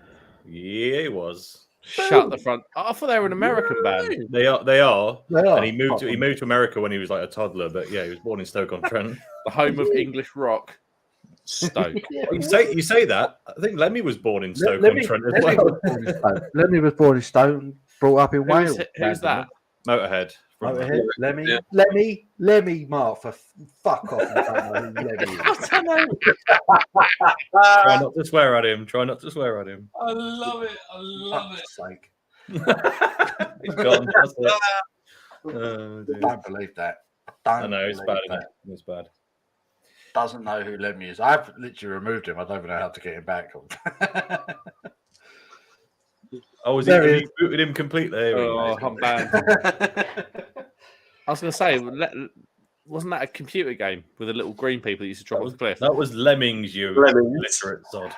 Yeah, he was. Shut the front. I thought they were an American band. They are. They are. And he moved to America when he was like a toddler. But yeah, he was born in Stoke-on-Trent. The home of English rock. Stoke. You say that. I think Lemmy was born in Stoke-on-Trent as well. Lemmy was born in Stoke, brought up in Wales. Who's that? Motorhead. Motorhead. Lemmy. Yeah. Lemmy, Mark, for fuck off. You don't know who Lemmy is. I don't know. Try not to swear at him. I love it. I love it. Fuck's sake. He's gone. That's it. Oh, dear. Don't believe that. I know, it's bad, isn't it? It's bad. Doesn't know who Lemmy is. I've literally removed him. I don't even know how to get him back. Oh, There have he you booted him completely? There he Oh, is. I'm banned. I was going to say, wasn't that a computer game with the little green people that used to drop off the cliff? That was Lemmings, you Lemmings. illiterate sod.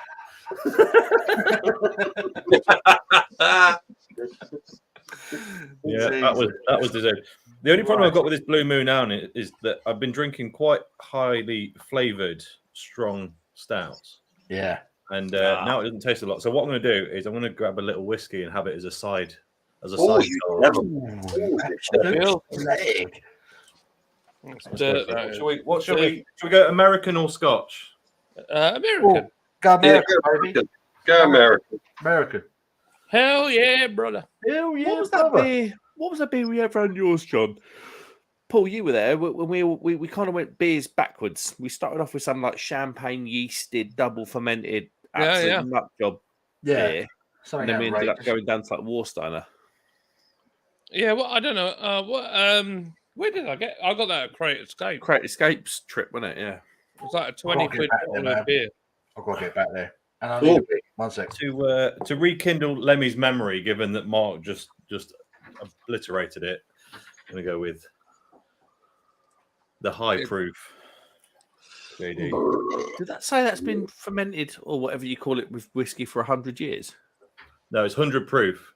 Yeah, that was deserved. The only problem I've got with this Blue Moon now is that I've been drinking quite highly flavoured, strong stouts. Yeah. And now it doesn't taste a lot. So what I'm going to do is I'm going to grab a little whiskey and have it as a side. Oh, you never. Leg. Should we go American or Scotch? American. Go American, Yeah, baby. Go American. American. Hell yeah, brother. Hell yeah, What was that beer? What was that beer we had around yours, John? Paul, you were there when we kind of went beers backwards. We started off with some like champagne yeasted, double fermented, absolute nut job beer, and then we ended up going down to like Warsteiner. Yeah, well, I don't know. Where did I get? I got that at Crate Escape. Crate Escapes trip, wasn't it? Yeah. It was like a 20 quid bottle of beer. I've got to get back there. And I need a bit. 1 sec. To rekindle Lemmy's memory, given that Mark just obliterated it, I'm going to go with the high proof. JD. Did that say that's been fermented or whatever you call it with whiskey for 100 years? No, it's 100 proof.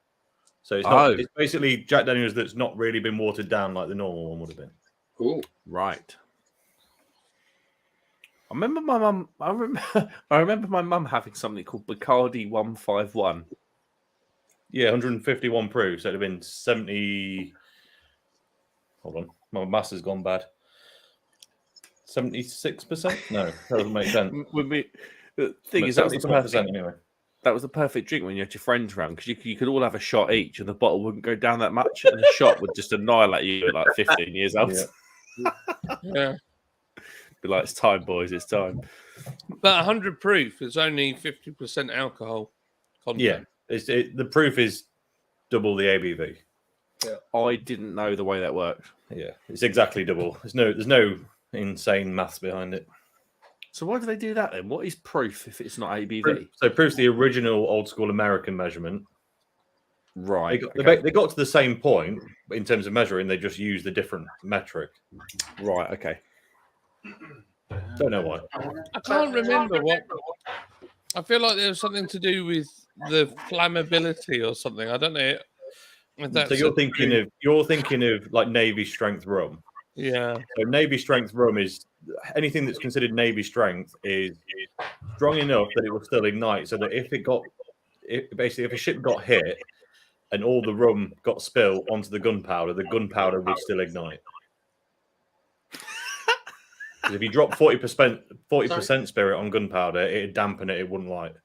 So it's not. It's basically Jack Daniels that's not really been watered down like the normal one would have been. Ooh. Right. I remember my mum. I remember my mum having something called Bacardi 151. Yeah, 151 proof. So it'd have been 70. Hold on, my maths has gone bad. 76%? No, that doesn't make sense. The thing is, that was the perfect. Anyway. That was the perfect drink when you had your friends around because you could all have a shot each, and the bottle wouldn't go down that much, and the shot would just annihilate you at like 15 years old. Yeah. Be like, it's time, boys, it's time. But 100 proof is only 50% alcohol content. Yeah, the proof is double the ABV. I didn't know the way that worked. Yeah, it's exactly double. There's no insane maths behind it. So why do they do that then? What is proof if it's not ABV? So proof's the original old school American measurement. Right. They got to the same point in terms of measuring. They just used a different metric. Right. Okay. Don't know why. I can't remember what. I feel like there was something to do with the flammability or something. I don't know. If that's So you're thinking of like Navy strength rum. Yeah. So Navy strength rum is anything that's considered Navy strength is strong enough that it will still ignite. So that if a ship got hit and all the rum got spilled onto the gunpowder would still ignite. Because if you drop 40% spirit on gunpowder, it'd dampen it. It wouldn't light.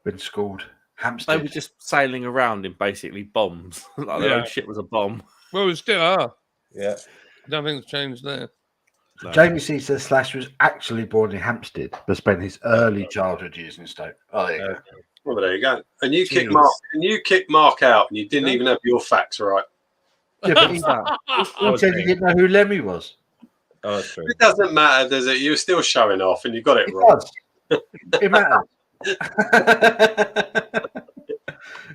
Been schooled. They Hampstead. were just sailing around in basically bombs. Like their own ship was a bomb. Well, we still are. Yeah. Nothing's changed there. No. Jamie C says Slash was actually born in Hampstead, but spent his early childhood years in Stoke. Oh, there you go. Well, there you go. And you kicked Mark out, and you didn't even have your facts right. Yeah, but he said he didn't know who Lemmy was. Oh, that's true. It doesn't matter, does it? You're still showing off, and you got it It wrong. does. It matters.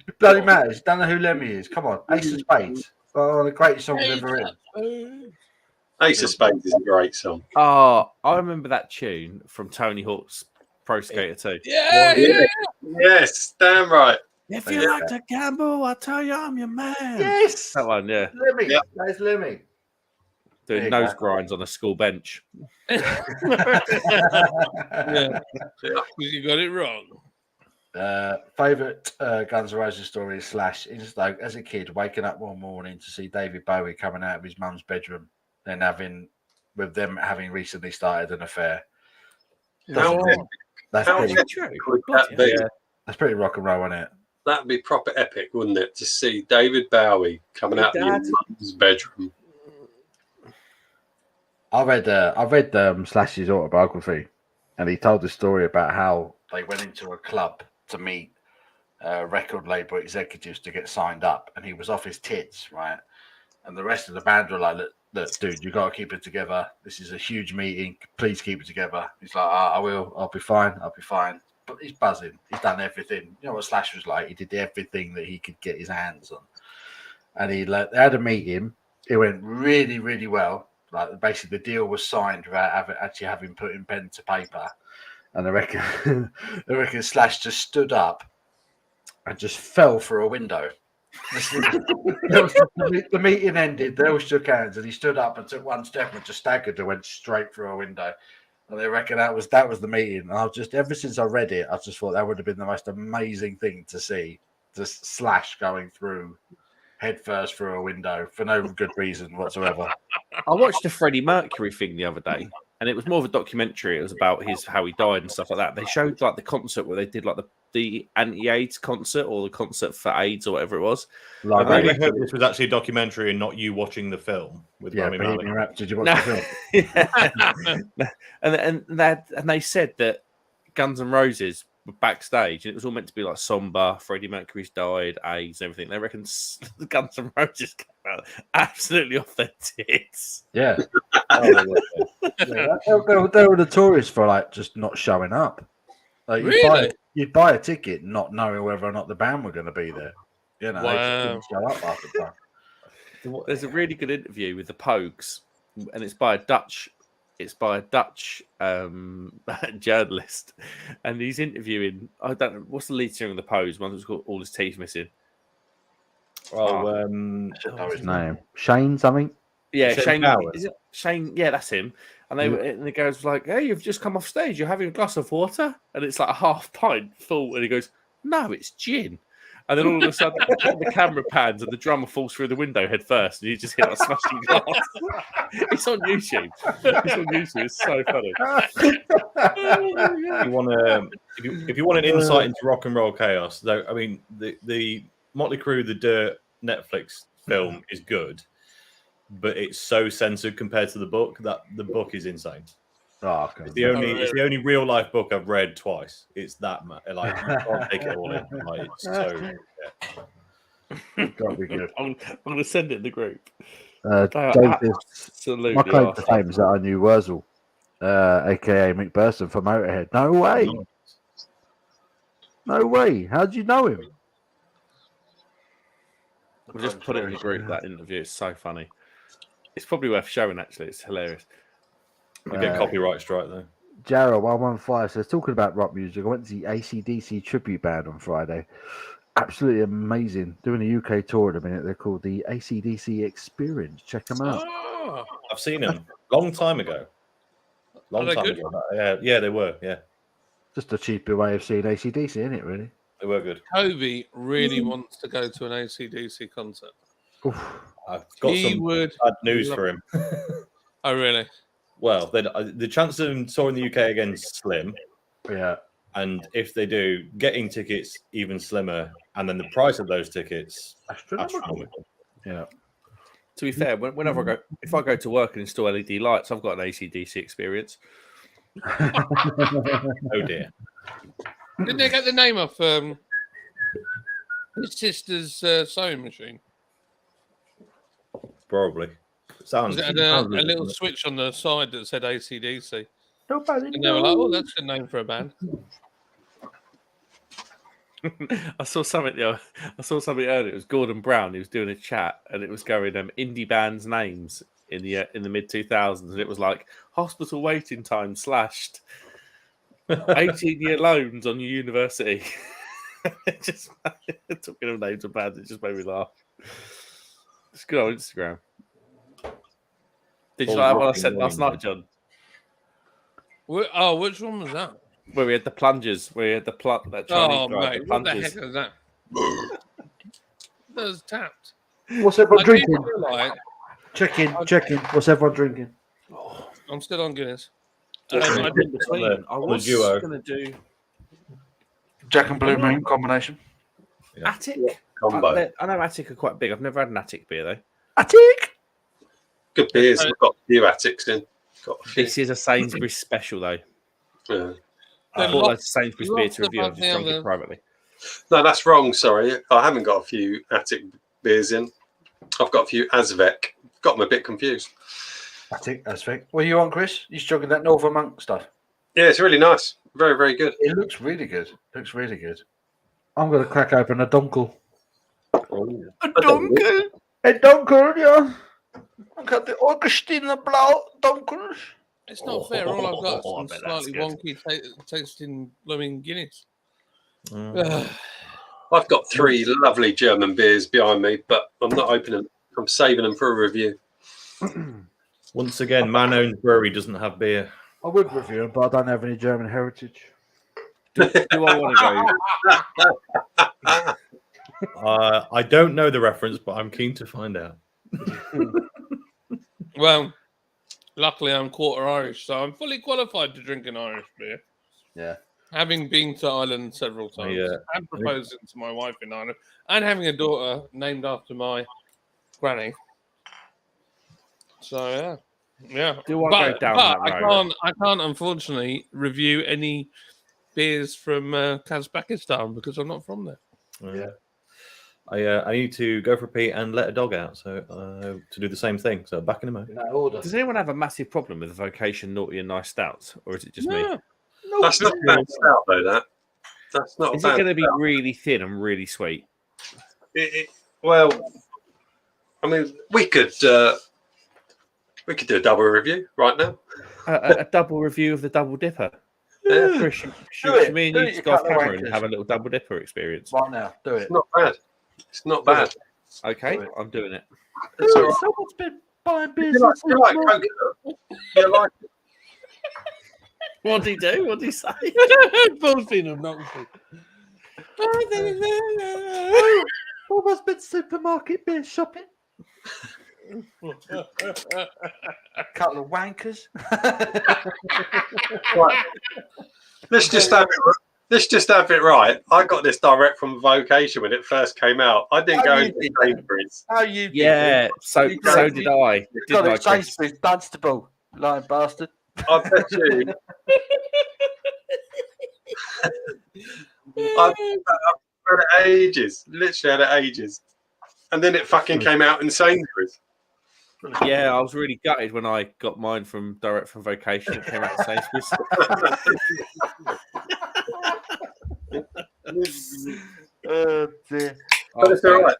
It bloody matters. Don't know who Lemmy is. Come on, Ace of Spades. Oh, the greatest songs ever written. Ace of Spades is a great song. Oh, I remember that tune from Tony Hawk's Pro Skater 2. Yeah. Yes, damn right. If you like to gamble, I tell you I'm your man. Yes, That one, yeah. Lemmy. Yep. That's Lemmy. Doing There you nose go. grinds on a school bench. Yeah. You got it wrong. Favorite Guns N' Roses story is Slash in Stoke as a kid, waking up one morning to see David Bowie coming out of his mum's bedroom, then having recently started an affair. How That's how pretty, epic would that be? that's pretty rock and roll, isn't it? That'd be proper epic, wouldn't it? To see David Bowie coming out of your mum's bedroom. I read Slash's autobiography, and he told the story about how they went into a club to meet record label executives to get signed up, and he was off his tits, right? And the rest of the band were like, look, dude, you got to keep it together. This is a huge meeting. Please keep it together. He's like, I will. I'll be fine. But he's buzzing. He's done everything. You know what Slash was like? He did everything that he could get his hands on. And they had a meeting. It went really, really well. Like basically, the deal was signed without actually having put in pen to paper. And I reckon Slash just stood up and just fell through a window. The meeting ended. They all shook hands, and he stood up and took one step and just staggered and went straight through a window. And they reckon that was the meeting. And ever since I read it, I just thought that would have been the most amazing thing to see. Just Slash going through headfirst through a window for no good reason whatsoever. I watched a Freddie Mercury thing the other day, and it was more of a documentary. It was about how he died and stuff like that. They showed like the concert where they did like the anti-AIDS concert or the concert for AIDS or whatever it was. I really hope this was actually a documentary and not you watching the film with Rami Malek. Did you watch the film? and they said that Guns N' Roses were backstage, and it was all meant to be like somber. Freddie Mercury's died, AIDS, and everything. They reckon the Guns N' Roses came out absolutely off their tits. Yeah. They were notorious for like just not showing up. Like, Really? You'd buy a ticket not knowing whether or not the band were going to be there. You know, they just didn't show up half the time. There's a really good interview with the Pogues, and it's by a Dutch journalist, and he's interviewing. I don't know what's the lead singer of the Pogues. One that's got all his teeth missing. I should know his name. Shane something. Yeah, Shane. Is it Shane? Yeah, that's him. And and the guy's like, "Hey, you've just come off stage. You're having a glass of water," and it's like a half pint full. And he goes, "No, it's gin." And then all of a sudden, the camera pans and the drummer falls through the window head first, and you just hear that smashing glass. It's on YouTube. It's so funny. If you want an insight into rock and roll chaos, though, I mean, the Motley Crue, the Dirt Netflix film is good, but it's so censored compared to the book that the book is insane. Oh, okay. It's the only real life book I've read twice. It's that much. Like, you can't take it all in. Like, it's so. Gotta be good. I'm going to send it in the group. Absolutely my claim to arsed. fame is that I knew Wurzel, aka Mick Burson from Motorhead. No way. No way. How do you know him? We'll just put it in the group, that interview. It's so funny. It's probably worth showing, actually. It's hilarious. We get copyright strike, though. Jarrah115 says, talking about rock music, I went to the AC/DC tribute band on Friday. Absolutely amazing. Doing a UK tour at the minute. They're called the AC/DC Experience. Check them out. Oh, I've seen them long time ago. Long time good? ago. Yeah, they were. Yeah, Just a cheaper way of seeing AC/DC, isn't it, really? they were good. Toby really wants to go to an AC/DC concert. Oof. I've got some bad news for him. Oh, really? Well, the chance of them touring the UK again is slim. Yeah. And if they do, getting tickets even slimmer, and then the price of those tickets astronomical. Yeah. To be fair, whenever if I go to work and install LED lights, I've got an AC/DC experience. Oh dear. Didn't they get the name off his sister's sewing machine? Probably. Sounds. It had a little switch on the side that said AC/DC. Nobody And they were like, "Oh, that's a name for a band." I saw something earlier. It was Gordon Brown. He was doing a chat, and it was going indie bands' names in the mid 2000s, and it was like hospital waiting time slashed, 18-year loans on your university. It just talking of names of bands. It just made me laugh. It's good on Instagram. Did you like what I said last night, John? Oh, which one was that? Where we had the plungers, where we had that Chinese guy, mate, the what the plungers. heck is that? That was tapped. What's everyone I do drinking? feel like Check in. What's everyone drinking? I'm still on Guinness. I was duo. going to do Jack and Blue Moon combination. Yeah. Attic. Combo. I know Attic are quite big. I've never had an Attic beer though. Attic. Good beers. We've got a few attics in. This is a Sainsbury's special though. Yeah. I bought loads of Sainsbury's beer lots to review. I've of just drunk other- it privately. No, that's wrong. Sorry, I haven't got a few attic beers in. I've got a few Azvek. Got them a bit confused. Attic. That's right. What are you on, Chris? You struggling that Northern Monk stuff? Yeah, it's really nice. Very, very good. It looks really good. I'm going to crack open a dunkel. A dunkel. A dunkel, yeah. I got the Augustina Blau dunkels. It's not fair. All I've got is some I bet that's slightly good. wonky tasting blooming Guinness. I've got 3 lovely German beers behind me, but I'm not opening them. I'm saving them for a review. Once again, man-owned brewery doesn't have beer. I would review them, but I don't have any German heritage. Do I want to go? I don't know the reference, but I'm keen to find out. Well, luckily I'm quarter Irish, so I'm fully qualified to drink an Irish beer. Yeah. Having been to Ireland several times and proposing to my wife in Ireland and having a daughter named after my granny. So yeah. Do I go down that road? I can't unfortunately review any beers from Kazakhstan because I'm not from there. Yeah. I need to go for a pee and let a dog out, so to do the same thing. So back in a moment. In that order. Does anyone have a massive problem with the vocation naughty and nice stouts, or is it just me? That's not a bad stout, though. That's not. Is it going to be really thin and really sweet? Well, I mean, we could do a double review right now. A double review of the Double Dipper. Yeah. Chris, should me and you you go off cut the camera and wankers. have a little Double Dipper experience? Right now, do it. It's not bad. It's not bad. Okay, Do it. I'm doing it. It's all right. Someone's been buying beers. You like coconut? You like it? What did he do? What did he say? Both been obnoxious. Almost been supermarket beer shopping. Couple of wankers. Right. Let's just have it right. I got this direct from Vocation when it first came out. I didn't go into Sainsbury's. How you? Yeah, so did I. Got Didn't I, it. Chris? Sainsbury's Dunstable, lying bastard. I bet you. I've had it ages. Literally had it ages. And then it fucking came out in Sainsbury's. Yeah, I was really gutted when I got mine direct from vocation. It came out the Sainsbury's. Oh dear. But it's all right.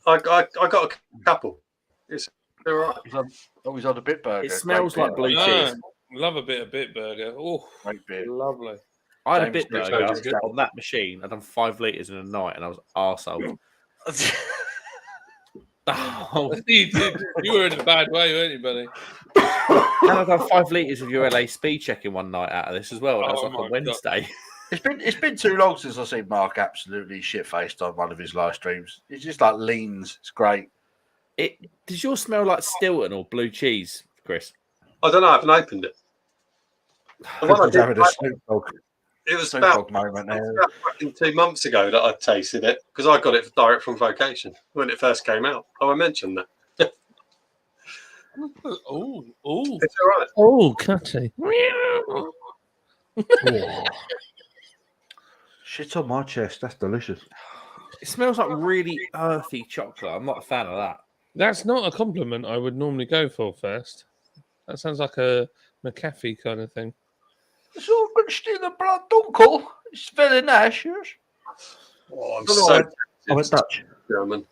I got a couple. It's all right. He's on a bit burger. It smells like blue cheese. Love a bit of Bitburger. Oh, Great beer. lovely. I had a James bit burger Bruce Hogan. on that machine. I'd done 5 litres in a night, and I was arsehole. Oh, You did. You were in a bad way, weren't you, buddy? and I've done 5 litres of your LA speed checking one night out of this as well. And that was like on Wednesday. It's been too long since I've seen Mark absolutely shit faced on one of his live streams. He just like leans. It's great. Does yours smell like Stilton or blue cheese, Chris? I don't know. I haven't opened it. The one I did, Having a Snoop Dogg. it was Snoop about, Dogg moment there. about fucking 2 months ago that I tasted it because I got it direct from vocation when it first came out. Oh, I mentioned that. Oh, It's all right. oh, cutty. Shit on my chest. That's delicious. It smells like really earthy chocolate. I'm not a fan of that. That's not a compliment I would normally go for first. That sounds like a McAfee kind of thing. It's all good still the blood dunkel. It's very nice, yes. Oh, I'm Hello, so I went Dutch. German.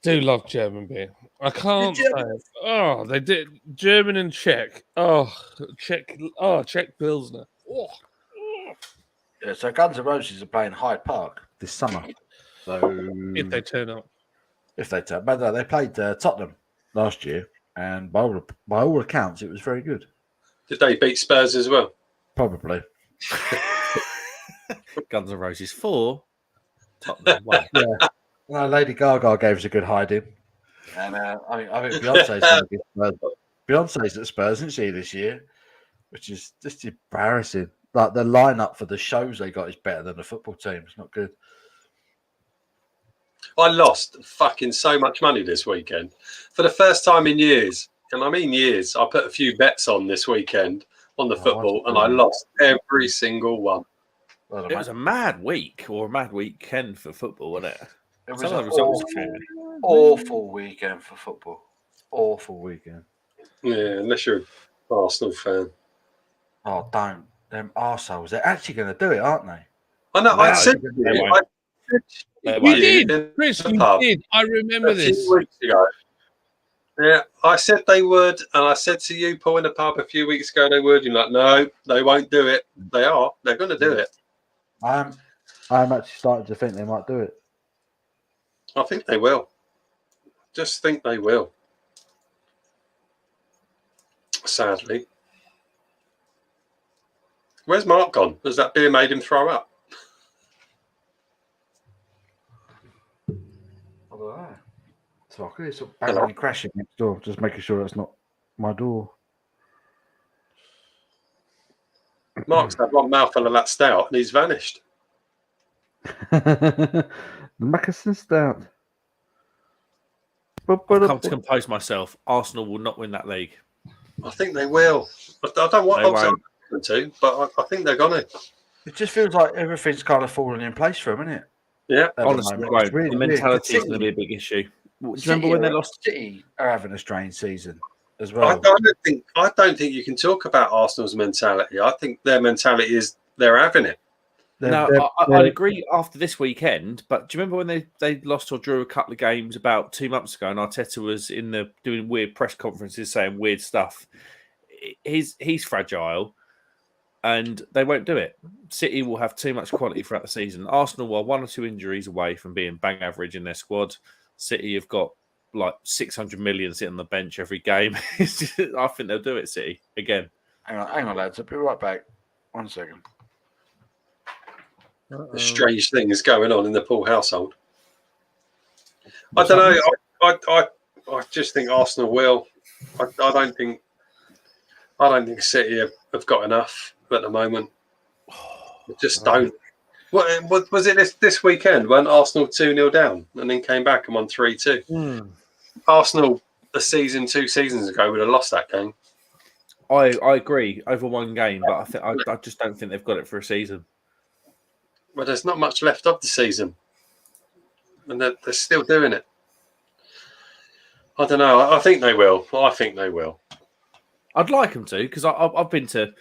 Do love German beer. I can't say. German- Oh, they did German and Czech. Oh, Czech. Oh, Czech Pilsner. Oh. Yeah, so Guns N' Roses are playing Hyde Park this summer. So If they turn up. but no, they played Tottenham last year, and by all accounts, it was very good. Did they beat Spurs as well? Probably. Guns N' Roses 4. Tottenham 1. Yeah. Well, Lady Gaga gave us a good hiding, and I think Beyonce's going to be Spurs. Beyonce's at Spurs, isn't she, this year? Which is just embarrassing. Like the lineup for the shows they got is better than the football team. It's not good. I lost fucking so much money this weekend for the first time in years, and I mean years. I put a few bets on this weekend on the football, and I lost every single one. It was a mad week or a mad weekend for football, wasn't it? It was Some of an the results came in. awful weekend for football. Awful weekend. Yeah, unless you're an Arsenal fan. Oh, don't. Them arseholes. They're actually going to do it, aren't they? I know. I said they you, won't. I You did did, Chris. the You pub did. I remember a this. few weeks ago. Yeah, I said they would, and I said to you, Paul, in the pub a few weeks ago, they would. You're like, no, they won't do it. They are. They're going to do it. I'm actually starting to think they might do it. I think they will. Just think they will. Sadly. Where's Mark gone? Has that beer made him throw up? I don't know. So I could hear some banging and crashing next door. Just making sure that's not my door. Mark's had one mouthful of that stout and he's vanished. The Mackerson Stout. Come to compose myself. Arsenal will not win that league. I think they will. I don't want They them won't. to, but I think they're going to. It just feels like everything's kind of falling in place for them, isn't it? Yeah. At the Honestly, moment. won't. It's really The weird. mentality is City- going to be a big issue. Do you City remember when they are- lost? City are having a strange season as I well. don't think you can talk about Arsenal's mentality. I think their mentality is they're having it. I'd agree after this weekend, but do you remember when they lost or drew a couple of games about 2 months ago and Arteta was doing weird press conferences saying weird stuff? He's fragile and they won't do it. City will have too much quality throughout the season. Arsenal are 1 or 2 injuries away from being bang average in their squad. City have got like 600 million sitting on the bench every game. I think they'll do it, City, again. Hang on, lads. I'll be right back. 1 second. There's strange things going on in the Paul household. I don't know. I just think Arsenal will. I don't think City have got enough at the moment. I just don't. What was it this weekend when Arsenal 2-0 down and then came back and won 3-2? Arsenal a season 2 seasons ago would have lost that game. I agree over one game, but I just don't think they've got it for a season. Well, there's not much left of the season, and they're still doing it. I don't know. I think they will. I think they will. I'd like them to, because I've been to.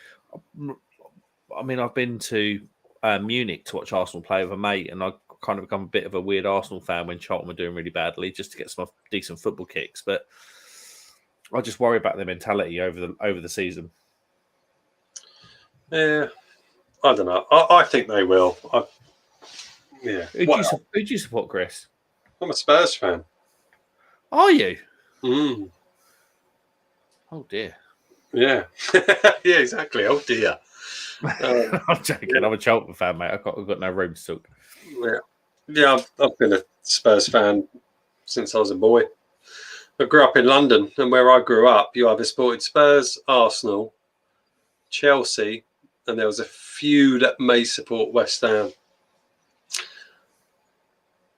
I've been to Munich to watch Arsenal play with a mate, and I've kind of become a bit of a weird Arsenal fan when Charlton were doing really badly, just to get some decent football kicks. But I just worry about their mentality over the season. Yeah, I don't know. I think they will. Yeah. Who do you support, Chris? I'm a Spurs fan. Are you? Mm. Oh dear. Yeah. Yeah, exactly. Oh dear. I'm joking. Yeah. I'm a Charlton fan, mate. I've got no room to talk. Yeah. I've been a Spurs fan since I was a boy. I grew up in London, and where I grew up, you either supported Spurs, Arsenal, Chelsea, and there was a few that may support West Ham.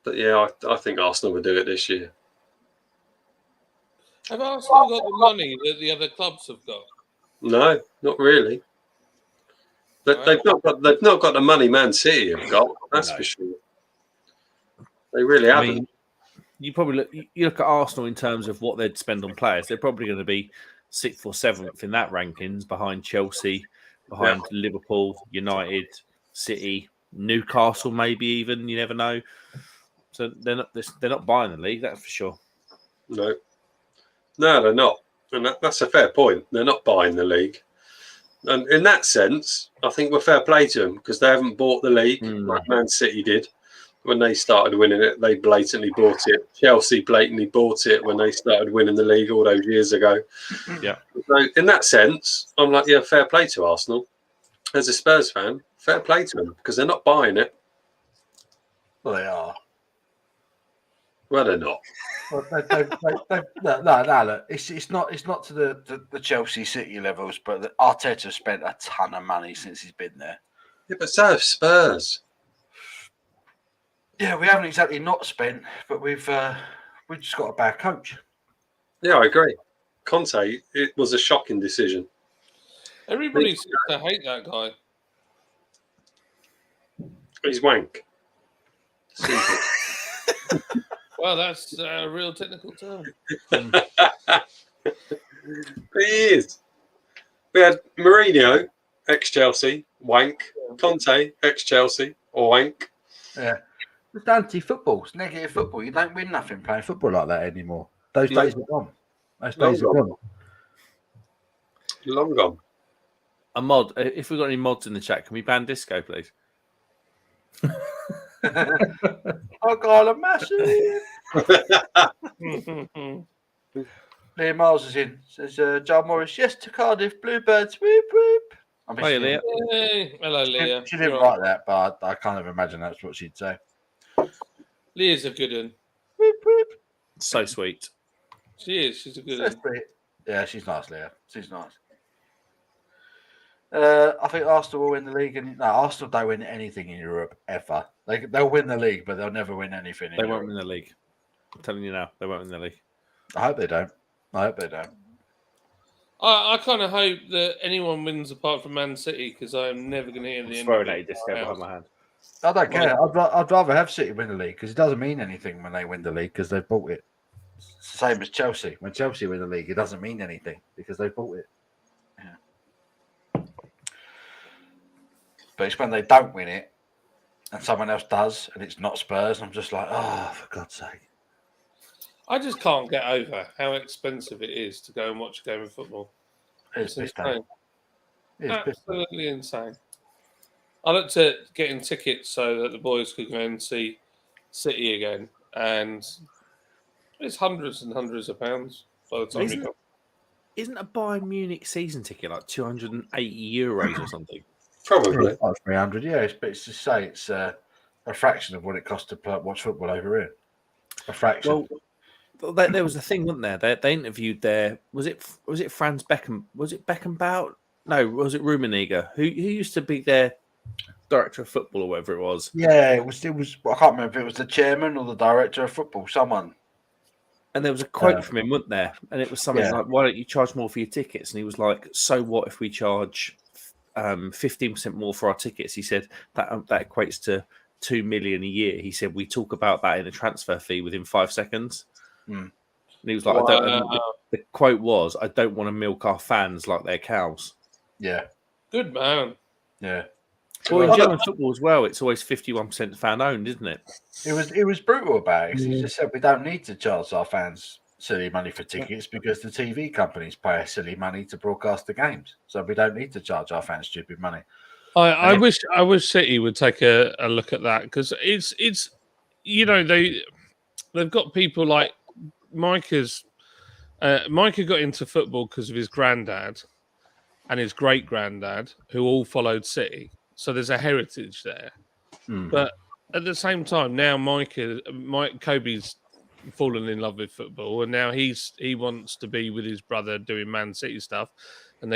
But yeah, I think Arsenal will do it this year. Have Arsenal got the money that the other clubs have got? No, not really. But they've not got the money Man City have got. That's for sure. They really haven't. I mean, you probably look at Arsenal in terms of what they'd spend on players. They're probably going to be 6th or 7th in that rankings, behind Chelsea, behind Liverpool, United, City, Newcastle, maybe even. You never know. So they're not buying the league, that's for sure. No, they're not, and that's a fair point. They're not buying the league, and in that sense, I think we're fair play to them because they haven't bought the league like Man City did. When they started winning it, they blatantly bought it. Chelsea blatantly bought it when they started winning the league all those years ago. Yeah. So in that sense, I'm like, yeah, fair play to Arsenal. As a Spurs fan, fair play to them because they're not buying it. Well, they are. Well, they're not. Well, no, look, it's not to the Chelsea City levels, but Arteta spent a ton of money since he's been there. Yeah, but so have Spurs. Yeah, we haven't exactly not spent, but we've just got a bad coach. Yeah, I agree. Conte, it was a shocking decision. Everybody seems to hate that guy. He's wank. Well, that's a real technical term. He is. We had Mourinho, ex-Chelsea, wank. Conte, ex-Chelsea, or wank. Yeah. It's anti-football. It's negative football. You don't win nothing playing football like that anymore. Those days are gone. Those days are gone. Long gone. A mod. If we've got any mods in the chat, can we ban disco, please? I got a massive. Liam Miles is in. Says John Morris. Yes to Cardiff Bluebirds. Whoop whoop. Hiya, Leah. Hey, hello, Leah. She didn't write that, but I kind of imagine that's what she'd say. Leah's a good one. Whoop whoop. So sweet. She is. She's a good one. Yeah, she's nice, Leah. She's nice. I think Arsenal will win the league, and no, Arsenal don't win anything in Europe ever. They'll win the league, but they'll never win anything. They won't win the league. I'm telling you now, they won't win the league. I hope they don't. I kind of hope that anyone wins apart from Man City because I'm never going to hear the end of it. Disco behind my hand. I don't care. I'd rather have City win the league because it doesn't mean anything when they win the league because they've bought it. It's the same as Chelsea. When Chelsea win the league, it doesn't mean anything because they've bought it. Yeah. But it's when they don't win it and someone else does and it's not Spurs. I'm just like, oh, for God's sake. I just can't get over how expensive it is to go and watch a game of football. It's insane. Absolutely insane. insane. I looked at getting tickets so that the boys could go and see City again, and it's hundreds and hundreds of pounds by the time you go. Isn't a Bayern Munich season ticket like €280 or something? Probably. 300, yeah. But it's to say it's a fraction of what it costs to watch football over here. A fraction. Well, there was a thing, wasn't there? They interviewed their was it Franz Beckham? Was it Beckenbauer? No, was it Rummenigge? Who used to be their director of football or whatever it was? Yeah, it was. I can't remember if it was the chairman or the director of football. Someone. And there was a quote from him, wasn't there? And it was something like, "Why don't you charge more for your tickets?" And he was like, "So what if we charge 15% more for our tickets?" He said that equates to $2 million a year. He said we talk about that in a transfer fee within 5 seconds. And he was like, the quote was, "I don't want to milk our fans like they're cows." Yeah. Good man. Yeah. Well, in German football as well, it's always 51% fan owned, isn't it? It was brutal about it. He just said we don't need to charge our fans silly money for tickets because the TV companies pay us silly money to broadcast the games, so we don't need to charge our fans stupid money. I wish City would take a look at that, because it's they've got people like Micah got into football because of his granddad and his great granddad, who all followed City. So there's a heritage there. But at the same time, now Kobe's fallen in love with football, and now he wants to be with his brother doing Man City stuff. And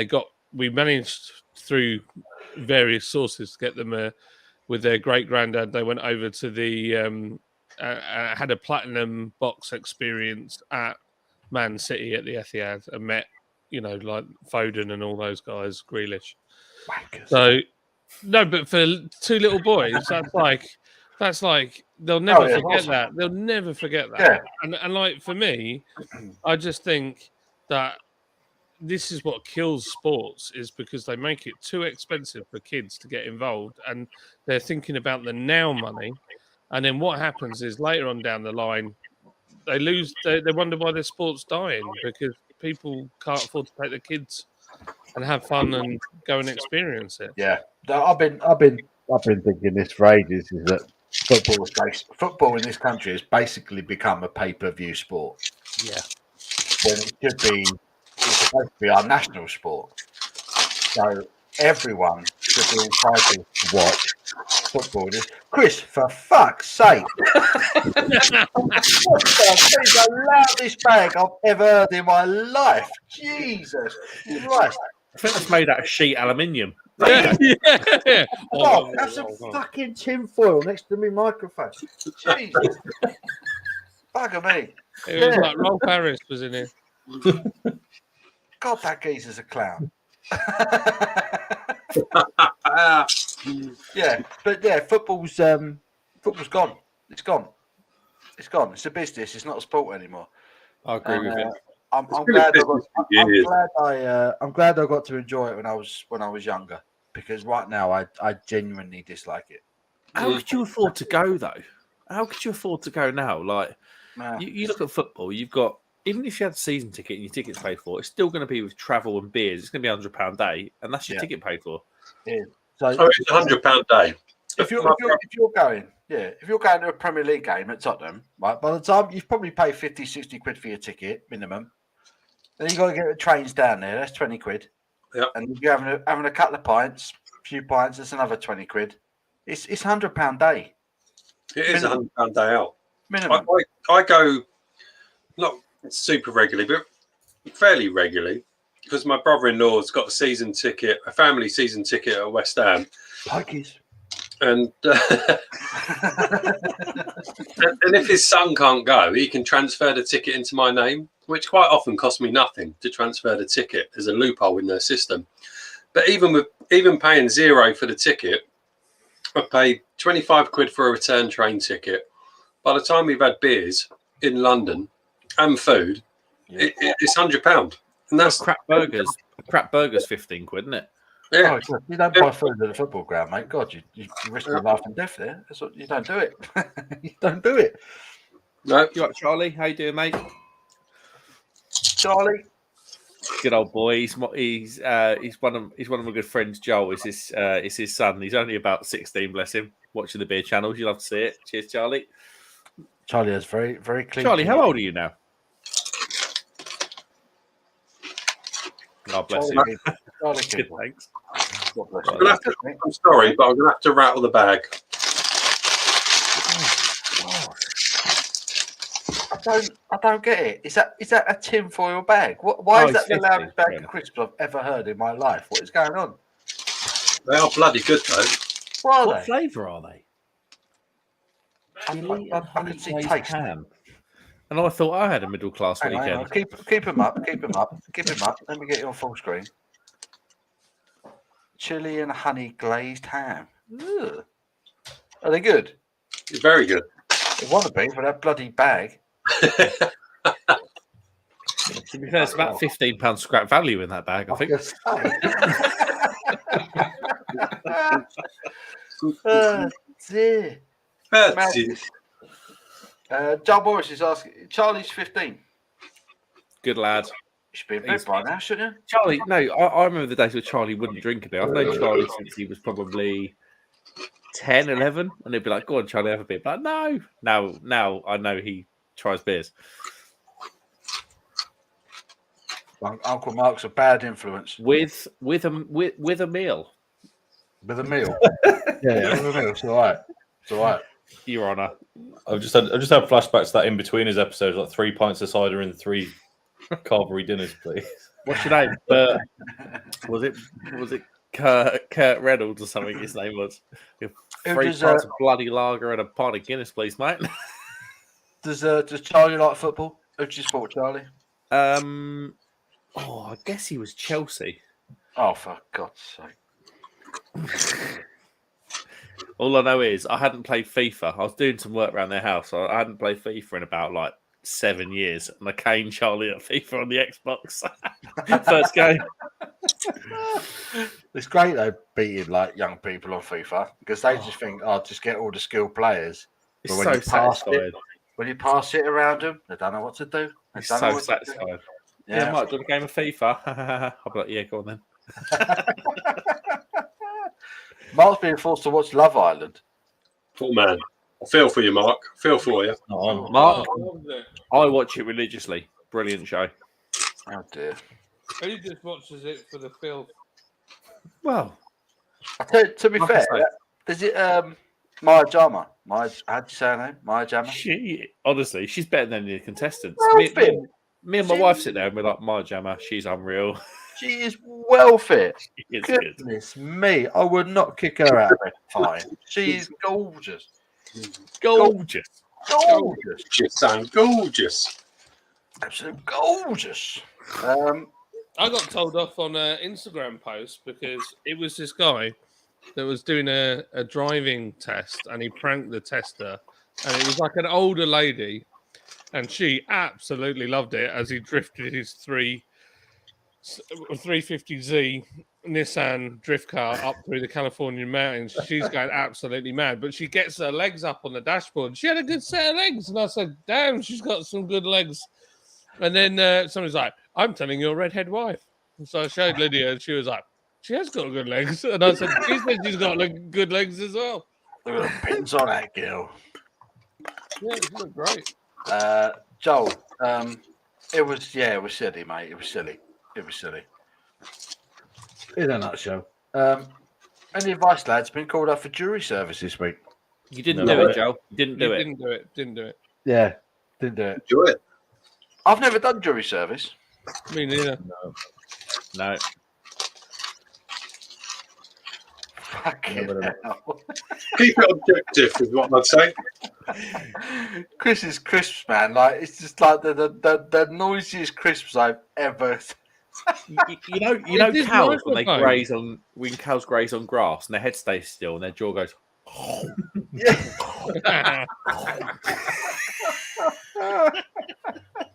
we managed through various sources to get them with their great granddad. They went over to the had a platinum box experience at Man City at the Etihad and met, like Foden and all those guys, Grealish. Wankers. So, no, but for two little boys, that's like they'll never forget that. They'll never forget that. Yeah. And like for me, I just think that this is what kills sports, is because they make it too expensive for kids to get involved, and they're thinking about the now money. And then what happens is later on down the line, they lose. They wonder why their sport's dying, because people can't afford to take their kids and have fun and go and experience it. Yeah, I've been thinking this for ages. Is that football in this country has basically become a pay-per-view sport. Yeah, when it's supposed to be our national sport. So everyone should be entitled to watch football. Chris, for fuck's sake! What's the loudest bag I've ever heard in my life? Jesus Christ! I think that's made out of sheet aluminium. yeah. Oh, that's a fucking tinfoil next to me microphone. Jesus. Bugger me. It was like Rolf Harris was in here. God, that geezer's a clown. Yeah, but yeah, football's gone. It's gone. It's a business. It's not a sport anymore. I agree with you. I'm glad I got to enjoy it when I was younger, because right now I genuinely dislike it. How could you afford to go though? How could you afford to go now? Like, you look at football, you've got, even if you had a season ticket and your ticket's paid for, it's still going to be with travel and beers. It's going to be £100 a day, and that's your ticket paid for. Yeah. So it's £100 a day. If you're going to a Premier League game at Tottenham, right, by the time you've probably paid 50, 60 quid for your ticket minimum, then you've got to get the trains down there. That's 20 quid. Yeah. And if you're having a couple of pints, a few pints, that's another 20 quid. It's £100 a day. It is £100 a day out. Minimum. I go not super regularly, but fairly regularly, because my brother-in-law's got a family season ticket at West Ham. Pokies. And and if his son can't go, he can transfer the ticket into my name, which quite often costs me nothing to transfer the ticket. There's a loophole in their system. But even paying £0 for the ticket, I paid 25 quid for a return train ticket. By the time we've had beers in London and food, it's £100. And that's crap burgers. Crap burgers, 15 quid, isn't it? Yeah. Oh, you don't buy food at a football ground, mate. God, you risk your life and death there. That's what you don't do it. You don't do it. No. You right, Charlie? How you doing, mate? Charlie, good old boy. He's one of my good friends. Joel is his son. He's only about 16. Bless him. Watching the beer channels, you love to see it. Cheers, Charlie. Charlie has very, very clean. Charlie, how old are you now? God bless you. Charlie, Good, thanks. I'm sorry, but I'm going to have to rattle the bag. I don't get it. Is that a tinfoil bag? Why is that the loudest bag of crisps I've ever heard in my life? What is going on? They are bloody good, though. What flavour are they? I can see taste. Ham. And I thought I had a middle class weekend. Hang on. Keep them up. Let me get you on full screen. Chili and honey glazed ham. Ugh. Are they good? Very good. They want to be for that bloody bag. To be fair, it's about £15 scrap value in that bag, I think. Dear. John Morris is asking, Charlie's 15. Good lad. You should be in bed by now, shouldn't you? Charlie, no, I remember the days where Charlie wouldn't drink a bit. I've known Charlie since he was probably 10, 11, and he'd be like, go on, Charlie, have a beer. But no. Now I know he tries beers. Uncle Mark's a bad influence. With a meal. With a meal? Yeah, with a meal. It's all right. It's all right. Your Honour. I've just had flashbacks to that in between his episodes, like 3 pints of cider and 3 Carvery dinners, please. What's your name? Was it Kurt Reynolds or something? His name was. 3 pints of bloody lager and a pint of Guinness, please, mate. Does Charlie like football? Who's your sport, Charlie? I guess he was Chelsea. Oh, for God's sake! All I know is I hadn't played FIFA. I was doing some work around their house. So I hadn't played FIFA in about 7 years, and I caned Charlie at FIFA on the Xbox. First game. It's great though beating young people on FIFA because they just think, just get all the skilled players. It's but so satisfying. When you pass it around them, they don't know what to do. It's so satisfying. Yeah, Mike, do you want a game of FIFA? I'll be like, yeah, go on then. Mark's being forced to watch Love Island. Oh man, I feel for you, Mark. I feel for you. Mark, I watch it religiously. Brilliant show. Oh dear. Who just watches it for the filth? Well, to be fair, is it Maya Jama? How do you say her name? Maya Jama? Honestly, she's better than the contestants. Well me and my wife sit there and we're like, Maya Jama, she's unreal. She is well fit. Goodness me, I would not kick her out of bed. Fine. She is gorgeous. Gorgeous. She sounds gorgeous. Absolutely gorgeous. I got told off on an Instagram post because it was this guy that was doing a driving test and he pranked the tester, and it was like an older lady, and she absolutely loved it as he drifted his 350Z Nissan drift car up through the Californian mountains. She's going absolutely mad, but she gets her legs up on the dashboard. She had a good set of legs, and I said, damn, she's got some good legs. And then somebody's like, I'm telling your redhead wife. And so I showed Lydia, and she was like, she has got good legs. And I said, she said she's got good legs as well. Look at the pins on that girl. Yeah, she looked great. Joel, it was silly, mate. It was silly. In a nutshell. Any advice, lads? Been called up for jury service this week. You didn't do it, Joe. You didn't do it. Didn't do it. Yeah, didn't do it. Enjoy it. I've never done jury service. Me neither. No. Fucking hell. Keep it objective is what I'd say. Chris's crisps, man. It's just the noisiest crisps I've ever. You know cows when cows graze on grass and their head stays still and their jaw goes.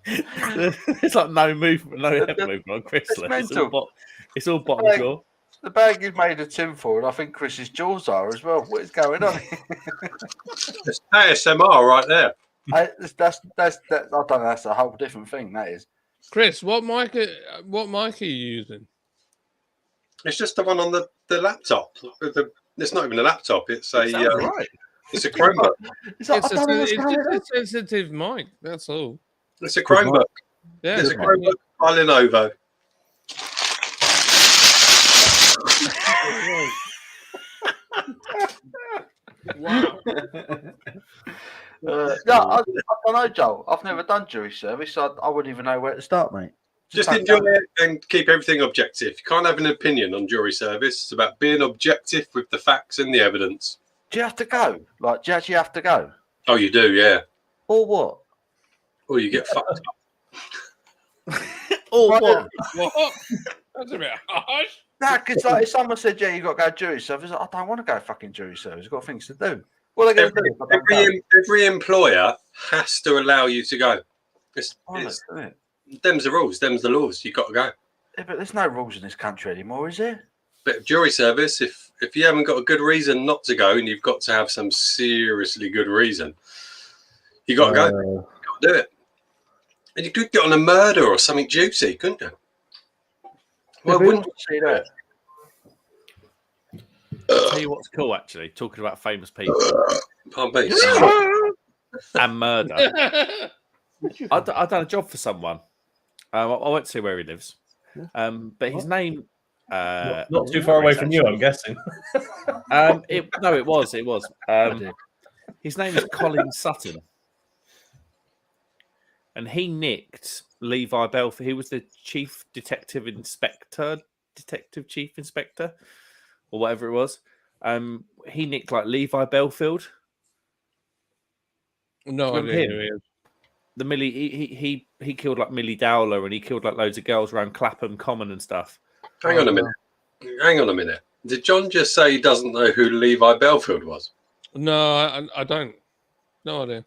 It's like no movement, no head movement on Chris. It's all bottom jaw. The bag is made of tinfoil, and I think Chris's jaws are as well. What is going on? It's ASMR right there. I don't know. That's a whole different thing. That is. Chris, what mic are you using? It's just the one on the laptop. It's not even a laptop. It's a it's a Chromebook. It's just a sensitive mic. That's all. It's a Chromebook. Yeah, it's a Chromebook by Lenovo. Wow. I don't know, Joel. I've never done jury service, so I wouldn't even know where to start, mate. Just enjoy it and keep everything objective. You can't have an opinion on jury service. It's about being objective with the facts and the evidence. Do you have to go? Do you actually have to go? Oh, you do, yeah. Or what? Or you get fucked up. Or what? What? That's a bit harsh. No, because if someone said, yeah, you got to go jury service, I don't want to go fucking jury service. I've got things to do. What are they going to do? Every employer has to allow you to go. them's the rules, them's the laws. You've got to go. Yeah, but there's no rules in this country anymore, is there? Bit of jury service. If you haven't got a good reason not to go, and you've got to have some seriously good reason, you got to go. You got to do it. And you could get on a murder or something juicy, couldn't you? Well, wouldn't you see that? I'll tell you what's cool, actually, talking about famous people Pardon me. and murder. I've done a job for someone. I won't say where he lives, but his name. Not too far away from you, I'm guessing. It was. His name is Colin Sutton, and he nicked Levi Belfield. He was the chief detective chief inspector, or whatever it was. He nicked like Levi Belfield. No idea who he is. The Millie, he killed like Millie Dowler, and he killed like loads of girls around Clapham Common and stuff. Hang on a minute. Did John just say he doesn't know who Levi Belfield was? No, I don't. No idea.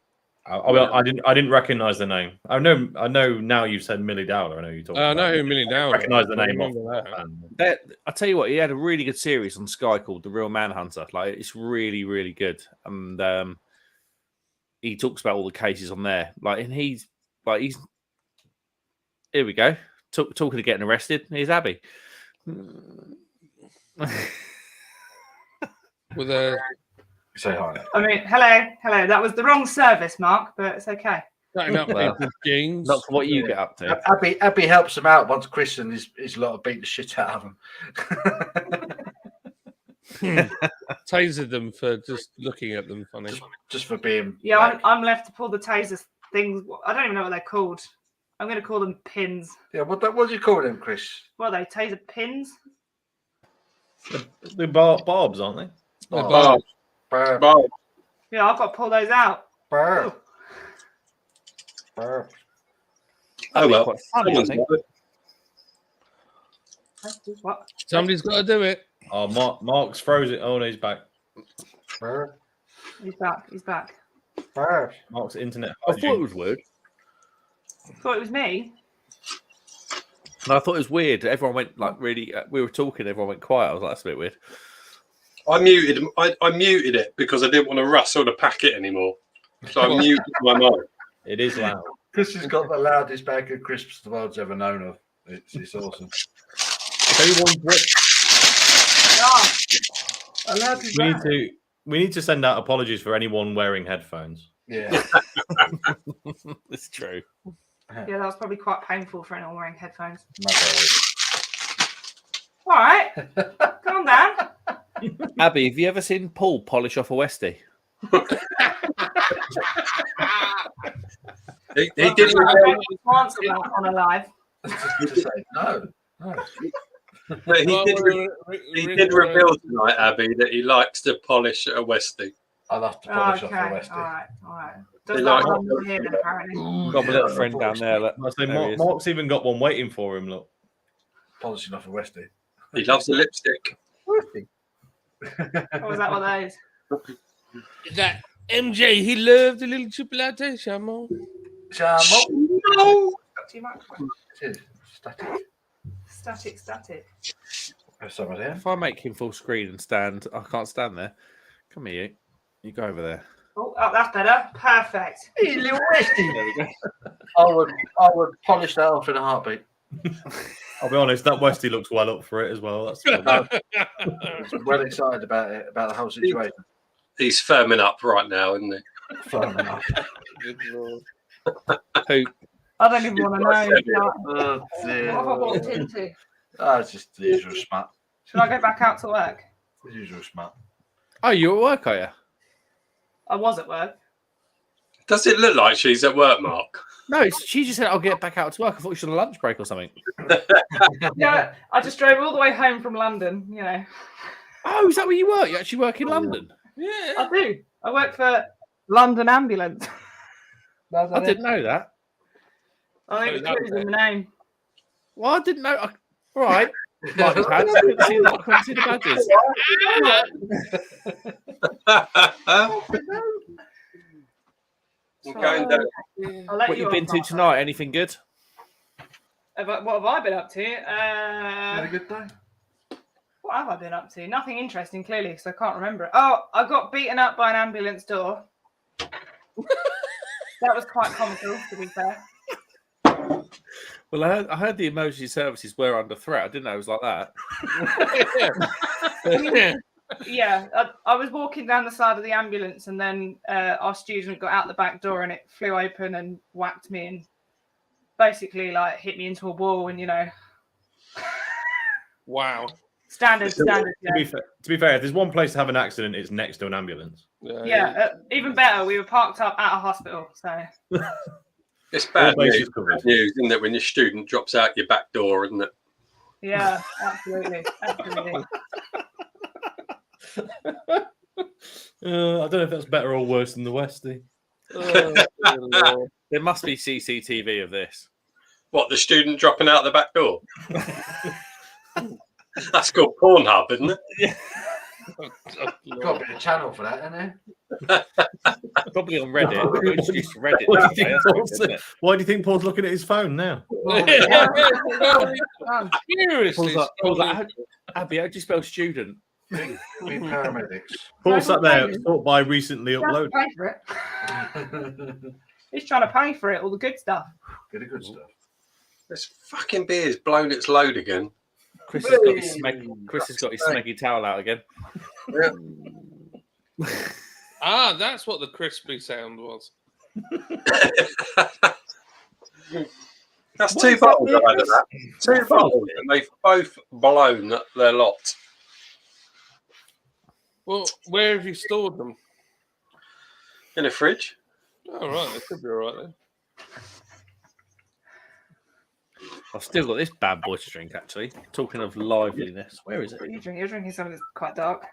I didn't recognise the name. I know now you've said Millie Dowler. I know you talking. I know who Millie Dowler. Recognise the name. I tell you what, he had a really good series on Sky called The Real Manhunter. Like, it's really, really good, and he talks about all the cases on there. Like, and he's here we go. Talking of getting arrested. Here's Abby. With a Say hi. I mean, hello. That was the wrong service, Mark, but it's okay. setting up with jeans. Not for what you get up to. Abby helps him out once Chris and his lot have beat the shit out of him. Tasered them for just looking at them funny. Just for being. Yeah, like, I'm left to pull the taser things. I don't even know what they're called. I'm going to call them pins. Yeah, what do you call them, Chris? What are they? Taser pins? The barbs, aren't they? Bob. Yeah, I've got to pull those out. Burr. Oh well. Quite funny, I think. What? Somebody's got to do it. Oh, Mark's froze it. Oh, no, he's back. Burr. He's back. He's back. Burr. Mark's internet. I thought it was weird. Thought it was me. No, I thought it was weird. Everyone went like really. We were talking. Everyone went quiet. I was like, that's a bit weird. I muted it because I didn't want to rustle the packet anymore. So I muted my mic. It is loud. Chris has got the loudest bag of crisps the world's ever known of. It's awesome. We need to send out apologies for anyone wearing headphones. Yeah. It's true. Yeah, that was probably quite painful for anyone wearing headphones. No, All right, calm down. Abby, have you ever seen Paul polish off a Westie? He did Answer that on a live. no. But he did reveal tonight, Abby, that he likes to polish a Westie. I'll have to polish Okay, off the Westie. all right. Does They that like- one here then, apparently? Got my little friend down there. Look. I say, There he is. Mark's even got one waiting for him. Look, Polishing off a Westie. He loves the lipstick. Or was that one of those? That MJ, he loved the little chocolate Chamon. No. Too much. Static. Static. There's someone there. If I make him full screen and stand, I can't stand there. Come here, you. You go over there. Oh, that's better. Perfect. Hey, little Westie. There we go. I would polish that off in a heartbeat. I'll be honest, that Westie looks well up for it as well. That's I'm well excited about it, about the whole situation. He's firming up right now, isn't he? Fun enough. Who? I don't even want to know. Oh, What dear. have I walked into? Oh, it's just the usual smut. Should I go back out to work? The usual smut. Oh, you're at work, are you? I was at work. Does it look like she's at work, Mark? No, she just said I'll get back out to work. I thought she was on a lunch break or something. Yeah, I just drove all the way home from London, you know. Oh, is that where you work? You actually work in London? I do. I work for London Ambulance. I didn't know that. I think it's clues in the name. Well, I didn't know. All right. Like the badge. I couldn't see the badges. I'm going down. I'll let What you you been off, to Mark. tonight? Anything good? What have I been up to? Had a good day. What have I been up to? Nothing interesting, clearly, because I can't remember it. Oh, I got beaten up by an ambulance door. That was quite comical, to be fair. Well, I heard the emergency services were under threat. I didn't know it was like that. Yeah, I was walking down the side of the ambulance, and then our student got out the back door, and it flew open and whacked me, and basically like hit me into a wall, and Wow. standard. To be fair, if there's one place to have an accident, it's next to an ambulance. Yeah, even better, we were parked up at a hospital, so. It's bad All bases news, covered. isn't it, when your student drops out your back door, isn't it? Yeah, absolutely. I don't know if that's better or worse than the Westie. There must be CCTV of this. What, the student dropping out the back door? That's called Pornhub, isn't it? Yeah. Got a bit of channel for that, isn't there? Probably on Reddit. We got introduced to Reddit. Why do today, you think that's Paul's- good, isn't it? Why do you think Paul's looking at his phone now? Seriously. Paul's like, Abby, how do you spell student? We paramedics. Paul sat there, thought by recently uploaded. Pay for it. He's trying to pay for it, all the good stuff. Get the good stuff. This fucking beer's blown its load again. Chris has got his smeggy towel out again. That's what the crispy sound was. That's two bottles I've had of that. Two bottles, and they've both blown their lot. Well, where have you stored them? In a fridge. Oh, right. They could be all right then. I've still got this bad boy to drink, actually. Talking of liveliness. Where is it? What are you drinking? You're drinking something that's quite dark.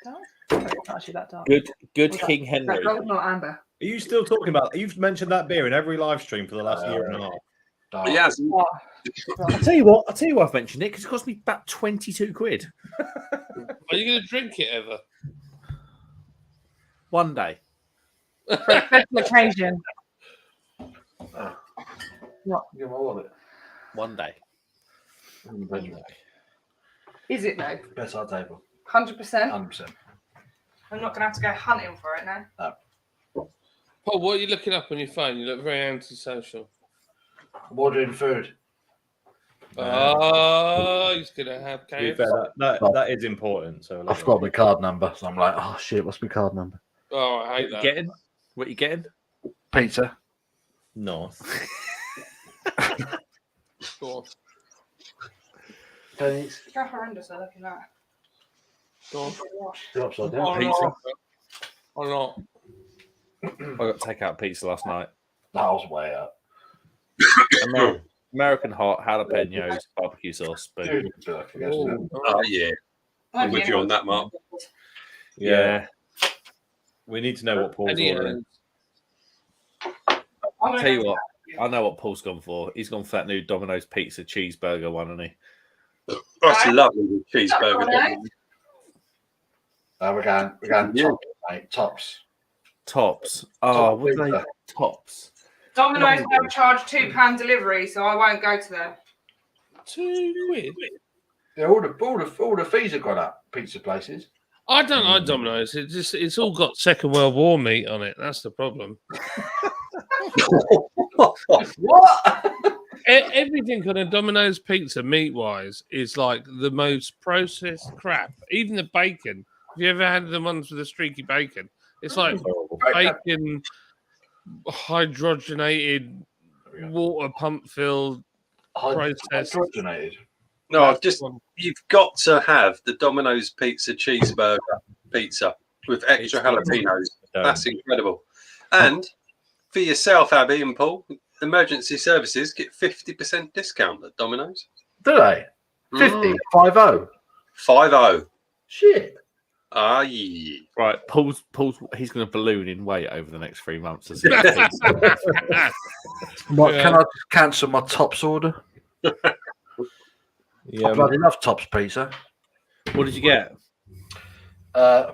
Dark? It's not actually that dark. Good What's that? King Is Henry. that gold, not amber? Are you still talking about? You've mentioned that beer in every live stream for the last year and a half. Dark. Yeah, Oh, I'll tell you what I've mentioned it because it cost me about 22 quid. Are you going to drink it ever? One day. for a special occasion. Give my wallet. One day. Is it though? Bedside table. 100%. 100%. I'm not going to have to go hunting for it now. Paul, what are you looking up on your phone? You look very antisocial. I'm ordering food. Oh, he's going to have To be KFC. fair, that is important. So I've got my card number, so I'm like, oh shit, what's my card number? Oh, I hate that. What you getting? Pizza. Nice. Go on. Pennies. How horrendous are looking at? Go on. Still upside Oh, down. no. Or not. I got takeout pizza last night. That was way up. American hot, jalapenos, barbecue sauce. Boom. Dude, I feel like I guess that. Oh, yeah. I'm with you on that, Mark. Yeah. We need to know what Paul's Any ordering. I'll tell you what, I know what Paul's gone for. He's gone for that new Domino's pizza cheeseburger one, hasn't he? That's a lovely cheeseburger. We're going Yeah. tops, mate. Tops. Tops. Oh, what are they? Tops. Domino's now charge £2 delivery, so I won't go to them. £2. Yeah, all the fees have gone up. Pizza places. I don't like Domino's. It's all got Second World War meat on it. That's the problem. What? Everything on a Domino's pizza, meat-wise, is like the most processed crap. Even the bacon. Have you ever had the ones with the streaky bacon? It's like bacon, hydrogenated, water pump filled, processed. Hydrogenated. No, you've got to have the Domino's pizza cheeseburger pizza with extra jalapenos. That's incredible. And for yourself, Abby and Paul, emergency services get 50% discount at Domino's. Do they? 50? 50? 50. Shit. Ah, yeah. Right, Paul's he's going to balloon in weight over the next 3 months. Can I just cancel my Tops order? Yeah, I bloody love Tops pizza. What did you get?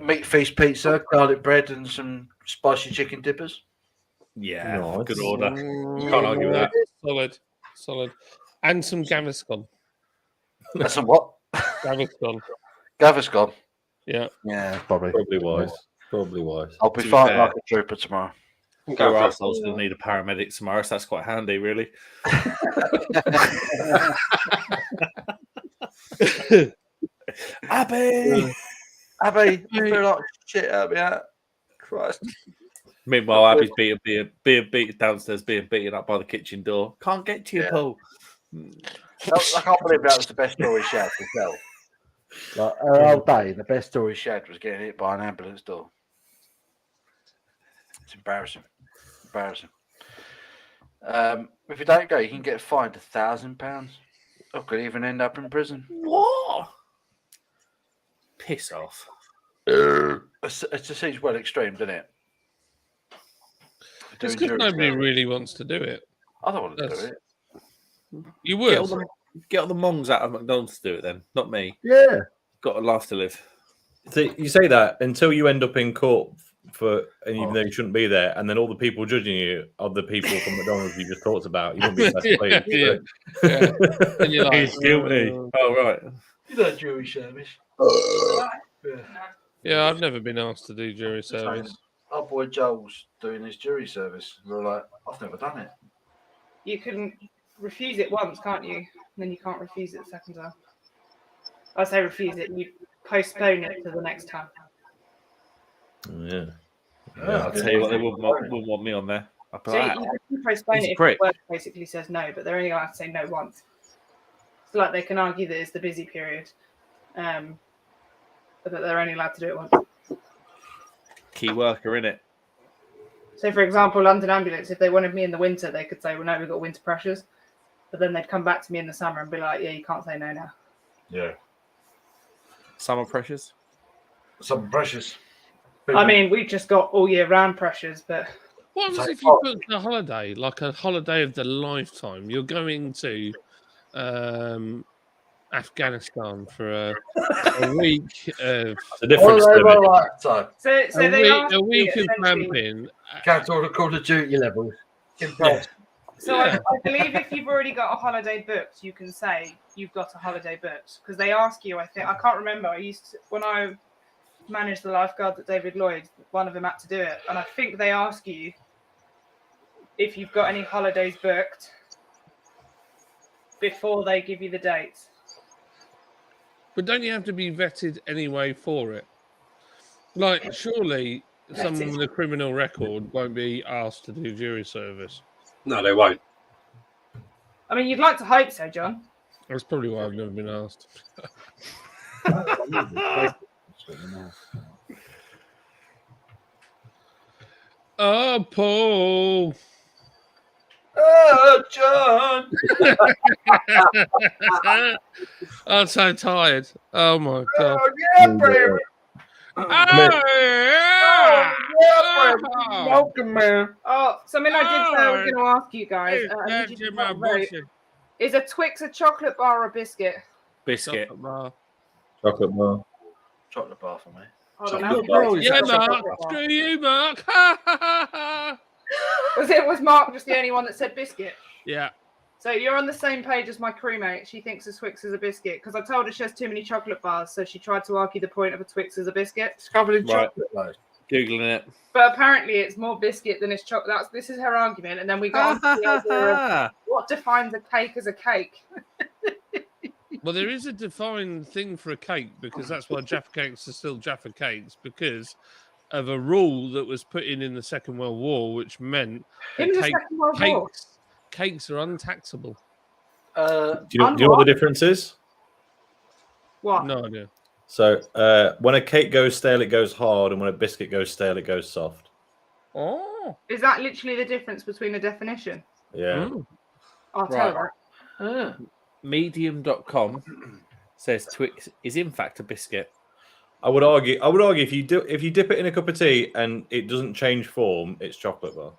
Meat feast pizza, garlic bread, and some spicy chicken dippers. Yeah, Nice. good order. Can't argue with that. Solid. solid. And some Gaviscon. That's some what? Gaviscon. Gaviscon. Yeah. Yeah, probably. Probably wise. Probably wise. I'll be To be fighting fair- like a trooper tomorrow. Your arsehole's going to need a paramedic tomorrow, so that's quite handy, really. Abby! Abby, I feel like shit out me out. Christ. Meanwhile, Abby's being beaten downstairs, being beaten up by the kitchen door. Can't get to you, Paul. I can't believe that was the best story she had to tell. Like, her whole day, the best story she had was getting hit by an ambulance door. It's embarrassing. Embarrassing. If you don't go, you can get fined £1,000. Or could even end up in prison. What? Piss off. It just seems well extreme, doesn't it? It's because nobody really wants to do it. I don't want to do it. You Get would. all the mongs out of McDonald's to do it then, not me. Yeah. Got a life to live. So you say that until you end up in court and even though you shouldn't be there, and then all the people judging you are the people from McDonald's you just talked about. You wouldn't be best pleased. Yeah. And you're like, He's guilty. Oh, right. You know jury service. yeah, I've never been asked to do jury service. Our boy Joel's doing his jury service. And we're like, I've never done it. You can refuse it once, can't you? And then you can't refuse it the second time. I say refuse it, you postpone it to the next time. Yeah. I'll tell you what, they wouldn't want me on there. I'd be So like, you can postpone he's a it if prick. the word basically says no, but they're only allowed to say no once. It's like they can argue that it's the busy period, but they're only allowed to do it once. key worker, innit? So, for example, London Ambulance, if they wanted me in the winter, they could say, well, no, we've got winter pressures. But then they'd come back to me in the summer and be like, yeah, you can't say no now. Yeah. Summer pressures? Some pressures. I mean, we've just got all year round pressures, but... What happens if you book a holiday, like a holiday of the lifetime? You're going to Afghanistan for a week of... It's a different story. So a week of camping. Cancel the Call of Duty levels. So I believe if you've already got a holiday booked, you can say you've got a holiday booked. Because they ask you, I can't remember. When I managed the lifeguards at David Lloyd, one of them had to do it. And I think they ask you if you've got any holidays booked before they give you the dates. But don't you have to be vetted anyway for it? Like, surely someone with a criminal record won't be asked to do jury service. No, they won't. I mean, you'd like to hope so, John. That's probably why I've never been asked. Oh, Paul. Oh, John. I'm so tired. Oh, my God. Oh, yeah, baby. Welcome, man. Oh, something I did say I was going to ask you guys. Is a Twix a chocolate bar or a biscuit? Biscuit. Chocolate bar. Chocolate bar. Chocolate bar for me. Yeah, Mark. Screw you, Mark. Was Mark just the only one that said biscuit? Yeah. So you're on the same page as my crewmate. She thinks a Twix is a biscuit because I told her she has too many chocolate bars, so she tried to argue the point of a Twix as a biscuit. It's covered in chocolate, though. Googling it. But apparently it's more biscuit than it's chocolate. This is her argument, and then we got on to the idea of what defines a cake as a cake. Well, there is a defined thing for a cake because that's why Jaffa cakes are still Jaffa cakes because of a rule that was put in the Second World War, which meant that cakes are untaxable. Do you know what the difference is? What? No idea. So when a cake goes stale, it goes hard, and when a biscuit goes stale, it goes soft. Oh. Is that literally the difference between a definition? Yeah. I'll tell her. Medium.com says Twix is in fact a biscuit. I would argue if you dip it in a cup of tea and it doesn't change form, it's chocolate bar.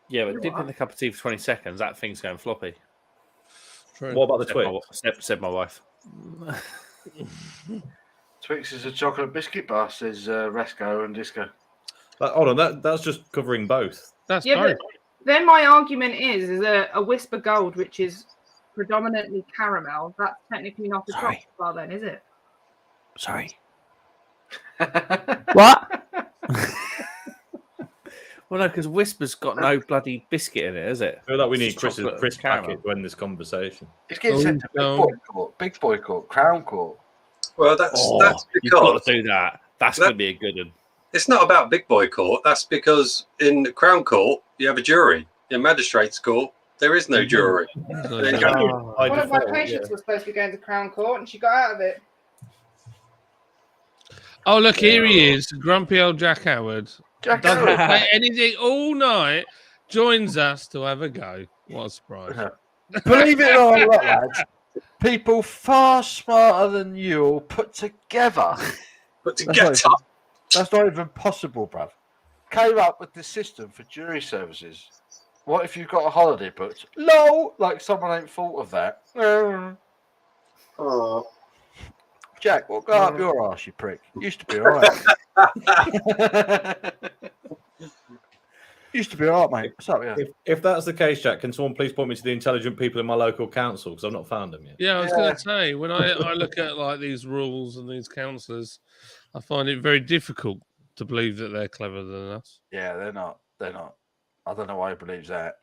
Yeah, but dip in the cup of tea for 20 seconds, that thing's going floppy. True. What about the Twix? Said my wife. Twix is a chocolate biscuit bar, says Resco and Disco. Hold on, that's just covering both. That's Yeah, both. Then my argument is a Whisper Gold, which is predominantly caramel. That's technically not a chocolate bar, then, is it? Sorry. What? Well, no, because Whisper's got no bloody biscuit in it, is it? I feel like we It's need just Chris's chocolate and crisp caramel. packet to end this conversation. It's getting sent to Big Boy Court, Crown Court. Well, that's You've got because to do that. That's going to be a good one. it's not about Big Boy Court. That's because in the Crown Court you have a jury. In Magistrates Court there is no jury. There you go. One of my patients was supposed to be going to Crown Court, and she got out of it. Oh, look, here he is, grumpy old Jack Howard. Jack Doesn't Howard. play anything all night. Joins us to have a go. What a surprise! Believe it or not, lads, people far smarter than you all put together. But to get up, That's not even possible, bruv. Came up with the system for jury services. What if you've got a holiday booked? LOL! Like someone ain't thought of that. oh, Jack, what got up your arse, you prick? Used to be alright. Used to be alright, mate. What's up, yeah? If that's the case, Jack, can someone please point me to the intelligent people in my local council? Because I've not found them yet. Yeah, I was going to say, when I look at like these rules and these councillors, I find it very difficult to believe that they're cleverer than us. Yeah, they're not. They're not. I don't know why he believes that.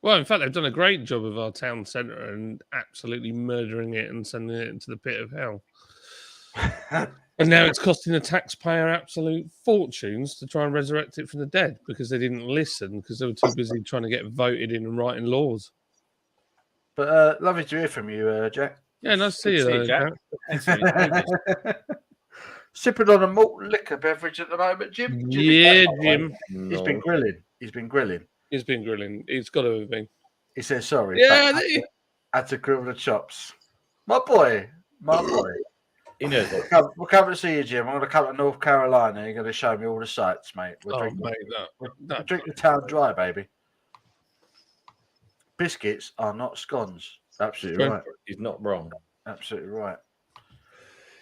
Well, in fact, they've done a great job of our town centre and absolutely murdering it and sending it into the pit of hell. And now it's costing the taxpayer absolute fortunes to try and resurrect it from the dead because they didn't listen because they were too busy trying to get voted in and writing laws. But lovely to hear from you, Jack. Yeah, nice to see you, though, Jack. Thanks for your Sipping on a malt liquor beverage at the moment, Jim. Yeah, Jim. He's been grilling. He's been grilling. He's been grilling. He's got to have been. He says sorry. Yeah, but had to grill the chops. My boy. He knows it. We'll come to see you, Jim. I'm going to come to North Carolina. You're going to show me all the sights, mate. We'll drink the town dry, baby. Biscuits are not scones. Absolutely right. He's not wrong. Absolutely right.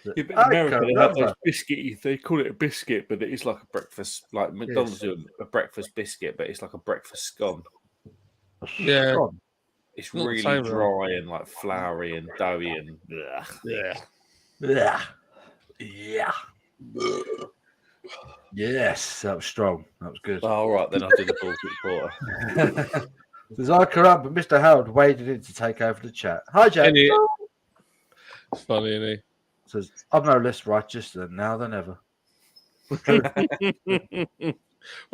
Yeah, but in America, they have those biscuit. They call it a biscuit, but it's like a breakfast. Like McDonald's do a breakfast biscuit, but it's like a breakfast scone. Yeah. It's Not the really same, dry and like floury and doughy and Yeah. Yeah. Yes, that was strong. That was good. Oh, all right, then I'll do the bullshit quarter. There's Ikaram, but Mr. Howard waded in to take over the chat. Hi, Jack. It's funny, isn't he? Says, I'm no less righteous than now than ever. We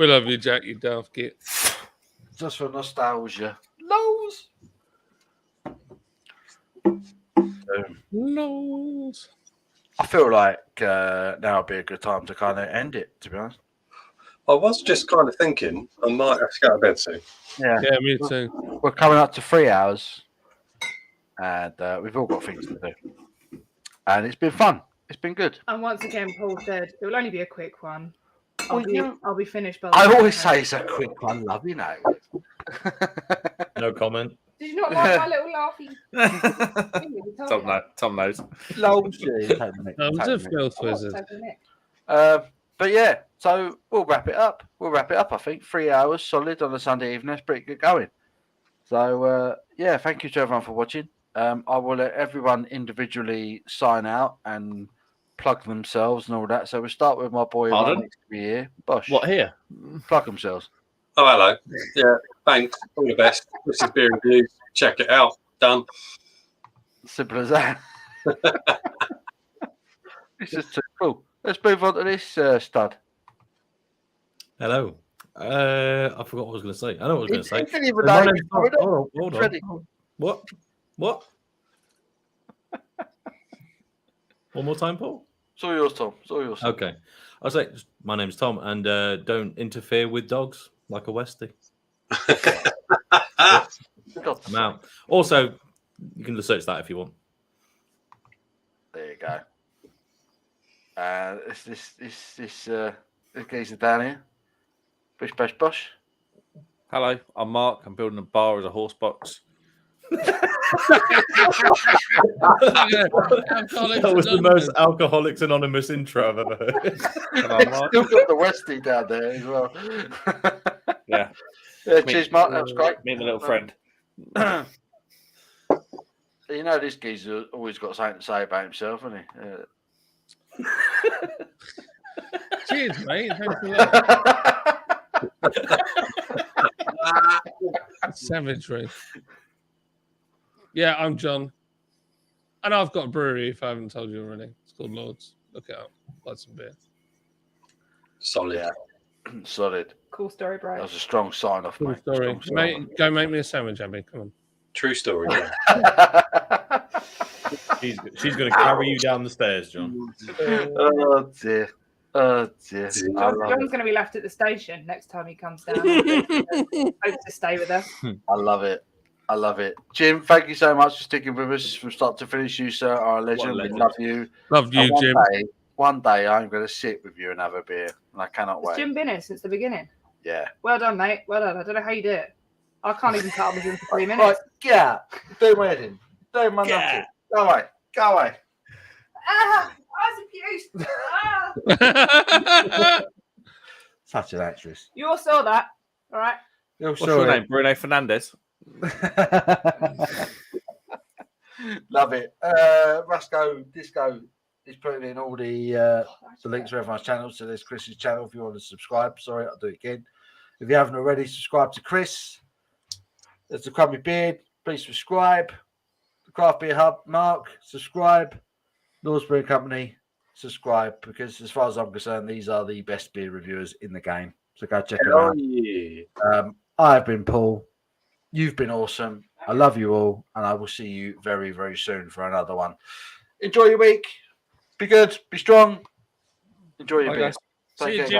love you, Jack, you daft git. Just for nostalgia. Lows. Lols. I feel like now would be a good time to kind of end it, to be honest. I was just kind of thinking I might have to go to bed soon. Yeah, me too. We're coming up to 3 hours, and we've all got things to do. And it's been fun. It's been good. And once again, Paul said it will only be a quick one. I'll be finished by the I time always I say go. it's a quick one, love, you know. No comment. Did you not like my little laughy? Tom knows. Lols, I'm just filth wizard. but yeah, so we'll wrap it up. I think 3 hours solid on a Sunday evening. That's pretty good going. So yeah, thank you to everyone for watching. I will let everyone individually sign out and plug themselves and all that. So we'll start with my boy right next to me here. Bosh. What here? Plug themselves. Oh, hello. Yeah, thanks. All the best. This is Beer Reviews. Check it out. Done. Simple as that. This is too cool. Let's move on to this stud. Hello. I forgot what I was going to say. I know what I was going to say. Hold on. What? One more time, Paul? It's all yours, Tom. It's all yours. Okay. I'll say, my name's Tom, and don't interfere with dogs like a Westie. I'm out. Also, you can search that if you want. There you go. This geezer down here. Bish, bash, bosh. Hello, I'm Mark. I'm building a bar as a horse box. That was the most Alcoholics Anonymous intro I've ever heard. Still got the Westie down there as well. Yeah. Cheers, Mark. That was great. Me and the little friend. You know, this geezer always got something to say about himself, hasn't he? Cheers, mate. Thanks for that. Savagery. Yeah, I'm John. And I've got a brewery, if I haven't told you already. It's called Lords. Look it up. Like some beer. Solid. Yeah. Solid. Cool story, bro. That was a strong sign off, Cool mate. story. Mate, go make me a sandwich, Abby. Come on. True story. Bro. She's going to carry you down the stairs, John. Oh dear. Oh dear. John's going to be left at the station next time he comes down. Hope to stay with us. I love it. I love it. Jim, thank you so much for sticking with us from start to finish. You, sir, are a legend. We love you. Love you, And Jim. One day I'm going to sit with you and have a beer, and I cannot Has wait. Jim been here since the beginning? Yeah. Well done, mate. Well done. I don't know how you do it. I can't even cut with him for 3 minutes. Right, get out. Do my head in. Do my nothing. Go away. Go away. Ah, I was abused. Ah. Such an actress. You all saw that, all right? What's your name? Bruno Fernandez. Love it. Rasco Disco is putting in all the links for everyone's channel. So there's Chris's channel if you want to subscribe. Sorry, I'll do it again. If you haven't already, subscribe to Chris. There's the Crummy Beard. Please subscribe. The Craft Beer Hub, Mark, subscribe. Lord's Brewing Company, subscribe. Because as far as I'm concerned, these are the best beer reviewers in the game. So go check them out. Yeah. I've been Paul. You've been awesome. I love you all. And I will see you very, very soon for another one. Enjoy your week. Be good. Be strong. Enjoy your beer. See you, Jim.